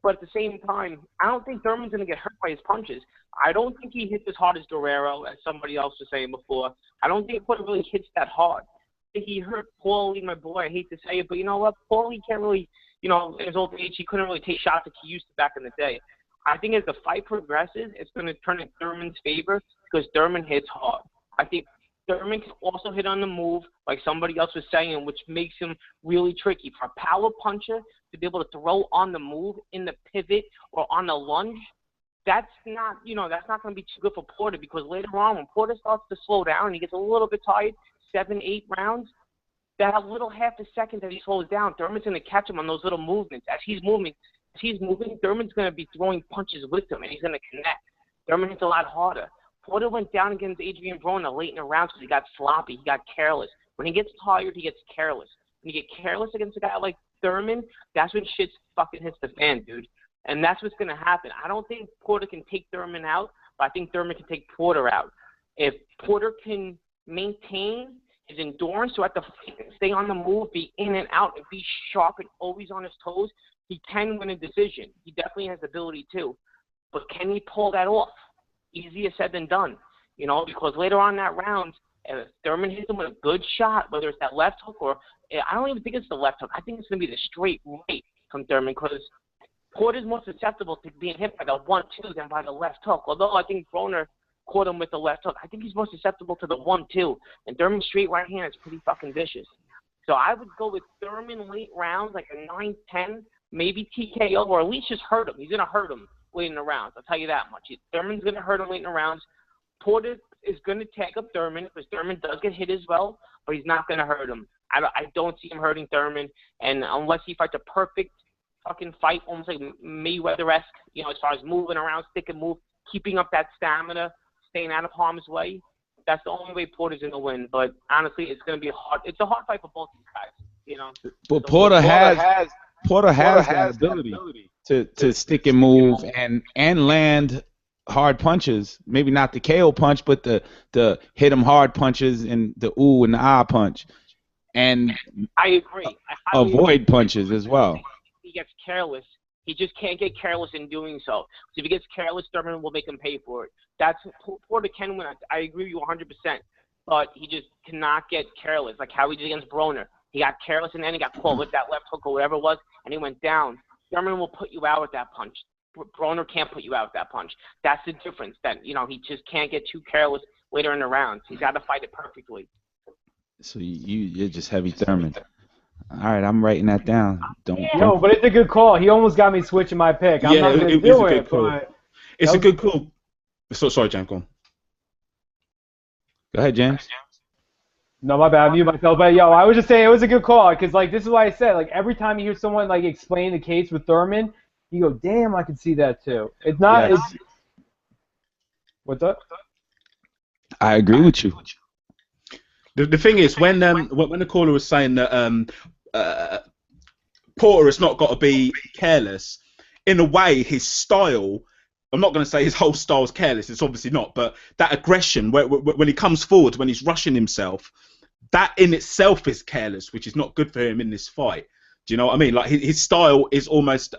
S16: But at the same time, I don't think Thurman's going to get hurt by his punches. I don't think he hits as hard as Guerrero, as somebody else was saying before. I don't think Porter really hits that hard. I think he hurt Paulie, my boy. I hate to say it, but you know what? Paulie can't really, in his old age, he couldn't really take shots like he used to back in the day. I think as the fight progresses, it's going to turn in Thurman's favor because Thurman hits hard. I think Thurman can also hit on the move, like somebody else was saying, which makes him really tricky. For a power puncher to be able to throw on the move, in the pivot, or on the lunge, that's not going to be too good for Porter because later on when Porter starts to slow down and he gets a little bit tired, 7-8 rounds, that little half a second that he slows down, Thurman's going to catch him on those little movements. As he's moving, Thurman's going to be throwing punches with him, and he's going to connect. Thurman hits a lot harder. Porter went down against Adrian Broner late in the rounds because he got sloppy. He got careless. When he gets tired, he gets careless. When you get careless against a guy like Thurman, that's when shit fucking hits the fan, dude. And that's what's going to happen. I don't think Porter can take Thurman out, but I think Thurman can take Porter out. If Porter can maintain his endurance throughout the fight, stay on the move, be in and out, and be sharp and always on his toes, he can win a decision. He definitely has the ability to. But can he pull that off? easier said than done, you know, because later on in that round, if Thurman hits him with a good shot, whether it's that left hook or I don't even think it's the left hook. I think it's going to be the straight right from Thurman because Porter's more susceptible to being hit by the 1-2 than by the left hook. Although I think Broner caught him with the left hook, I think he's more susceptible to the 1-2. And Thurman's straight right hand is pretty fucking vicious. So I would go with Thurman late rounds, like a 9-10, maybe TKO, or at least just hurt him. He's going to hurt him late in the rounds. I'll tell you that much. Thurman's going to hurt him late in the rounds. Porter is going to tag up Thurman because Thurman does get hit as well, but he's not going to hurt him. I don't see him hurting Thurman, and unless he fights a perfect fucking fight, almost like Mayweather-esque, you know, as far as moving around, stick and move, keeping up that stamina, staying out of harm's way, that's the only way Porter's going to win. But honestly, it's going to be it's a hard fight for both these guys, you know.
S13: But Porter has that ability to stick and move and land hard punches. Maybe not the KO punch, but the hit him hard punches and the ooh and the ah punch. And
S16: I agree.
S13: Avoid punches as well.
S16: He gets careless. He just can't get careless in doing so. So if he gets careless, Thurman will make him pay for it. Porter can win. I agree with you 100%. But he just cannot get careless, like how he did against Broner. He got careless and then he got caught with that left hook or whatever it was, and he went down. Thurman will put you out with that punch. Broner can't put you out with that punch. That's the difference. That, you know, he just can't get too careless later in the rounds. He's got to fight it perfectly.
S13: So you're just heavy Thurman. All right, I'm writing that down.
S10: No, but it's a good call. He almost got me switching my pick. I'm not going to do it.
S11: It's a good call. Sorry, James, go on.
S13: Go ahead, James.
S10: No, my bad. I mute myself. But, yo, I was just saying it was a good call because, like, this is why I said, like, every time you hear someone, like, explain the case with Thurman, you go, damn, I can see that, too. It's not what's up?
S13: I agree with you.
S11: The thing is, when the caller was saying that Porter has not got to be careless, in a way, his style, I'm not going to say his whole style is careless, it's obviously not, but that aggression, when he comes forward, when he's rushing himself, that in itself is careless, which is not good for him in this fight. Do you know what I mean? Like, his style is almost,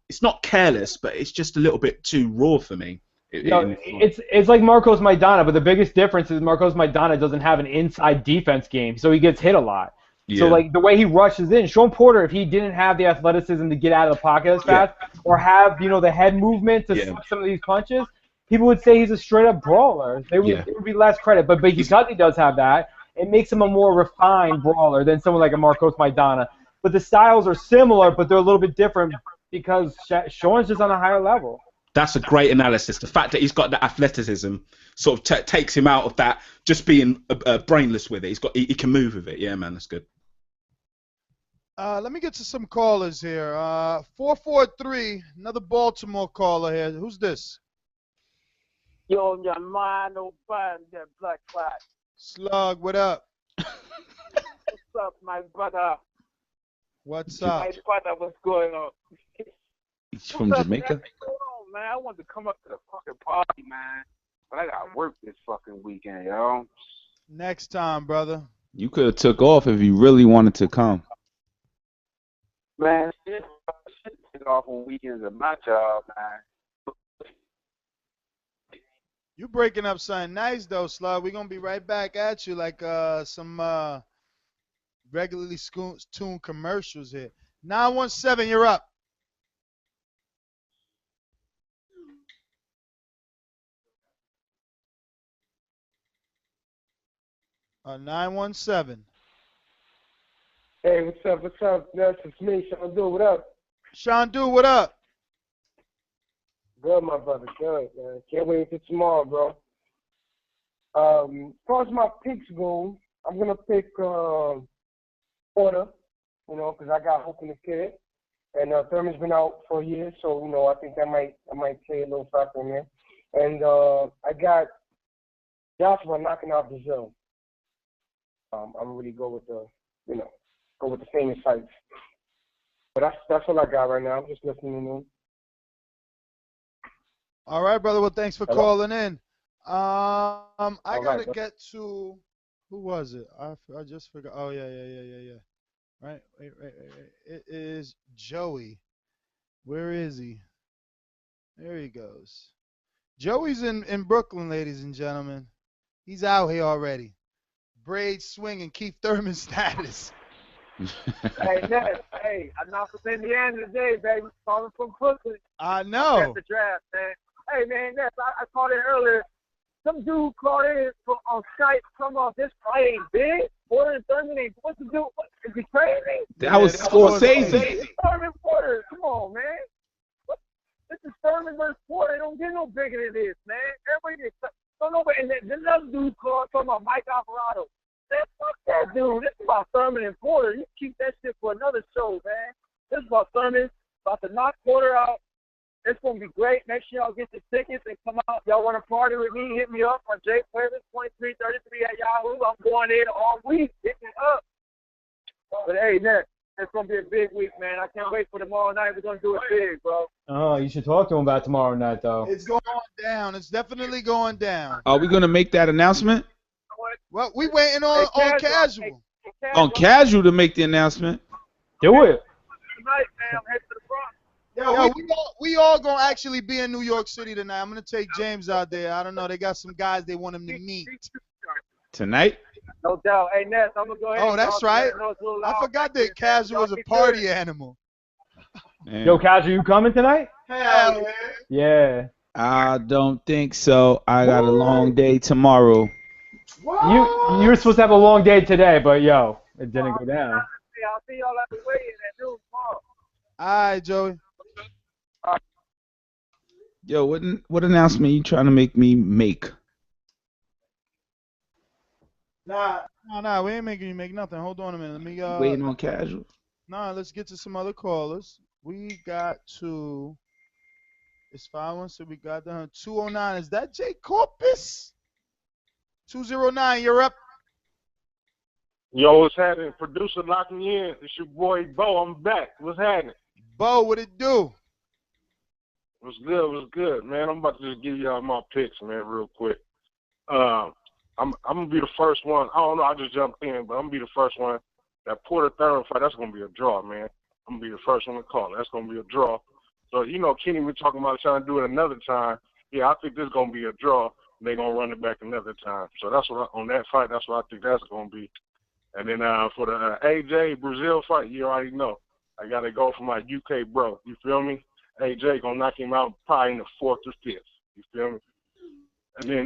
S11: it's not careless, but it's just a little bit too raw for me.
S10: It's like Marcos Maidana, but the biggest difference is Marcos Maidana doesn't have an inside defense game, so he gets hit a lot. Yeah. So, like, the way he rushes in, Shawn Porter, if he didn't have the athleticism to get out of the pocket as fast or have, you know, the head movement to slip some of these punches, people would say he's a straight-up brawler. It would be less credit. But because he does have that, it makes him a more refined brawler than someone like a Marcos Maidana. But the styles are similar, but they're a little bit different because Shawn's just on a higher level.
S11: That's a great analysis. The fact that he's got the athleticism sort of takes him out of that just being brainless with it. He can move with it. Yeah, man, that's good.
S7: Let me get to some callers here. 443, another Baltimore caller here. Who's this?
S17: Yo, your mind open, that black clot.
S7: Slug, what up?
S17: What's up, my brother?
S7: What's up?
S17: My brother, what's going on?
S13: He's from Jamaica?
S17: What's going on, man? I wanted to come up to the fucking party, man. But I got work this fucking weekend, yo.
S7: Next time, brother.
S13: You could have took off if you really wanted to come.
S17: Man, shit take off on weekends at my job, man.
S7: You breaking up something nice, though, Slug. We're going to be right back at you like some regularly tuned commercials here. 917, you're up. Uh, 917.
S17: Hey, what's up? What's up? That's me, Shawn. What up?
S7: Shawn, what up?
S17: Good, my brother. Good, man. Can't wait until tomorrow, bro. As far as my picks go, I'm gonna pick Porter, you know, because I got hope in the kid, and Thurman's been out for a year, so you know I think that might play a little factor in there. And I got Joshua knocking out Brazil. I'm really go with the famous sites. But that's all I got right now. I'm just listening in.
S7: All right, brother. Well, thanks for calling in. I gotta get to who was it? I just forgot. Oh yeah. Right. It is Joey. Where is he? There he goes. Joey's in Brooklyn, ladies and gentlemen. He's out here already. Braid swinging, Keith Thurman status.
S12: Hey, Ness, hey, I'm not from Indiana today, baby. Calling from Brooklyn.
S7: I know.
S12: That's the draft, man. Hey, man, Ness, I called in earlier. Some dude called in on Skype talking about this fight ain't big. Porter and Thurman ain't. What's the dude? Is he crazy?
S13: That was Scorsese.
S12: Thurman Porter, come on, man. This is Thurman versus Porter. It don't get no bigger than this, man. Everybody gets don't know. And then another dude called talking about Mike Alvarado. Man, fuck that dude. This is about Thurman and Porter. You keep that shit for another show, man. This is about Thurman, about to knock Porter out. It's going to be great. Make sure y'all get the tickets and come out. Y'all want to party with me? Hit me up on jquavis2333 at Yahoo. I'm going in all week. Hit me up. But, hey, Nick, it's going to be a big week, man. I can't wait for tomorrow night. We're going to do it big, bro.
S10: Oh, you should talk to him about tomorrow night, though.
S7: It's going down. It's definitely going down.
S13: Are we going to make that announcement?
S7: Well, we waiting on casual.
S13: On casual to make the announcement?
S10: Do it.
S12: Tonight, man, I'm headed to the Bronx.
S7: Yo, we all gonna actually be in New York City tonight. I'm gonna take James out there. I don't know. They got some guys they want him to meet.
S13: Tonight?
S12: No doubt. Hey, Ness, I'm going to go ahead.
S7: Oh, that's right. I forgot that Casual was a party animal.
S13: Man.
S10: Yo, Casual, you coming tonight?
S7: Hell yeah.
S10: Yeah.
S13: I don't think so. I got a long day tomorrow.
S10: You were supposed to have a long day today, but yo, it didn't go down.
S12: I'll see y'all at the weigh-in at noon tomorrow.
S7: All right, Joey.
S13: Yo, what announcement you trying to make me make?
S7: Nah, we ain't making you make nothing. Hold on a minute. Let me
S13: Waiting on casual.
S7: Nah, let's get to some other callers. We got to. It's 5-1, so we got the 209. Is that Jay Corpus? 209, you're up.
S12: Yo, what's happening? Producer locking in. It's your boy Bo. I'm back. What's happening?
S7: Bo, what it do?
S12: What's good, man? I'm about to just give y'all my picks, man, real quick. I'm gonna be the first one. I don't know, I just jumped in, but I'm gonna be the first one. That Porter Thurman fight, that's gonna be a draw, man. I'm gonna be the first one to call it. That's gonna be a draw. So you know, Kenny, we're talking about trying to do it another time. Yeah, I think this is gonna be a draw. They're gonna run it back another time. So that's what on that fight. That's what I think that's gonna be. And then for the AJ Brazil fight, you already know. I gotta go for my UK bro. You feel me? AJ gonna knock him out probably in the 4th or 5th. You feel me? And then,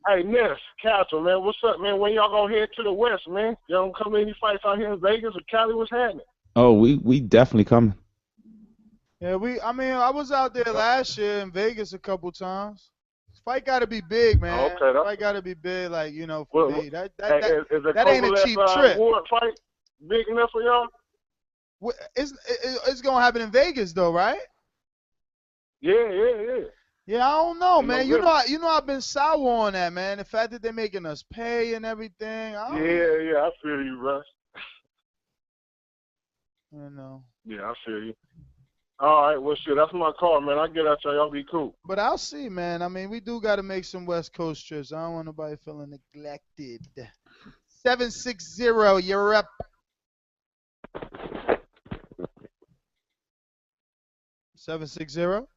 S12: hey, Ness, Castle, man, what's up, man? When y'all gonna head to the West, man? Y'all don't come to any fights out here in Vegas or Cali? What's happening?
S13: Oh, we definitely coming.
S7: Yeah, I was out there last year in Vegas a couple times. Fight got to be big, man.
S12: Okay,
S7: Fight got to be big, like, you know, for me. That ain't a cheap
S12: Kovalev,
S7: trip.
S12: Ward fight big enough for y'all?
S7: It's gonna happen in Vegas though, right?
S12: Yeah.
S7: Yeah, I don't know, man. You know, I've been sour on that, man. The fact that they're making us pay and everything.
S12: Yeah, I feel you, Russ.
S7: You know.
S12: Yeah, I feel you. All right, well, shit, that's my call, man. I'll get out y'all. Y'all be cool.
S7: But I'll see, man. I mean, we do got to make some West Coast trips. I don't want nobody feeling neglected. 760, you're up. 760.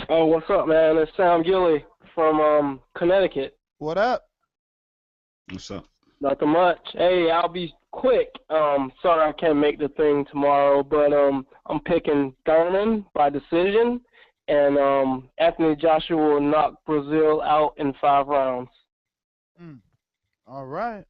S18: Oh, what's up, man? It's Sam Gilly from Connecticut.
S7: What up?
S11: What's up?
S18: Nothing much. Hey, I'll be quick. Sorry I can't make the thing tomorrow, but I'm picking Thurman by decision, and Anthony Joshua will knock Brazil out in 5 rounds.
S7: All right.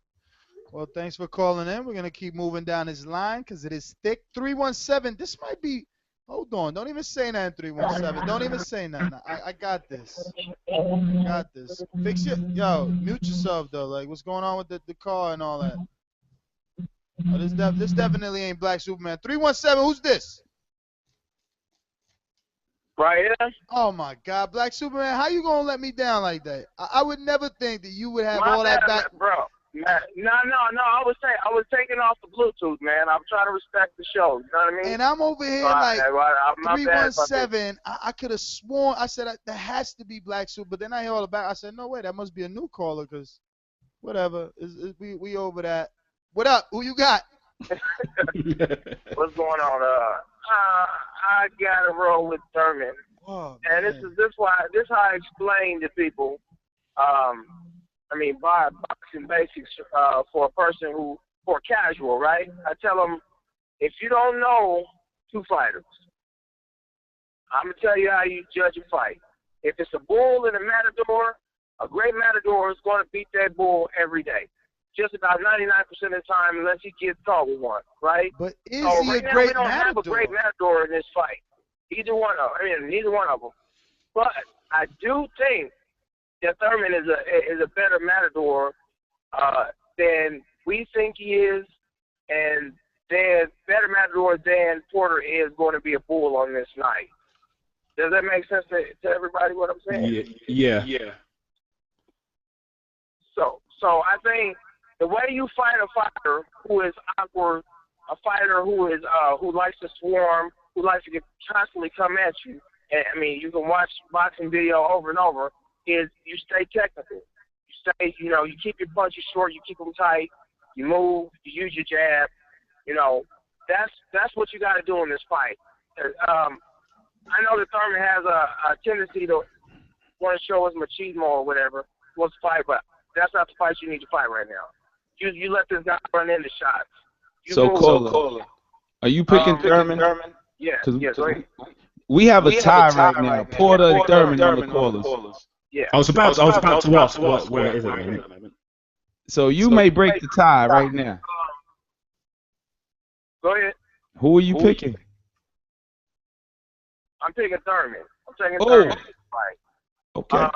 S7: Well, thanks for calling in. We're going to keep moving down this line because it is thick. 317. This might be – hold on. Don't even say nothing, 317. Don't even say nothing. I got this. I got this. Fix it. Yo, mute yourself, though. Like, what's going on with the car and all that? Oh, this definitely ain't Black Superman. 317, who's this?
S12: Right here.
S7: Oh, my God. Black Superman, how you going to let me down like that? I would never think that you would have all that back.
S12: Bro. No. I was taking off the Bluetooth, man. I'm trying to respect the show. You know what I mean?
S7: And I'm over here
S12: my bad,
S7: 317. I could have sworn. I said that has to be Black Super. But then I hear all about. I said no way. That must be a new caller because whatever. We over that. What up? Who you got?
S12: What's going on? I gotta roll with Thurman.
S7: Oh,
S12: and this how I explain to people. Boxing basics for a person for casual, right? I tell them, if you don't know two fighters, I'm gonna tell you how you judge a fight. If it's a bull and a matador, a great matador is going to beat that bull every day, just about 99% of the time, unless he gets caught with one, right?
S7: But is
S12: so
S7: he
S12: right
S7: a
S12: now,
S7: great
S12: we don't have a great matador in this fight. Neither one of them. But I do think that Thurman is a better matador than we think he is, and then better matador than Porter is going to be a bull on this night. Does that make sense to everybody? What I'm saying?
S11: Yeah.
S12: So I think the way you fight a fighter who is awkward, a fighter who likes to swarm, who likes to constantly come at you, and you can watch boxing video over and over, is you stay technical. You stay, you keep your punches short, you keep them tight, you move, you use your jab. That's what you got to do in this fight. I know that Thurman has a tendency to want to show his machismo or whatever, wants to fight, but that's not the fight you need to fight right now. You let this guy run into shots.
S13: Caller, are you picking Thurman?
S12: Yeah, go ahead.
S13: We have a tie right now. Porter and Thurman on the callers.
S12: Yeah.
S11: I was about to ask where it is at the moment.
S13: So you may break the tie right now.
S12: Go ahead.
S13: Who are you picking?
S12: I'm picking Thurman. I'm taking Thurman.
S13: Okay.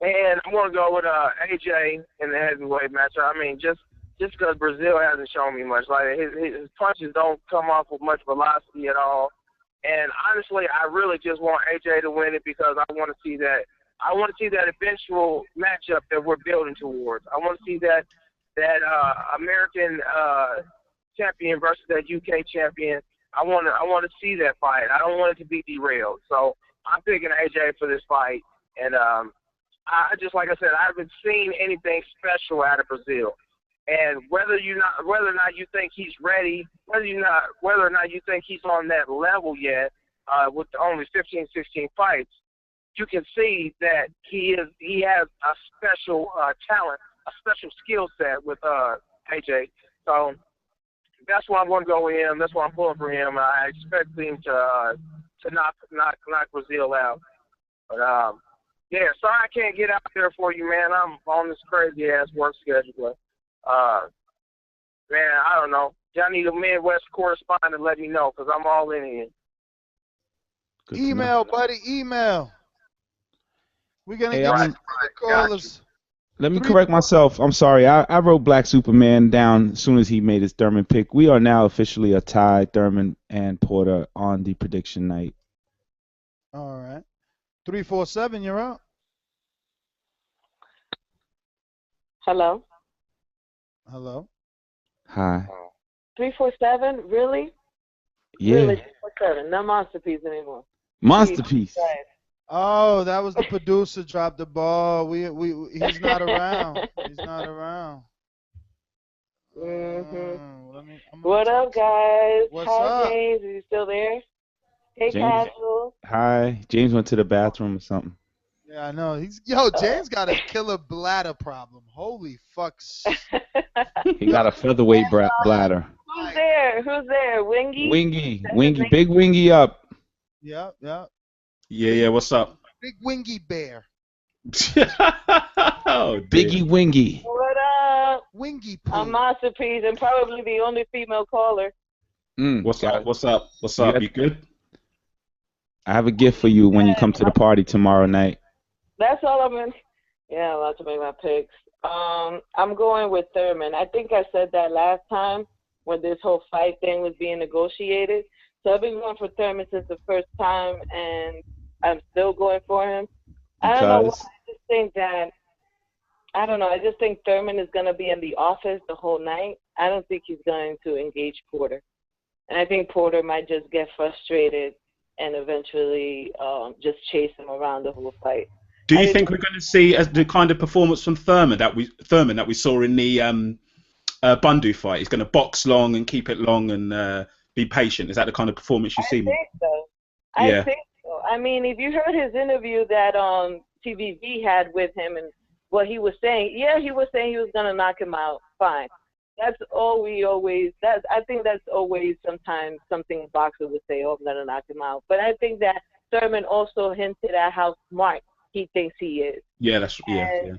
S12: And I'm going to go with AJ in the heavyweight matchup. Just because Brazil hasn't shown me much. Like his punches don't come off with much velocity at all. And honestly, I really just want AJ to win it because I want to see that. I want to see that eventual matchup that we're building towards. I want to see that American champion versus that UK champion. I want to see that fight. I don't want it to be derailed. So I'm picking AJ for this fight. And I just, like I said, I haven't seen anything special out of Brazil. And whether or not you think he's ready, whether or not you think he's on that level yet, with only 15, 16 fights, you can see that he has a special talent, a special skill set with AJ. So that's why I'm going to go with him. That's why I'm pulling for him. I expect him to knock Brazil out. But yeah, sorry I can't get out there for you, man. I'm on this crazy ass work schedule. Man, I don't know. Y'all need a Midwest correspondent to let me know because I'm all in here.
S7: Email, buddy, email. We're going to get callers.
S13: Let me correct myself. I'm sorry. I wrote Black Superman down as soon as he made his Thurman pick. We are now officially a tie, Thurman and Porter, on the prediction night.
S7: All right. 347, you're up.
S19: Hello.
S7: Hello.
S13: Hi.
S19: 347, really?
S13: Yeah.
S19: Really, 347. Not Masterpiece anymore.
S13: Masterpiece.
S7: Oh, that was the producer dropped the ball. He's not around. He's not around.
S19: What up, guys?
S7: What's
S19: Hi,
S7: up?
S19: James. Are you still there? Hey,
S13: James.
S19: Casual.
S13: Hi. James went to the bathroom or something.
S7: Yeah, I know. James got a killer bladder problem. Holy fucks.
S13: He got a featherweight bladder.
S19: Who's there? Who's there? Wingy?
S13: Wingy. Big Wingy up.
S7: Yep.
S11: Yeah, what's up?
S7: Big Wingy Bear.
S11: Oh,
S13: Biggie Wingy.
S19: What up?
S7: Wingy Poo.
S19: I'm Masterpiece and probably the only female caller.
S11: What's up? You good?
S13: I have a gift for you when you come to the party tomorrow night.
S19: That's all I'm in. Yeah, I'm about to make my picks. I'm going with Thurman. I think I said that last time when this whole fight thing was being negotiated. So I've been going for Thurman since the first time, and I'm still going for him. I don't know why. I just think Thurman is going to be in the office the whole night. I don't think he's going to engage Porter. And I think Porter might just get frustrated and eventually just chase him around the whole fight.
S11: Do you think we're going to see the kind of performance from Thurman that we saw in the Bundu fight? He's going to box long and keep it long and be patient. Is that the kind of performance you see?
S19: I think so. I think so. I mean, if you heard his interview that TVV had with him and what he was saying, he was saying he was gonna knock him out. Fine. That's all we always. I think that's always sometimes something a boxer would say. Oh, I'm gonna knock him out. But I think that Thurman also hinted at how smart he thinks he is.
S11: Yeah, yeah.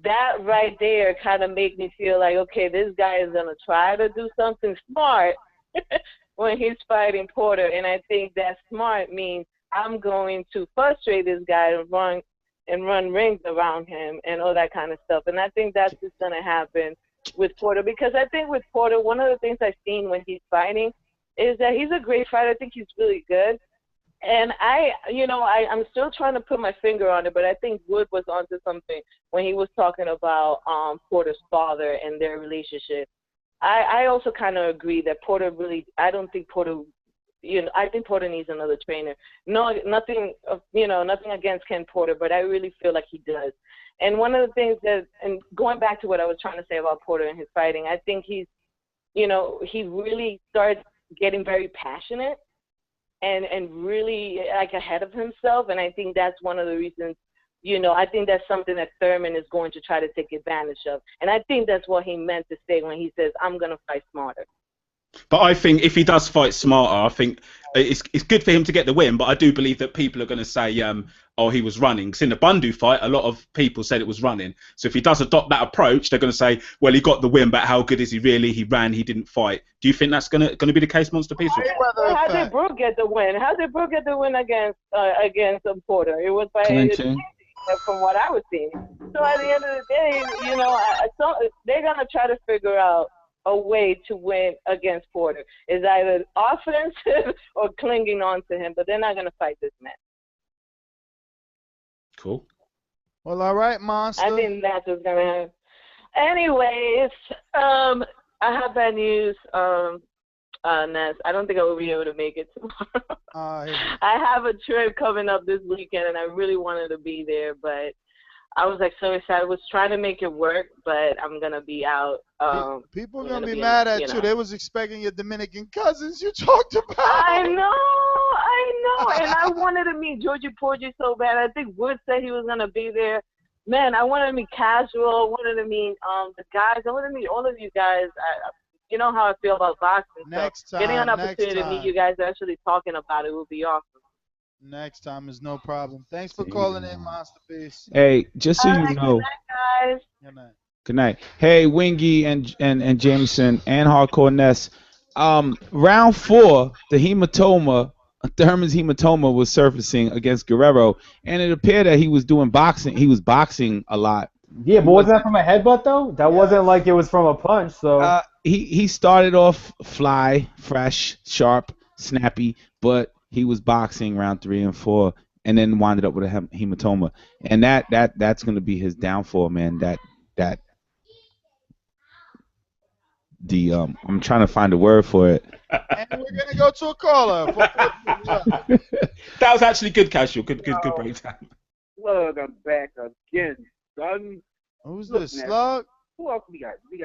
S19: That right there kind of made me feel like, okay, this guy is gonna try to do something smart when he's fighting Porter, and I think that smart means I'm going to frustrate this guy and run rings around him and all that kind of stuff. And I think that's just gonna happen with Porter, because I think with Porter, one of the things I've seen when he's fighting is that he's a great fighter. I think he's really good. And I'm still trying to put my finger on it, but I think Wood was onto something when he was talking about Porter's father and their relationship. I also kind of agree that Porter really, I don't think Porter, I think Porter needs another trainer. No, nothing against Ken Porter, but I really feel like he does. And one of the things and going back to what I was trying to say about Porter and his fighting, I think he really started getting very passionate and really like ahead of himself. And I think that's one of the reasons, I think that's something that Thurman is going to try to take advantage of. And I think that's what he meant to say when he says, I'm going to fight smarter.
S11: But I think if he does fight smarter, I think it's good for him to get the win. But I do believe that people are going to say, he was running. Because in the Bundu fight, a lot of people said it was running. So if he does adopt that approach, they're going to say, well, he got the win, but how good is he really? He ran, he didn't fight. Do you think that's going to be the case, Monster Piece?
S19: How did Brooke get the win? How did Brooke get the win against Porter? It was by from what I was seeing. So at the end of the day, they're going to try to figure out a way to win against Porter. Is either offensive or clinging on to him, but they're not going to fight this man.
S11: Cool.
S7: Well, all right, Monster.
S19: I think that's what's going to happen. Anyways, I have bad news, Ness. I don't think I will be able to make it tomorrow. I have a trip coming up this weekend, and I really wanted to be there, but I was like so excited. I was trying to make it work, but I'm going to be out.
S7: People are going to be mad at you. They was expecting your Dominican cousins you talked about.
S19: I know. And I wanted to meet Georgie Porgy so bad. I think Wood said he was going to be there. Man, I wanted to meet Casual. I wanted to meet the guys. I wanted to meet all of you guys. You know how I feel about boxing.
S7: Next time.
S19: Getting an opportunity to meet you guys actually talking about it would be awesome.
S7: Next time is no problem. Thanks for calling in, Masterpiece.
S13: Hey, just so you know.
S19: Good night, guys.
S7: Good night.
S13: Good night. Hey, Wingy and Jameson and Hardcore Ness. Round 4, the hematoma, Thurman's hematoma was surfacing against Guerrero, and it appeared that he was doing boxing. He was boxing a lot.
S10: Yeah, but wasn't that from a headbutt though? That wasn't like it was from a punch. So
S13: he started off fly, fresh, sharp, snappy, but he was boxing round 3 and 4, and then winded up with a hematoma, and that's going to be his downfall, man. I'm trying to find a word for it.
S7: And we're gonna go to a caller.
S11: That was actually good, Casual. Good breakdown.
S20: Slug, I'm back again, son.
S7: Who's this, Slug?
S20: Who else we got? We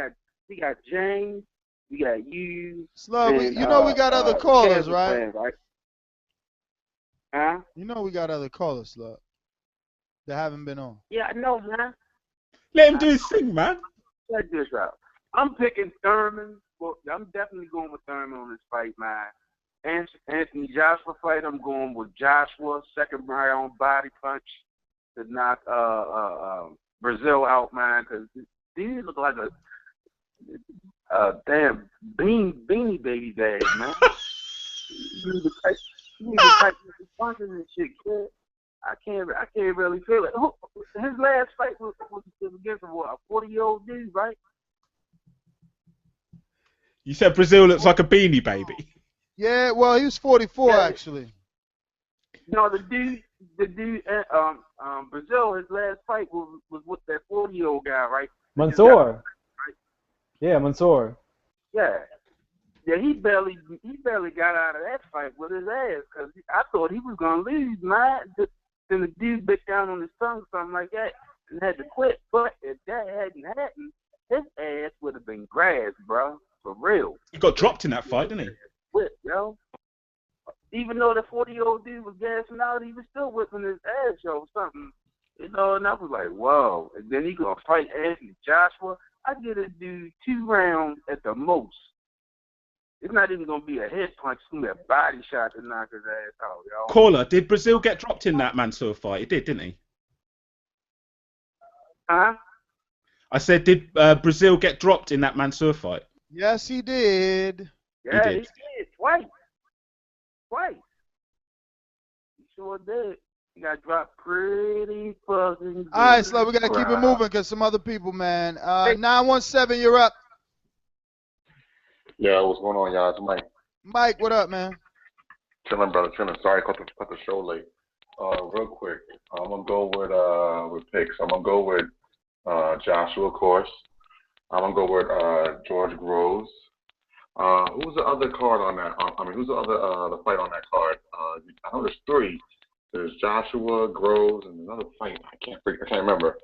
S20: got James. We got you.
S7: Slug,
S20: and,
S7: we got other callers, right?
S20: Fan, right? Huh?
S7: You know we got other callers, Slug, that haven't been on.
S20: Yeah, I know, man.
S11: Let him do his thing, man.
S20: Check this out. I'm picking Thurman. Well, I'm definitely going with Thurman on this fight, man. Anthony Joshua fight, I'm going with Joshua. Second round body punch to knock Brazil out, man, because these look like a damn beanie baby bag, man. You need to type responses and shit, kid. I can't really feel it. His last fight was against a 40-year-old dude, right?
S11: You said Brazil looks like a beanie baby.
S7: Yeah, well, he was 44 actually.
S20: No, the dude, Brazil, his last fight was with that 40-year-old guy, right?
S10: Mansoor.
S20: Right?
S10: Yeah, Mansoor.
S20: Yeah. Yeah, he barely got out of that fight with his ass, because I thought he was gonna lose, man. Then the dude bit down on his tongue or something like that and had to quit. But if that hadn't happened, his ass would have been grass, bro. For real.
S11: He got dropped in that fight, didn't he?
S20: Quit, yo. even though the 40-year-old dude was gassing out, he was still whipping his ass or something. You know, and I was like, whoa. And then he gonna fight Anthony Joshua. I get a dude 2 rounds at the most. It's not even gonna be a head punch, it's gonna be a body shot to knock his ass out, yo.
S11: Caller, did Brazil get dropped in that Mansour fight? He did, didn't he?
S20: Huh?
S11: I said, did Brazil get dropped in that Mansour fight?
S7: Yes, he did.
S20: Yeah,
S11: He
S20: he
S11: did.
S20: did. Twice. He sure did. He got dropped pretty fucking good.
S7: All right, Slow, we got to keep it moving because some other people, man. 917, you're up.
S2: Yeah, what's going on, y'all? It's Mike.
S7: Mike, what up, man?
S2: Chilling, brother, chilling. Sorry, cut the show late. Real quick, I'm gonna go with picks. I'm gonna go with Joshua, of course. I'm gonna go with George Groves. Who's the other card on that? Who's the other the fight on that card? I know there's 3. There's Joshua, Groves, and another fight. I can't remember.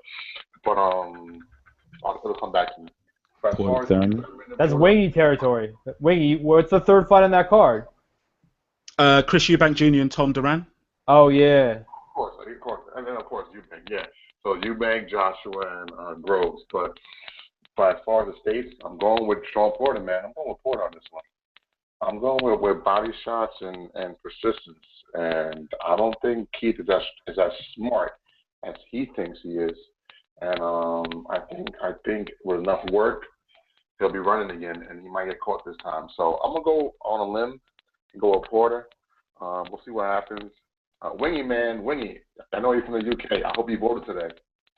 S2: But it'll come back to me. But as far as
S10: Thurman. That's wingy territory. Wingy, what's the 3rd fight on that card?
S11: Chris Eubank Jr. and Tom Duran.
S10: Oh, yeah.
S2: Of course. And then, of course, Eubank, yeah. So Eubank, Joshua, and Groves. But as far as the states, I'm going with Shawn Porter, man. I'm going with Porter on this one. I'm going with body shots and persistence. And I don't think Keith is as smart as he thinks he is. And I think with enough work, he'll be running again, and he might get caught this time. So I'm gonna go on a limb and go with Porter. We'll see what happens. Wingy, man, Wingy. I know you're from the UK. I hope you voted today.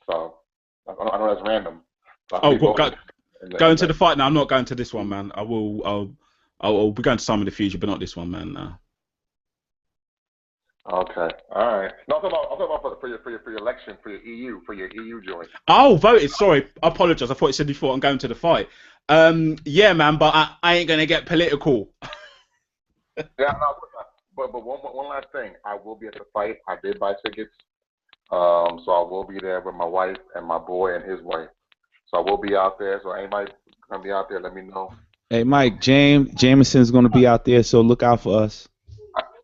S2: So I know that's random.
S11: Oh, going to the fight now. I'm not going to this one, man. I'll be going to Simon the Future, but not this one, man. No.
S2: Okay, all right. No, I'm talking about for your election, for your EU joint.
S11: Oh, voted. Sorry, I apologise. I thought you said before I'm going to the fight. Yeah, man, but I ain't gonna get political.
S2: Yeah, no, but one last thing. I will be at the fight. I did buy tickets, so I will be there with my wife and my boy and his wife. So I will be out there. So anybody gonna be out there, let me know.
S13: Hey, Mike, Jameson's gonna be out there, so look out for us.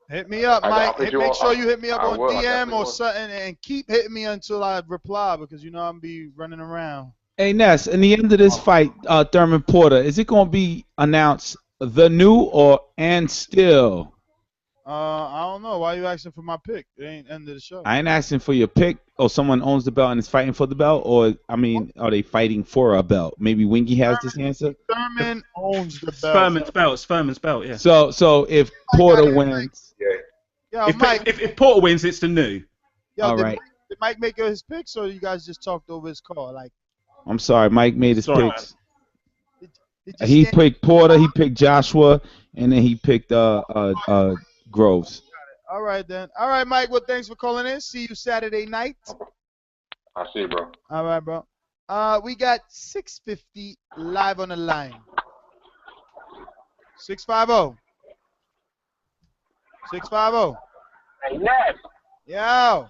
S7: Hit me up, Mike. Make sure you hit me up on DM or something, and keep hitting me until I reply because you know I'm be running around.
S13: Hey, Ness, in the end of this fight, Thurman Porter, is it going to be announced the new or and still?
S7: I don't know. Why are you asking for my pick? It ain't end of the show.
S13: I ain't asking for your pick. Or someone owns the belt and is fighting for the belt, or are they fighting for a belt? Maybe Winky has this answer.
S7: Thurman owns the belt.
S11: It's Thurman's belt. Yeah.
S13: So if Porter wins,
S7: Yo,
S11: if
S7: Mike,
S11: if Porter wins, it's the new.
S7: Yo,
S13: all right.
S7: Did Mike make his picks, or you guys just talked over his call? Like,
S13: I'm sorry, Mike made his picks.
S7: Did
S13: He picked Porter, he picked Joshua, and then he picked Groves.
S7: All right, then. All right, Mike. Well, thanks for calling in. See you Saturday night.
S2: I'll see you, bro.
S7: All right, bro. We got 650 live on the line. 650. 650.
S17: Hey, Ness.
S7: Yo.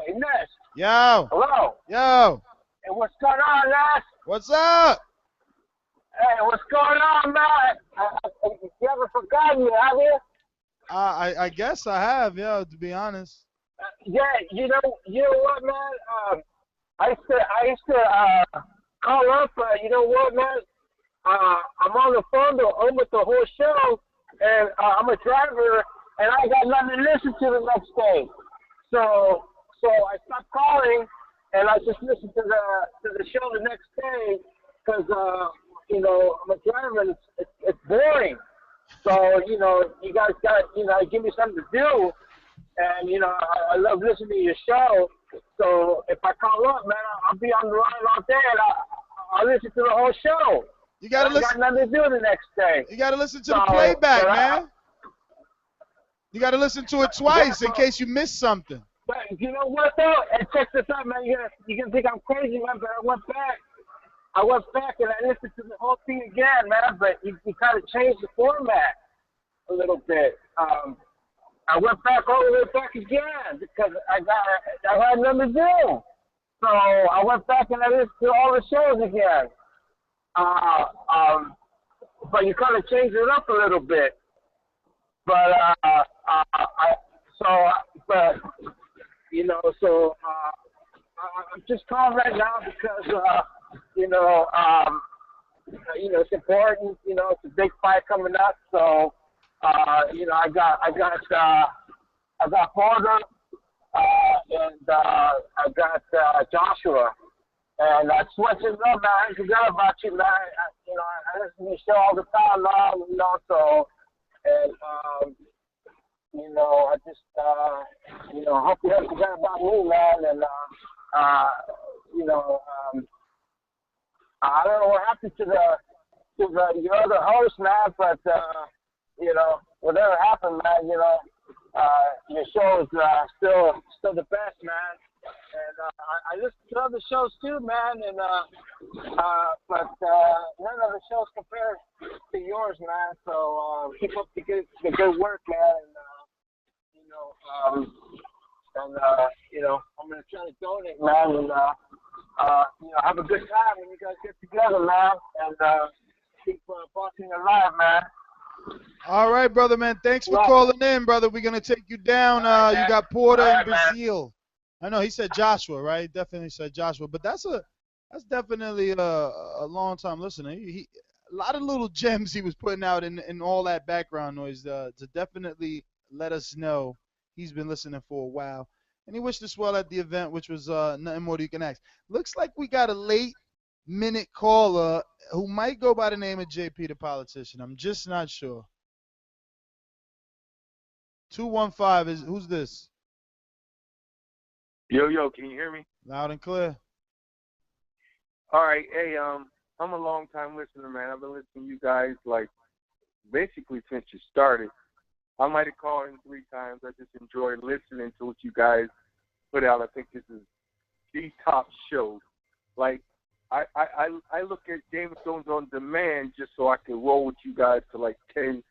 S17: Hey, Ness.
S7: Yo.
S17: Hello.
S7: Yo.
S17: Hey, what's going on, Ness?
S7: What's up?
S17: Hey, what's going on, man? You haven't forgotten me, have you?
S7: I guess I have, yeah, to be honest.
S17: Yeah, you know what, man? I used to call up. You know what, man? I'm on the phone almost the whole show, and I'm a driver, and I got nothing to listen to the next day. So I stopped calling, and I just listened to the show the next day, because you know, I'm a driver, and it's boring. So, you know, you guys got, you know, give me something to do. And, you know, I love listening to your show. So if I call up, man, I'll be on the line all day, and I'll listen to the whole show.
S7: You got to listen.
S17: I got nothing to do the next day.
S7: You got to listen to the playback, man. You got to listen to it twice in case you missed something.
S17: But you know what, though? And check this out, man. You're gonna think I'm crazy, man, but I went back and I listened to the whole thing again, man, but you kind of changed the format a little bit. I went back all the way back again because I had nothing to do. So I went back and I listened to all the shows again. But you kind of changed it up a little bit. But But you know, I'm just calling right now because it's important. You know, it's a big fight coming up, so I got Porter, and I got Joshua. And I switched it up, man. I forgot about you, man. I listen to your show all the time now, so, and, I just, hope you don't forget about me, man. And, I don't know what happened to your other host, man, but, whatever happened, man, your show is still the best, man. And I listen to other shows too, man, and but none of the shows compare to yours, man. So keep up the good work, man. And I'm gonna try to donate, man, and have a good time when you guys get together, man, and keep boxing alive, man.
S7: All right, brother, man. Thanks for calling in, brother. We're gonna take you down. You got Porter and Brazil. I know he said Joshua, right? Definitely said Joshua, but that's definitely a long time listener. He a lot of little gems he was putting out in all that background noise to definitely let us know he's been listening for a while. And he wished us well at the event, which was nothing more than you can ask. Looks like we got a late-minute caller who might go by the name of JP the Politician. I'm just not sure. 215 who's this?
S20: Yo, can you hear me?
S7: Loud and clear.
S20: All right, hey, I'm a long time listener, man. I've been listening to you guys basically since you started. I might have called in 3 times. I just enjoy listening to what you guys put out. I think this is the top show. I look at Game of Thrones on demand just so I can roll with you guys for 10,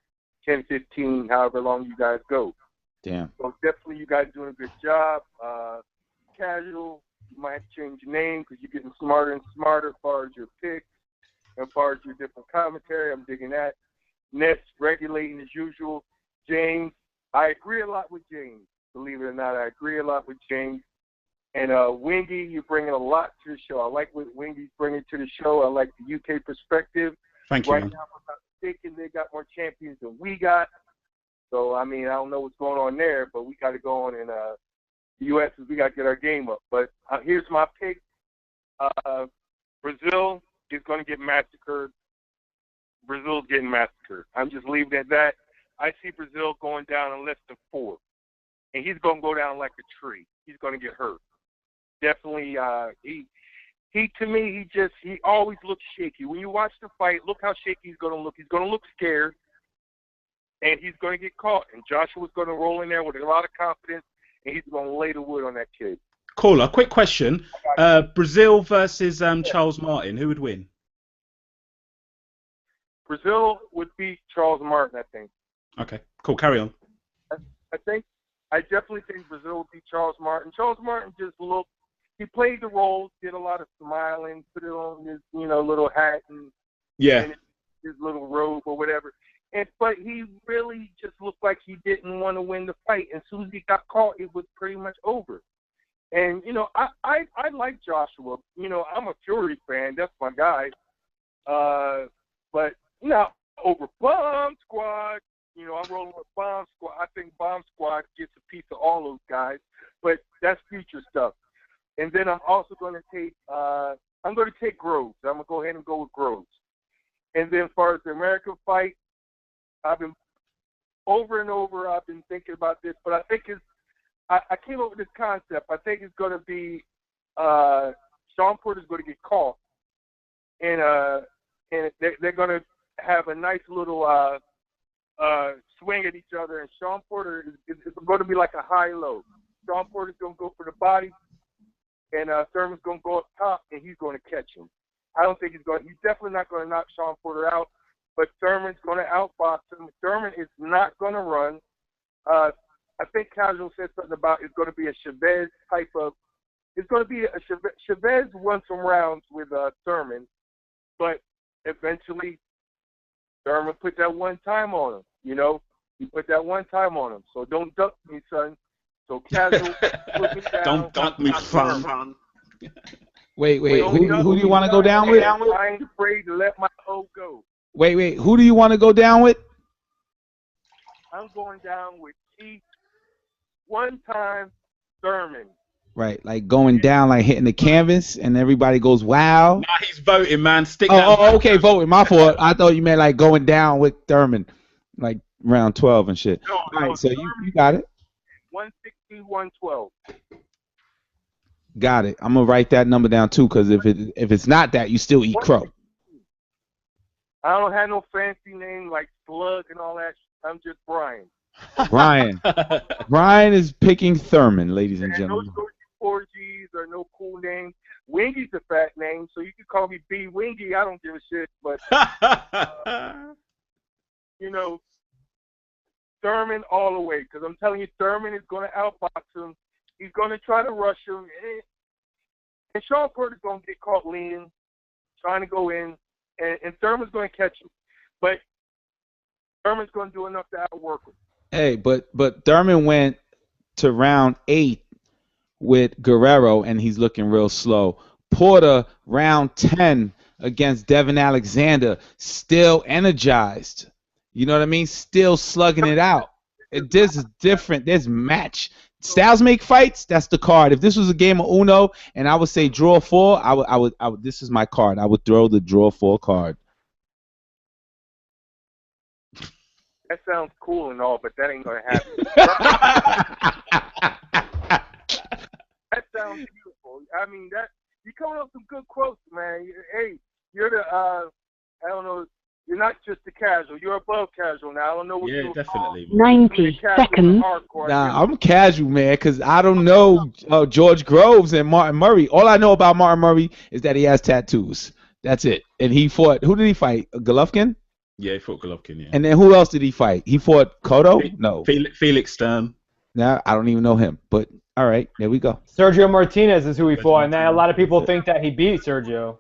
S20: 15, however long you guys go.
S13: Damn.
S20: So definitely you guys doing a good job. Casual, you might have to change your name because you're getting smarter and smarter as far as your picks, as far as your different commentary. I'm digging that. Nets regulating as usual. James, I agree a lot with James. Believe it or not, I agree a lot with James. And Wingy, you're bringing a lot to the show. I like what Wingy's bringing to the show. I like the UK perspective.
S11: Thank you.
S20: Right now, if I'm not mistaken, they got more champions than we got. So, I don't know what's going on there, but we got to go on in the U.S. we got to get our game up. But here's my pick. Brazil is going to get massacred. Brazil's getting massacred. I'm just leaving it at that. I see Brazil going down in less than 4. And he's going to go down like a tree. He's going to get hurt. Definitely, he to me, he always looks shaky. When you watch the fight, look how shaky he's going to look. He's going to look scared. And he's going to get caught. And Joshua's going to roll in there with a lot of confidence. And he's going to lay the wood on that kid.
S11: Caller, quick question. Brazil versus Charles Martin. Who would win?
S20: Brazil would beat Charles Martin, I think.
S11: Okay, cool. Carry on.
S20: I definitely think Brazil would beat Charles Martin. Charles Martin just he played the role, did a lot of smiling, put it on his, little hat and his little robe or whatever. But he really just looked like he didn't want to win the fight. And as soon as he got caught, it was pretty much over. And, I like Joshua. I'm a Fury fan. That's my guy. But, over Bomb Squad, I'm rolling with Bomb Squad. I think Bomb Squad gets a piece of all those guys. But that's future stuff. And then I'm also going to take Groves. I'm going to go ahead and go with Groves. And then as far as the American fight, I've been over and over. I've been thinking about this, but I think I came up with this concept. I think it's going to be Shawn Porter's going to get caught, and they're going to have a nice little swing at each other. And Shawn Porter is going to be like a high-low. Shawn Porter's going to go for the body, and Thurman's going to go up top, and he's going to catch him. I don't think he's definitely not going to knock Shawn Porter out. But Thurman's going to outbox him. Thurman is not going to run. I think Casual said something about it's going to be a Chavez type of. It's going to be a Chavez won some rounds with Thurman, but eventually Thurman put that one time on him. with that one time on him. So don't duck me, son. So casual, put me down.
S11: Don't duck me, son.
S13: Wait. Who do you want to go down with?
S20: I ain't afraid to let my hoe go.
S13: Wait. Who do you want to go down with?
S20: I'm going down with Keith. One time, Thurman.
S13: Right, like going down, like hitting the canvas, and everybody goes, "Wow!"
S11: Nah, he's voting, man. Stick
S13: Oh, okay, voting. My fault. I thought you meant like going down with Thurman, like round 12 and shit.
S20: No,
S13: All right, so you got it.
S20: 160, 112.
S13: Got it. I'm gonna write that number down too, because if it's not that, you still eat crow.
S20: I don't have no fancy name like Slug and all that. I'm just Brian.
S13: Brian is picking Thurman, ladies and gentlemen.
S20: No 4Gs or no cool name. Wingy's a fat name, so you can call me B Wingy. I don't give a shit, but you know, Thurman all the way. Because I'm telling you, Thurman is going to outbox him. He's going to try to rush him, and Shawn Porter's going to get caught leaning, trying to go in, and Thurman's going to catch him. But Thurman's going to do enough to outwork him.
S13: Hey, but Thurman went to round 8 with Guerrero, and he's looking real slow. Porter, round 10 against Devin Alexander, still energized. You know what I mean? Still slugging it out. This is different. There's match. Styles make fights. That's the card. If this was a game of Uno, and I would say draw 4, I would. This is my card. I would throw the draw 4 card.
S20: That sounds cool and all, but that ain't going to happen. That sounds beautiful. I mean, you coming up with some good quotes, man. Hey, you're the, I don't know, you're not just a casual. You're above casual now. I don't know what you're
S11: definitely.
S1: 90 seconds.
S13: Nah, I'm casual, man, because I don't know George Groves and Martin Murray. All I know about Martin Murray is that he has tattoos. That's it. And he fought, who did he fight? Golovkin?
S11: Yeah, he fought Golovkin, yeah.
S13: And then who else did he fight? He fought Cotto? No.
S11: Felix Sturm.
S13: Nah, I don't even know him. But, all right, there we go.
S10: Sergio Martinez is who he fought, and a lot of people think that he beat Sergio.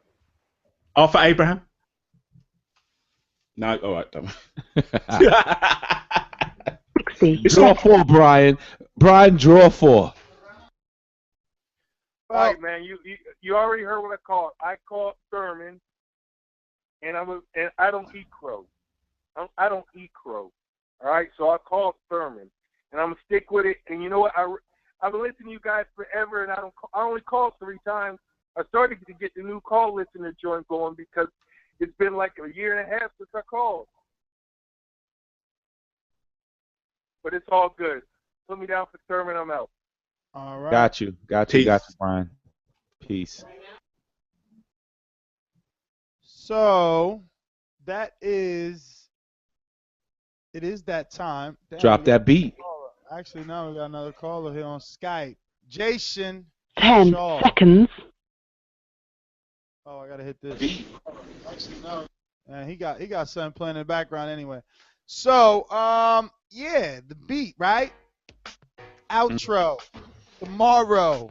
S11: Arthur Abraham? No, all right, done.
S1: 60.
S13: Draw 4, Brian. Brian, draw 4.
S20: All right, man. You already heard what I called. I called Thurman, and I don't eat crow. I don't eat crow. All right, so I called Thurman, and I'm gonna stick with it. And you know what? I've been listening to you guys forever, and I only called 3 times. I started to get the new call listener joint going because it's been like a year and a half since I called. But it's all good. Put me down for Thurman. I'm out.
S7: All right.
S13: Got you, Brian. Peace.
S7: So it is that time. Damn,
S13: Drop that beat.
S7: Actually, now we got another caller here on Skype. Jason
S1: 10
S7: Shaw.
S1: seconds.
S7: Oh, I gotta hit this. Actually, no. And he got something playing in the background anyway. So, yeah, the beat, right? Outro. Tomorrow.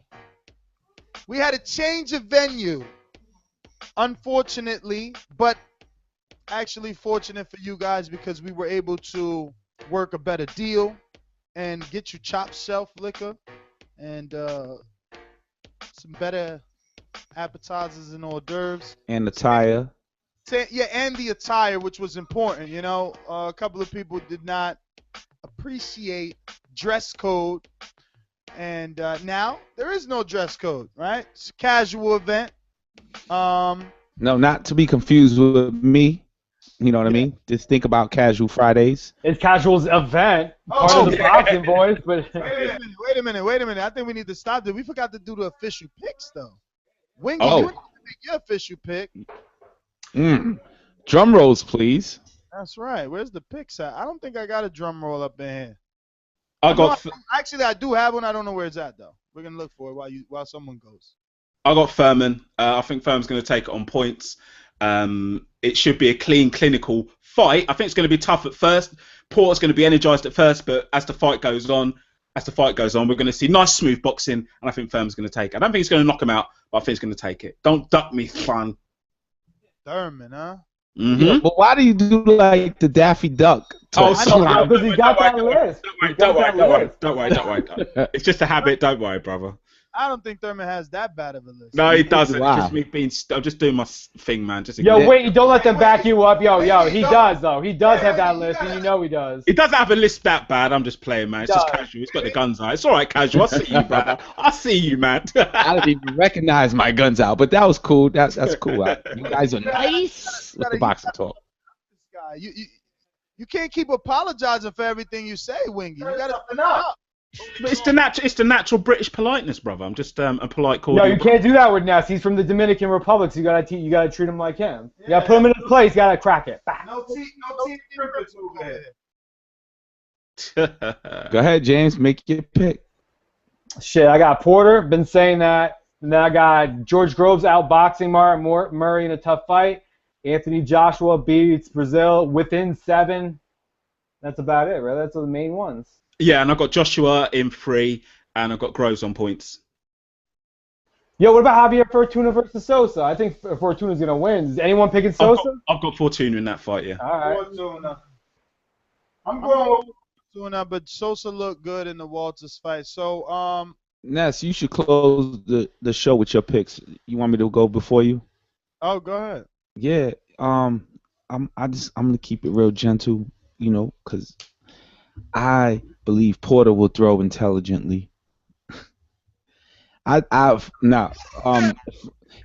S7: We had a change of venue. Unfortunately, but actually fortunate for you guys because we were able to work a better deal and get you chopped shelf liquor and some better appetizers and hors d'oeuvres.
S13: And the tire.
S7: Yeah, and the attire, which was important. You know, a couple of people did not appreciate dress code, and now there is no dress code, right? It's a casual event.
S13: No, not to be confused with me. You know what I mean? Just think about Casual Fridays.
S10: It's Casual's event, part of the boxing voice, but
S7: Wait a minute. I think we need to stop there. We forgot to do the official picks, though. Wingy, you need to make your official pick.
S13: Drum rolls, please.
S7: That's right. Where's the picks at? I don't think I got a drum roll up in here. Actually, I do have one. I don't know where it's at, though. We're going to look for it while someone goes.
S11: I got Thurman. I think Thurman's going to take it on points. It should be a clean, clinical fight. I think it's going to be tough at first. Porter's going to be energized at first, but as the fight goes on, we're going to see nice, smooth boxing, and I think Thurman's going to take it. I don't think he's going to knock him out, but I think he's going to take it. Don't duck me, son.
S7: Thurman, huh?
S11: Mm-hmm.
S13: Yeah, but why do you do like the Daffy Duck?
S11: Oh, sorry.
S10: Because he got that list.
S11: Don't worry. It's just a habit. Don't worry, brother.
S7: I don't think Thurman has that bad of a list.
S11: No, he doesn't.
S13: Wow.
S11: It's just me being. I'm just doing my thing, man. Just
S10: Yo, wait, don't let them back you up. Yo, he does, though. He does have that list, and you know he does.
S11: He doesn't have a list that bad. I'm just playing, man. It's just casual. He's got the guns out. It's all right, casual. I see you, brother. I see you, man.
S13: I didn't even recognize my guns out, but that was cool. That's cool. You guys are nice with the boxing talk.
S7: You can't keep apologizing for everything you say, Wingy. You gotta stand up.
S11: But it's the natural British politeness, brother. I'm just a polite cordial.
S10: No, you can't do that with Ness. He's from the Dominican Republic, so you gotta treat him like him. You gotta put him in his place. You gotta crack it.
S7: No teeth crickets over here.
S13: Go ahead, James. Make your pick.
S10: Shit, I got Porter. Been saying that. And then I got George Groves outboxing Murray in a tough fight. Anthony Joshua beats Brazil within 7. That's about it, right? That's the main ones.
S11: Yeah, and I've got Joshua in 3, and I've got Groves on points.
S10: Yo, what about Javier Fortuna versus Sosa? I think Fortuna's going to win. Is anyone picking Sosa?
S11: I've got Fortuna in that fight, yeah.
S10: All right.
S7: Fortuna. I'm going with Fortuna, but Sosa looked good in the Walters fight. So,
S13: Ness, you should close the show with your picks. You want me to go before you?
S7: Oh, go ahead.
S13: Yeah. I'm gonna keep it real gentle, because I believe Porter will throw intelligently.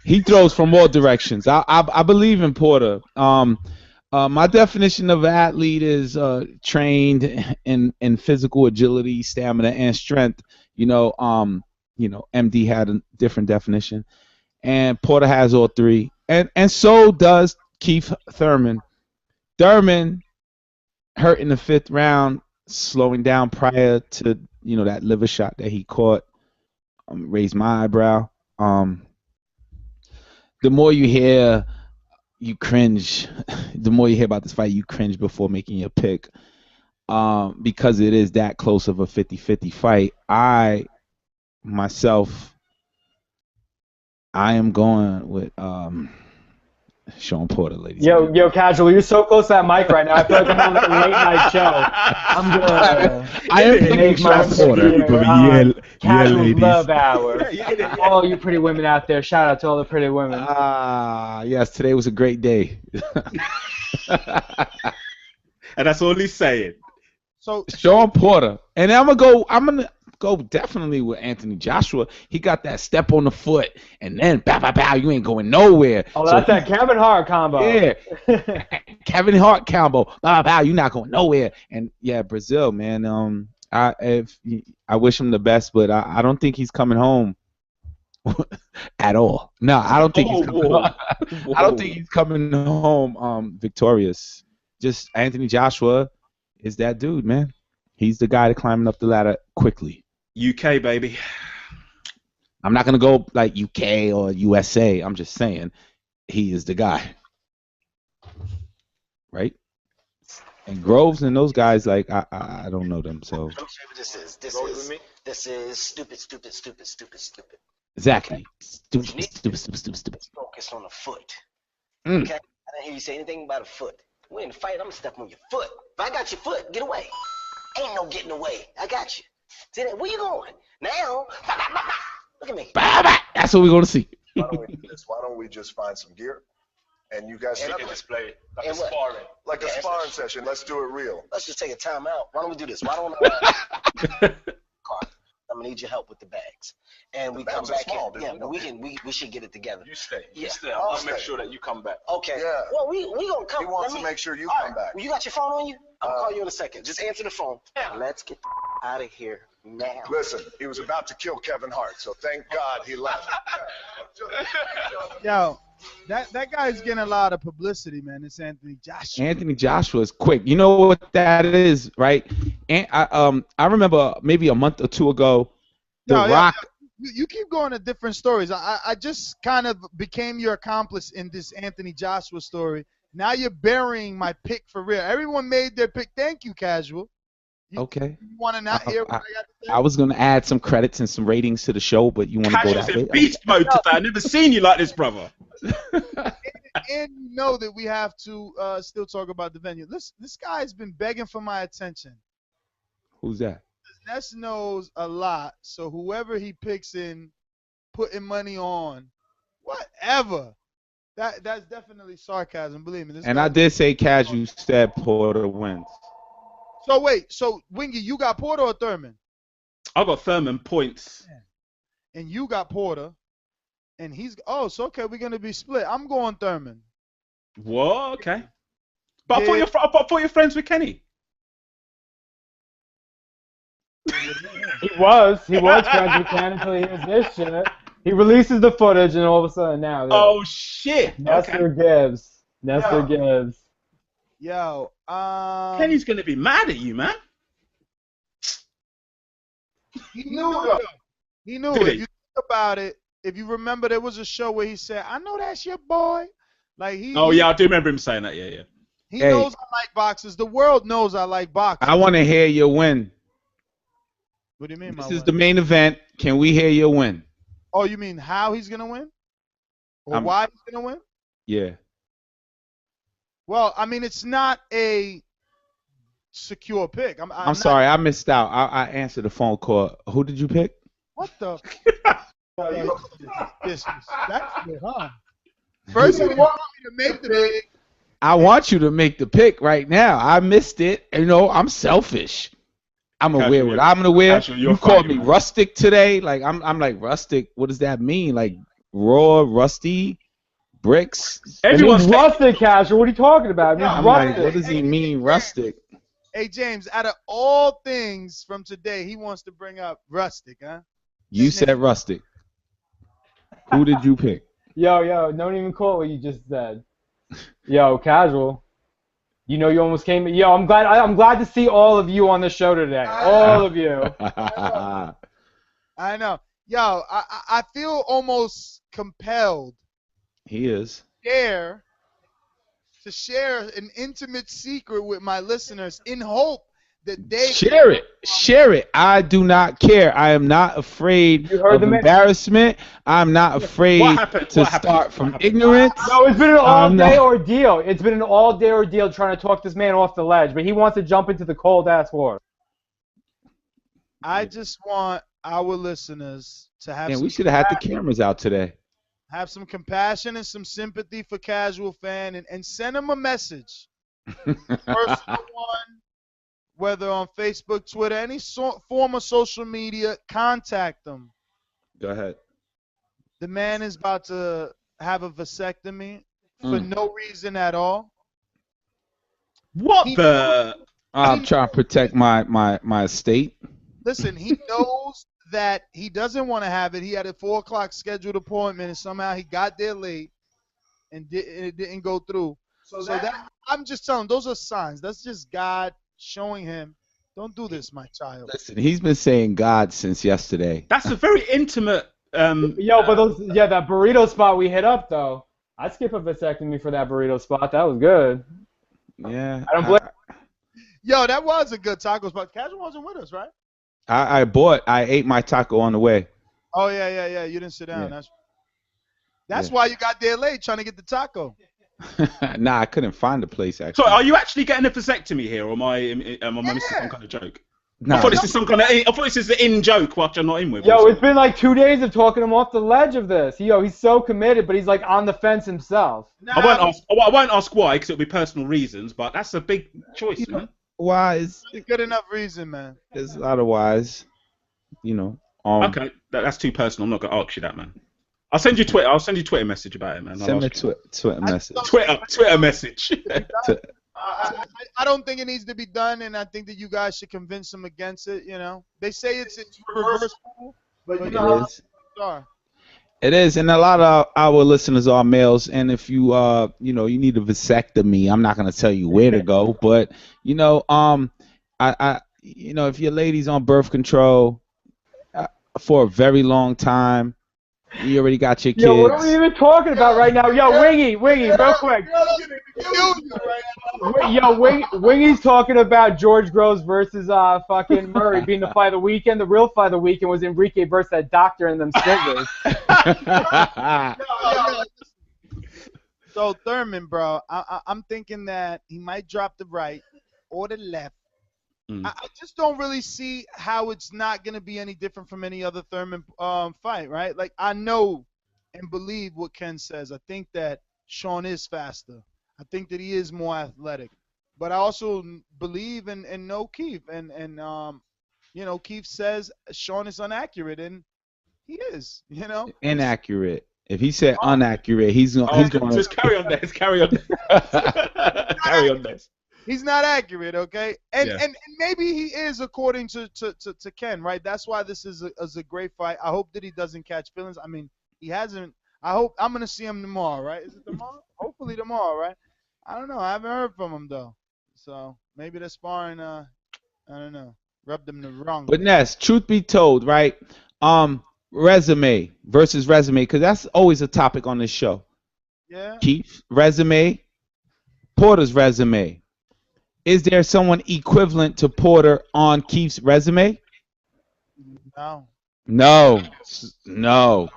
S13: He throws from all directions. I believe in Porter. My definition of athlete is trained in physical agility, stamina, and strength. MD had a different definition, and Porter has all 3, and so does Keith Thurman. Thurman hurt in the 5th round, slowing down prior to that liver shot that he caught. Raised my eyebrow. The more you hear, you cringe. The more you hear about this fight, you cringe before making your pick. Because it is that close of a 50-50 fight. I am going with Shawn Porter, ladies.
S10: Yo, casual, you're so close to that mic right now. I feel like I'm on a late night show. I'm gonna.
S13: I am
S10: make my
S13: Porter.
S10: Casual love hour. All you pretty women out there, shout out to all the pretty women.
S13: Yes, today was a great day.
S11: And that's all he's saying.
S7: So
S13: Shawn Porter, and I'm gonna go definitely with Anthony Joshua. He got that step on the foot, and then bow, you ain't going nowhere.
S10: Oh, that's that Kevin Hart combo.
S13: Yeah, Kevin Hart combo. Bow, you're not going nowhere. And yeah, Brazil, man. I wish him the best, but I don't think he's coming home at all. No, I don't think he's coming home. I don't think he's coming home victorious. Just Anthony Joshua is that dude, man. He's the guy that climbing up the ladder quickly.
S11: UK, baby.
S13: I'm not going to go like UK or USA. I'm just saying he is the guy. Right? And Groves and those guys, like, I don't know them, so.
S3: This is stupid.
S13: Exactly. Stupid.
S3: Focus on the foot.
S13: Mm.
S3: Okay? I didn't hear you say anything about a foot. We're in the fight, I'm going to step on your foot. If I got your foot, get away. Ain't no getting away. I got you. See that? Where you going? Now, look at me.
S13: That's what we're going to see.
S21: Why don't we do this? Why don't we just find some gear, and you guys can display it like a sparring, a sparring session. Let's do it real.
S3: Let's just take a time out. Why don't we do this? Why don't I'm gonna need your help with the bags, and we come back
S21: small,
S3: here. Yeah, but we should get it together.
S21: You stay.
S3: Yeah.
S21: You stay. I want to make sure that you come back.
S3: Okay.
S21: Yeah.
S3: Well, we gonna come.
S21: He wants to make sure you come back.
S3: You got your phone on you? I'm gonna call you in a second. Just answer the phone. Yeah. Let's get out of here now.
S21: Listen, he was about to kill Kevin Hart, so thank God he left.
S7: Yo, that guy's getting a lot of publicity, man. It's Anthony Joshua.
S13: Anthony Joshua is quick. You know what that is, right? And I remember maybe a month or two ago, The Rock.
S7: You keep going to different stories. I just kind of became your accomplice in this Anthony Joshua story. Now you're burying my pick for real. Everyone made their pick. Thank you, Casual.
S13: Okay.
S7: You want to not hear what I got to say?
S13: I was going to add some credits and some ratings to the show, but you want to go that way?
S11: Beast mode today. I've never seen you like this, brother.
S7: and you know that we have to still talk about the venue. This guy's been begging for my attention.
S13: Who's that?
S7: Ness knows a lot, so whoever he picks in, putting money on, whatever. That's definitely sarcasm, believe me.
S13: And I did say casual said Porter wins.
S7: So wait, so Wingy, you got Porter or Thurman?
S11: I got Thurman points.
S7: And you got Porter, and he's so okay. We're gonna be split. I'm going Thurman.
S11: Whoa, okay. But I thought you're friends with Kenny.
S10: He was friends with Ken until he hears this shit. He releases the footage, and all of a sudden now.
S11: Oh shit!
S10: Nestor Gibbs. Nestor Gibbs.
S7: Yo,
S11: Kenny's gonna be mad at you, man.
S7: He knew it. He knew it. If you think about it, if you remember, there was a show where he said, "I know that's your boy." Like
S11: yeah, I do remember him saying that. Yeah.
S7: He knows I like boxers. The world knows I like boxers.
S13: I want to hear your win.
S7: What do you mean?
S13: This is the main event. Can we hear your win?
S7: Oh, you mean how he's gonna win, or why he's gonna win?
S13: Yeah.
S7: Well, I mean, it's not a secure pick.
S13: I'm sorry, I missed out. I answered the phone call. Who did you pick?
S7: What the? Disrespectful, huh? First, you want me to make the pick.
S13: I want you to make the pick right now. I missed it. You know, I'm selfish. I'm gonna wear what I'm gonna wear. You called me rustic today. Like I'm like rustic. What does that mean? Like raw, rusty, bricks.
S10: Everyone's rustic casual. What are you talking about?
S13: I'm like, what does he mean, rustic?
S7: Hey James, out of all things from today, he wants to bring up rustic, huh?
S13: You said rustic. Who did you pick?
S10: Yo, don't even call it what you just said. Yo, casual. You know you almost came. Yo, I'm glad to see all of you on the show today. All of you.
S7: I know. Yo, I feel almost compelled.
S13: He is.
S7: To share an intimate secret with my listeners in hope that they
S13: share it. I do not care. I am not afraid of embarrassment. I'm not afraid to start from ignorance.
S10: No, it's been an all-day ordeal. It's been an all-day ordeal trying to talk this man off the ledge, but he wants to jump into the cold-ass water.
S7: I just want our listeners to have.
S13: Man, we should have had the cameras out today.
S7: Have some compassion and some sympathy for casual fan, and send him a message. Personal one. Whether on Facebook, Twitter, any form of social media, contact them.
S13: Go ahead.
S7: The man is about to have a vasectomy for no reason at all.
S13: I'm trying to protect my estate.
S7: Listen, he knows that he doesn't want to have it. He had a 4 o'clock scheduled appointment, and somehow he got there late, and it didn't go through. So that I'm just telling, those are signs. That's just God showing him, don't do this, my child.
S13: Listen, he's been saying God since yesterday.
S11: That's a very intimate.
S10: Yo, but that burrito spot we hit up though. I'd skip a vasectomy for that burrito spot. That was good.
S13: Yeah.
S10: I don't blame.
S7: Yo, that was a good taco spot. Casual wasn't with us, right?
S13: I ate my taco on the way.
S7: Oh yeah. You didn't sit down.
S13: Yeah.
S7: That's why you got there late trying to get the taco.
S13: Nah, I couldn't find the place actually.
S11: So, are you actually getting a vasectomy here, or am I missing some kind of joke?
S13: Nah.
S11: I thought this is the in joke which I'm not in with.
S10: Yo, it's been like 2 days of talking him off the ledge of this. He's so committed, but he's like on the fence himself.
S11: I won't ask why, because it'll be personal reasons, but that's a big choice, man.
S13: Why is
S7: good enough reason, man?
S13: There's a lot of whys,
S11: Okay, that's too personal. I'm not gonna ask you that, man. I'll send you Twitter message about it, man.
S13: Send me a Twitter message.
S11: Twitter message.
S7: I don't think it needs to be done, and I think that you guys should convince him against it. They say it's reversible, but you know how they are.
S13: It is, and a lot of our listeners are males, and if you you need a vasectomy, I'm not gonna tell you where to go, but if your lady's on birth control for a very long time. You already got your kids.
S10: Yo, what are we even talking about right now? Yo, Wingy, real quick. Yo, Wingy's talking about George Groves versus fucking Murray being the fight of the weekend. The real fight of the weekend was Enrique versus that doctor and them stingers.
S7: So Thurman, bro, I'm thinking that he might drop the right or the left. I just don't really see how it's not going to be any different from any other Thurman fight, right? Like, I know and believe what Ken says. I think that Shawn is faster. I think that he is more athletic. But I also believe and know Keith. And you know, Keith says Shawn is inaccurate, and he is, you know.
S13: Inaccurate. If he said inaccurate, he's going to
S11: just carry on this. Carry on. Carry on this.
S7: He's not accurate, okay? And
S11: Yeah.
S7: and maybe he is, according to Ken, right? That's why this is a great fight. I hope that he doesn't catch feelings. I mean, he hasn't. I hope I'm gonna see him tomorrow, right? Is it tomorrow? Hopefully tomorrow, right? I don't know. I haven't heard from him though, so maybe the sparring. I don't know. Rubbed him the wrong.
S13: But Ness, truth be told, right? Resume versus resume, because that's always a topic on this show.
S7: Yeah.
S13: Keith's resume, Porter's resume. Is there someone equivalent to Porter on Keith's resume?
S7: No.
S13: No.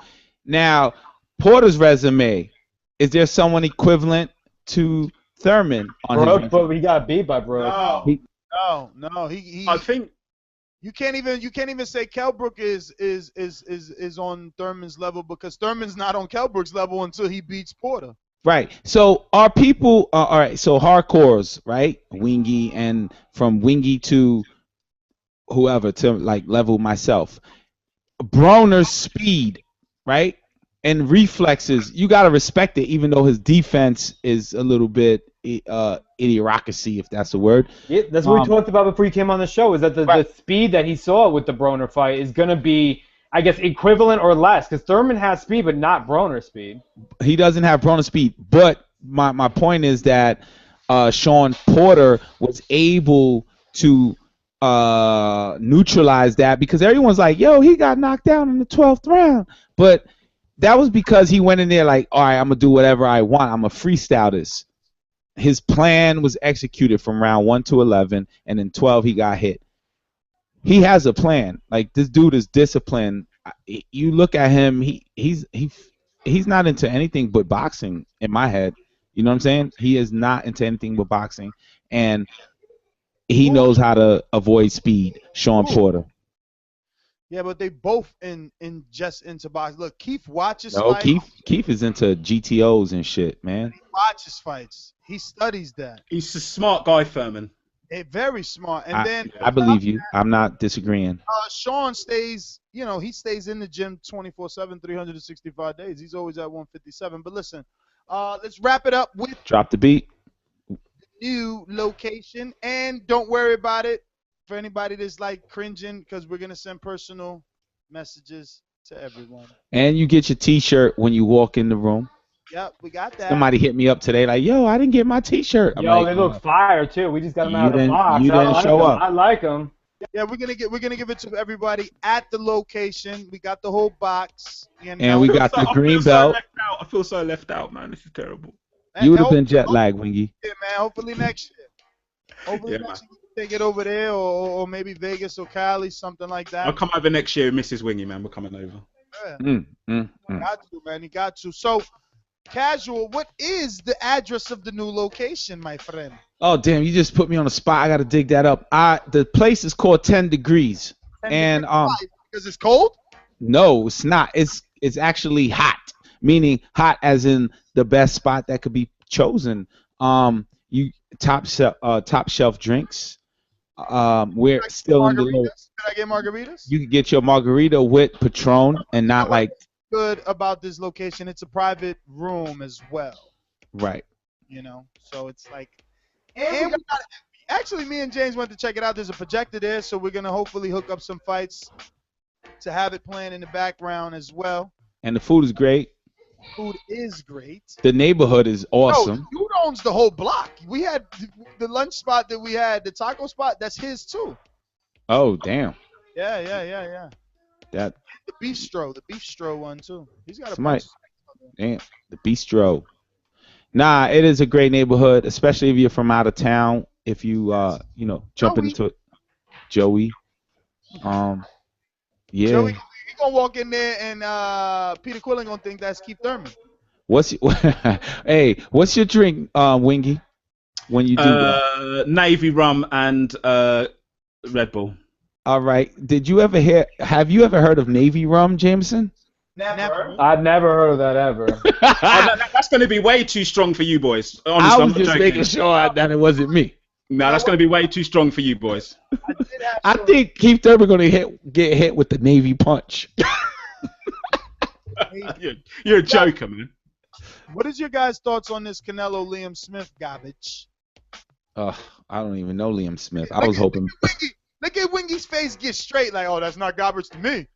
S13: Now, Porter's resume, is there someone equivalent to Thurman on his resume?
S10: But he got beat by Brooke.
S7: No. He
S11: I think
S7: you can't even say Kelbrook is on Thurman's level, because Thurman's not on Kelbrook's level until he beats Porter.
S13: Right. So our people, all right. So hardcores, right? Wingy, and from Wingy to whoever, to like level myself. Broner's speed, right? And reflexes, you gotta respect it, even though his defense is a little bit idiocracy, if that's a word.
S10: Yeah, that's what we talked about before you came on the show. Is that the speed that he saw with the Broner fight is gonna be, I guess, equivalent or less, because Thurman has speed, but not Broner speed.
S13: He doesn't have Broner speed, but my point is that Shawn Porter was able to neutralize that, because everyone's like, yo, he got knocked down in the 12th round. But that was because he went in there like, all right, I'm going to do whatever I want. I'm going to freestyle this. His plan was executed from round 1 to 11, and in 12 he got hit. He has a plan. Like, this dude is disciplined. You look at him, he's not into anything but boxing in my head. You know what I'm saying? He is not into anything but boxing, and he knows how to avoid speed. Shawn Porter.
S7: Yeah, but they both just into boxing. Look, Keith watches
S13: No,
S7: fights.
S13: Keith is into GTOs and shit, man.
S7: He watches fights. He studies that.
S11: He's a smart guy, Thurman.
S7: Very smart. And then
S13: I believe you. I'm not disagreeing.
S7: Shawn stays, he stays in the gym 24/7, 365 days. He's always at 157. But listen, let's wrap it up with
S13: Drop the beat.
S7: new location. And don't worry about it for anybody that's like cringing, because we're going to send personal messages to everyone.
S13: And you get your T-shirt when you walk in the room.
S7: Yep, we got that.
S13: Somebody hit me up today like, yo, I didn't get my T-shirt. I'm
S10: Yo,
S13: like,
S10: they look fire too. We just got them out of the
S13: didn't-
S10: box.
S13: you
S10: I
S13: didn't
S10: like
S13: show
S10: them.
S13: up.
S10: I like them.
S7: Yeah, we're gonna give it to everybody at the location. We got the whole box.
S13: And we got the green belt.
S11: I feel so left out, man. This is terrible.
S13: You would have been jet lagged, Wingy.
S7: Yeah, man. Hopefully next year. Hopefully next year we can take it over there, or maybe Vegas or Cali, something like that.
S11: I'll come over next year, Mrs. Wingy, man. We're coming over.
S7: Yeah. Got to, man. You got to. So, Casual, what is the address of the new location, my friend?
S13: Oh, damn, you just put me on the spot. I got to dig that up. The place is called 10 Degrees. And
S7: because it's cold?
S13: No, it's not. It's actually hot, meaning hot as in the best spot that could be chosen. You top shelf drinks. We're still in the low.
S7: Can I get margaritas?
S13: You can get your margarita with Patron and not like
S7: Good about this location, it's a private room as well.
S13: right.
S7: So it's like, and we got, actually, me and James went to check it out. There's a projector there, so we're gonna hopefully hook up some fights to have it playing in the background as well.
S13: And the food is great.
S7: Food is great.
S13: The neighborhood is awesome.
S7: No, dude owns the whole block. We had the lunch spot that we had, the taco spot. That's his too.
S13: Oh, damn.
S7: Yeah.
S13: That
S7: The bistro one too. He's got a
S13: somebody.
S7: bunch.
S13: Damn, the bistro. Nah, it is a great neighborhood, especially if you're from out of town. If you jump into it. Joey. Yeah.
S7: Joey, he gonna walk in there and Peter Quillen gonna think that's Keith Thurman.
S13: What's hey? What's your drink, Wingy? When you do that?
S11: Navy rum and Red Bull.
S13: All right. Have you ever heard of Navy rum, Jameson?
S10: Never. I've never heard of that ever.
S11: That's going to be way too strong for you boys. Honestly,
S13: I
S11: I'm
S13: was
S11: not
S13: just
S11: joking.
S13: making sure that it wasn't me.
S11: No, that's going to be way too strong for you boys.
S13: I think Keith Thurman going to get hit with the Navy punch.
S11: You're a joker, man.
S7: What is your guys' thoughts on this Canelo Liam Smith garbage?
S13: I don't even know Liam Smith. I was hoping.
S7: Look at Wingy's face get straight like, oh, that's not garbage to me.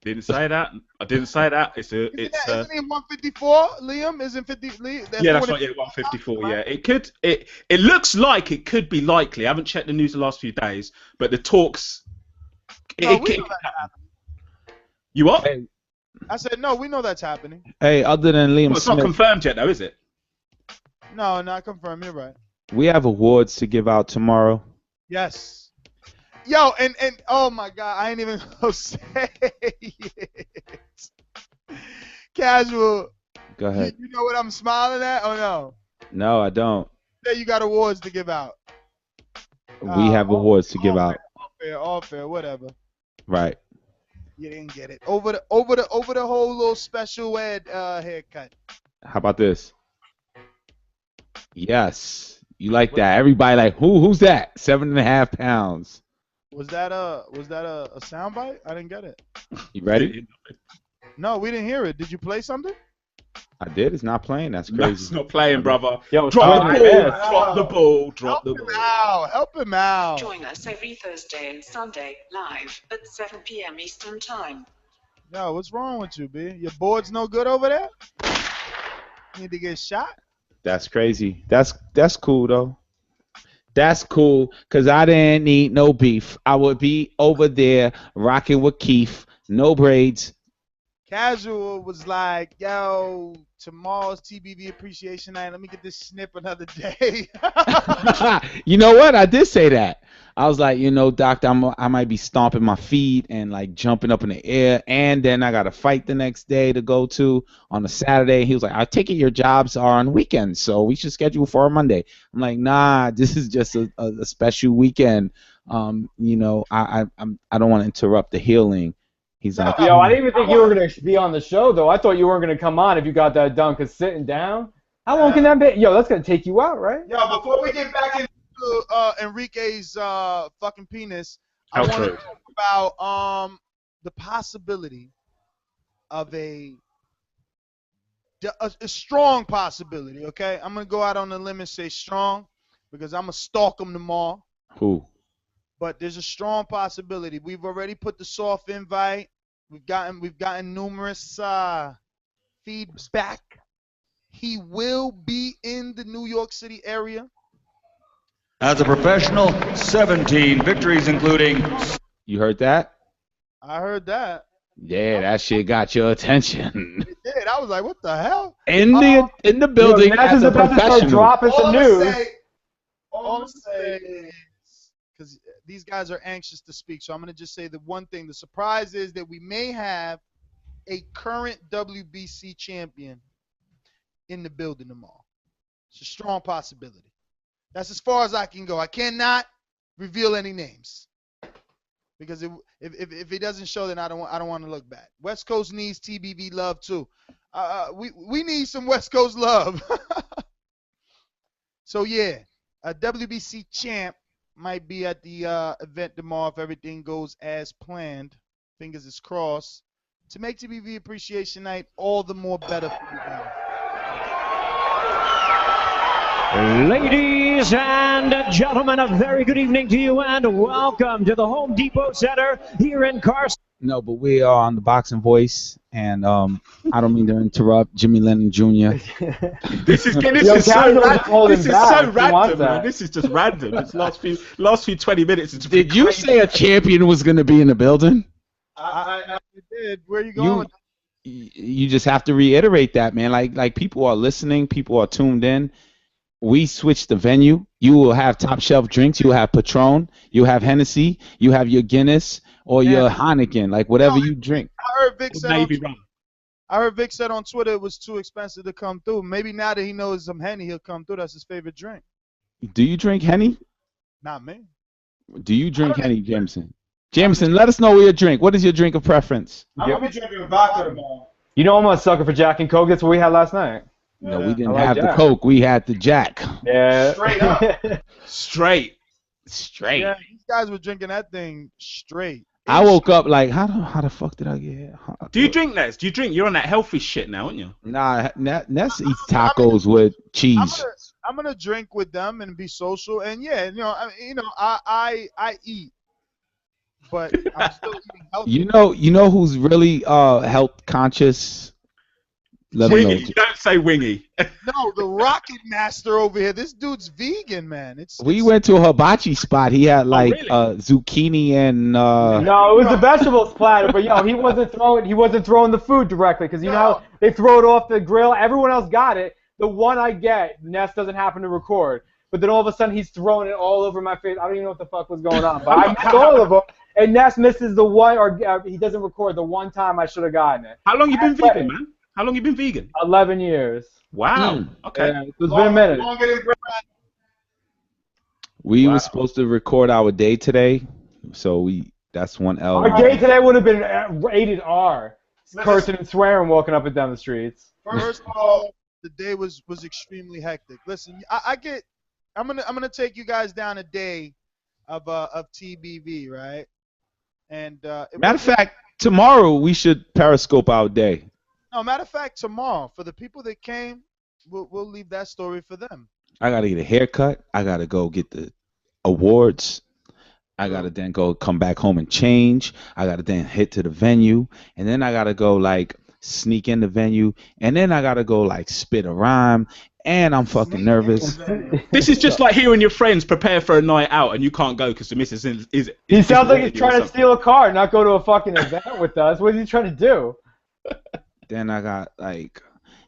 S11: Didn't say that. I didn't say that.
S7: Isn't he 154? Liam isn't 50.
S11: Yeah, that's right. Yeah, 154. Yeah, it could. It looks like it could be likely. I haven't checked the news the last few days, but the talks. You what?
S13: Hey.
S7: I said no. We know that's happening.
S13: Hey, other than Liam
S11: Well, it's
S13: Smith,
S11: not confirmed yet, though, is it?
S7: No, not confirmed. You're right.
S13: we have awards to give out tomorrow.
S7: Yes. Yo, and oh my God, I ain't even gonna say it. Casual.
S13: Go ahead.
S7: You know what I'm smiling at? Oh no.
S13: No, I don't.
S7: Say you got awards to give out.
S13: We have awards to give out.
S7: All fair, whatever.
S13: Right.
S7: You didn't get it. Over the whole little special ed haircut.
S13: How about this? Yes. You like that? Everybody like who's that? 7.5 pounds.
S7: Was that a soundbite? I didn't get it.
S13: You ready?
S7: No, we didn't hear it. Did you play something?
S13: I did. It's not playing. That's crazy.
S11: It's not playing, brother.
S10: Yo,
S11: drop the ball. Drop the ball.
S7: Help him out.
S8: Join us every Thursday and Sunday live at 7 p.m. Eastern Time.
S7: Yo, what's wrong with you, B? Your board's no good over there? Need to get shot?
S13: That's crazy. That's cool though. That's cool because I didn't need no beef. I would be over there rocking with Keith, no braids.
S7: Casual was like, yo, tomorrow's TBV appreciation night. Let me get this snip another day.
S13: You know what? I did say that. I was like, doctor, I might be stomping my feet and like jumping up in the air, and then I got a fight the next day to go to on a Saturday. He was like, I take it your jobs are on weekends, so we should schedule for a Monday. I'm like, nah, this is just a special weekend. I don't want to interrupt the healing. He's like,
S10: yo, I didn't even think you were going to be on the show, though. I thought you weren't going to come on if you got that done, because sitting down, how long can that be? Yo, that's going to take you out, right?
S7: Yo, before we get back into Enrique's fucking penis, I want to talk about the possibility of a strong possibility, okay? I'm going to go out on a limb and say strong, because I'm going to stalk him tomorrow.
S13: Who?
S7: But there's a strong possibility. We've already put the soft invite. We've gotten numerous feedback. He will be in the New York City area.
S22: As a professional, 17 victories, including.
S13: You heard that?
S7: I heard that.
S13: Yeah, that shit got your attention.
S7: It did. I was like, what the hell?
S13: In the building as a professional.
S10: Dropping some news.
S7: All I'm saying is, because these guys are anxious to speak, so I'm going to just say the one thing. The surprise is that we may have a current WBC champion in the building tomorrow. It's a strong possibility. That's as far as I can go. I cannot reveal any names because if he doesn't show, then I don't want to look bad. West Coast needs TBV love too. We need some West Coast love. So yeah, a WBC champ might be at the event tomorrow if everything goes as planned. Fingers is crossed. To make TBV Appreciation Night all the more better for you guys.
S23: Ladies and gentlemen, a very good evening to you and welcome to the Home Depot Center here in Carson.
S13: No, but we are on the Boxing Voice, and I don't mean to interrupt Jimmy Lennon Jr.
S11: This is so random, man. This is just random. This last few 20 minutes.
S13: Did you say a champion was going to be in the building?
S7: I did. Where are you going?
S13: You just have to reiterate that, man. Like people are listening, people are tuned in. We switched the venue. You will have top shelf drinks. You will have Patron. You have Hennessy. You have your Guinness or your Heineken, like whatever you drink.
S7: I heard Vic said I heard Vic said on Twitter it was too expensive to come through. Maybe now that he knows some Henny, he'll come through. That's his favorite drink.
S13: Do you drink Henny?
S7: Not me.
S13: Do you drink Henny, Jameson? Jameson, let us know your drink. What is your drink of preference?
S10: I'll be drinking vodka tomorrow. You know I'm a sucker for Jack and Coke. That's what we had last night.
S13: No, we didn't
S10: like
S13: have the
S10: Jack.
S13: Coke. We had the Jack.
S10: Yeah.
S7: Straight up.
S13: Straight.
S7: Yeah, these guys were drinking that thing straight.
S13: I woke up like, how the fuck did I get here?
S11: Do you drink, Ness? Do you drink? You're on that healthy shit now, aren't you?
S13: Nah, Ness eats tacos with cheese.
S7: I'm gonna drink with them and be social, and yeah, I eat, but I'm still eating healthy.
S13: You know who's really health conscious? Let me know.
S11: Wingy. You don't say Wingy.
S7: No, the Rocket Master over here. This dude's vegan, man.
S13: We went to a hibachi spot. He had like zucchini and.
S10: No, it was a vegetables platter, but he wasn't throwing the food directly because you know how they throw it off the grill. Everyone else got it. The one I get, Ness doesn't happen to record. But then all of a sudden he's throwing it all over my face. I don't even know what the fuck was going on. But I missed all of them. And Ness misses the one, or he doesn't record the one time I should have gotten it.
S11: How long you been vegan, man? How long you been vegan?
S10: 11 years.
S11: Wow. Okay.
S10: Yeah, it's been a minute.
S13: We were supposed to record our day today, so that's one L.
S10: Our day today would have been rated R. Cursing and swearing walking up and down the streets.
S7: First of all, the day was extremely hectic. Listen, I'm gonna take you guys down a day of TBV, right? And
S13: matter of fact, tomorrow we should periscope our day.
S7: No, matter of fact, tomorrow for the people that came, we'll leave that story for them.
S13: I gotta get a haircut. I gotta go get the awards. I gotta then go come back home and change. I gotta then hit to the venue, and then I gotta go like sneak in the venue, and then I gotta go like spit a rhyme. And I'm fucking nervous.
S11: This is just like hearing your friends prepare for a night out and you can't go because the missus is.
S10: He sounds like he's trying to steal a car, not go to a fucking event with us. What is he trying to do?
S13: Then I got like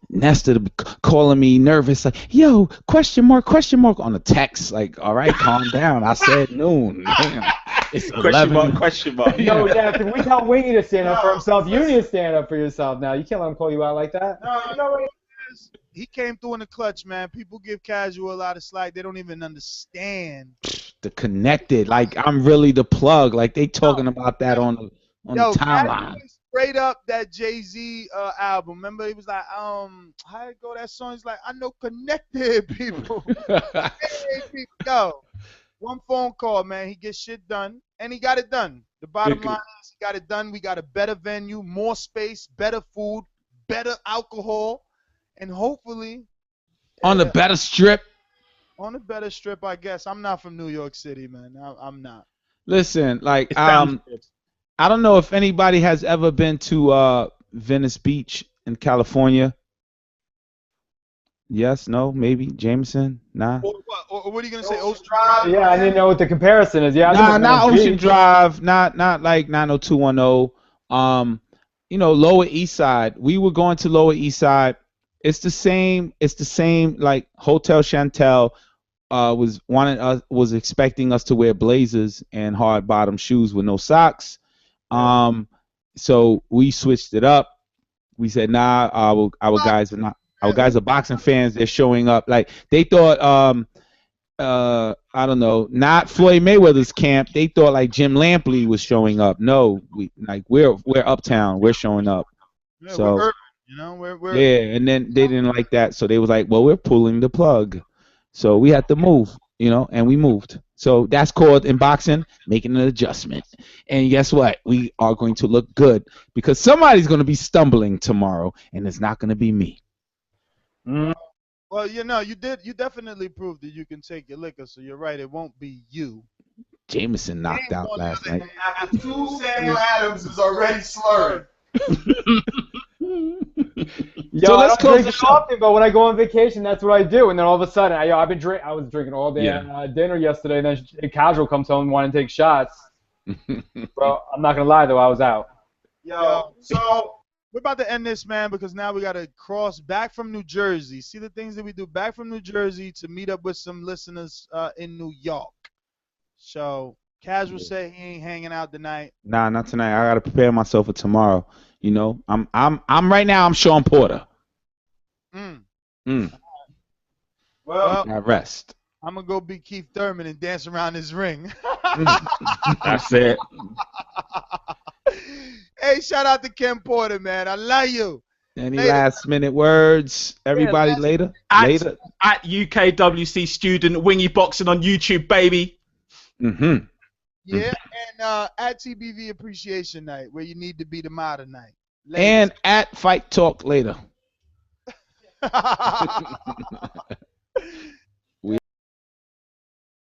S13: Nestor calling me nervous, like, yo, question mark on the text. Like, all right, calm down. I said noon. Damn. It's 11.
S11: Question mark.
S10: Yo, Dad, if we tell Wingy to stand up for himself, you need to stand up for yourself now. You can't let him call you out like that.
S7: No, you know what it is? He came through in the clutch, man. People give Casual a lot of slack. They don't even understand.
S13: The connected, like I'm really the plug. Like they talking about that on the timeline.
S7: Straight up that Jay-Z album. Remember, he was like, how it go? That song. He's like, I know connected people. Yo, one phone call, man. He gets shit done, and he got it done. The bottom line is he got it done. We got a better venue, more space, better food, better alcohol. And hopefully
S13: on the better strip.
S7: On the better strip, I guess. I'm not from New York City, man. I'm not.
S13: Listen, like I don't know if anybody has ever been to Venice Beach in California. Yes, no, maybe. Jameson? Nah.
S7: Or what are you gonna say? Ocean Drive?
S10: Yeah, I didn't know what the comparison is. Yeah,
S13: nah, not Ocean Drive, not like 90210. Lower East Side. We were going to Lower East Side. It's the same. Like Hotel Chantel was expecting us to wear blazers and hard bottom shoes with no socks. So we switched it up. We said, nah, our guys are not. Our guys are boxing fans. They're showing up. Like they thought. I don't know. Not Floyd Mayweather's camp. They thought like Jim Lampley was showing up. No, we're uptown. We're showing up.
S7: Yeah,
S13: so.
S7: we're we're
S13: Yeah, and then they didn't like that, so they was like, well, we're pulling the plug. So we had to move, and we moved. So that's called in boxing making an adjustment. And guess what? We are going to look good because somebody's going to be stumbling tomorrow, and it's not going to be me.
S7: Well, you definitely proved that you can take your liquor, so you're right. It won't be you.
S13: Jameson knocked out last night.
S7: After two, Samuel Adams is already slurring.
S10: Yo, so let's drink coffee, but when I go on vacation, that's what I do. And then all of a sudden, I was drinking all day at dinner yesterday, and then Casual comes home and wanted to take shots. Bro, I'm not gonna lie though, I was out.
S7: Yo, so we're about to end this, man, because now we gotta cross back from New Jersey. See the things that we do back from New Jersey to meet up with some listeners in New York. So Casual say he ain't hanging out tonight.
S13: Nah, not tonight. I gotta prepare myself for tomorrow. You know, I'm right now. I'm Shawn Porter.
S7: Well,
S13: I rest.
S7: I'm gonna go be Keith Thurman and dance around his ring.
S11: That's it.
S7: Hey, shout out to Ken Porter, man. I love you.
S13: Any last minute words? Everybody later. Later.
S11: At UKWC student Wingy Boxing on YouTube, baby.
S13: Mm-hmm.
S7: Yeah, and at TBV Appreciation Night, where you need to be tomorrow night.
S13: And at Fight Talk later.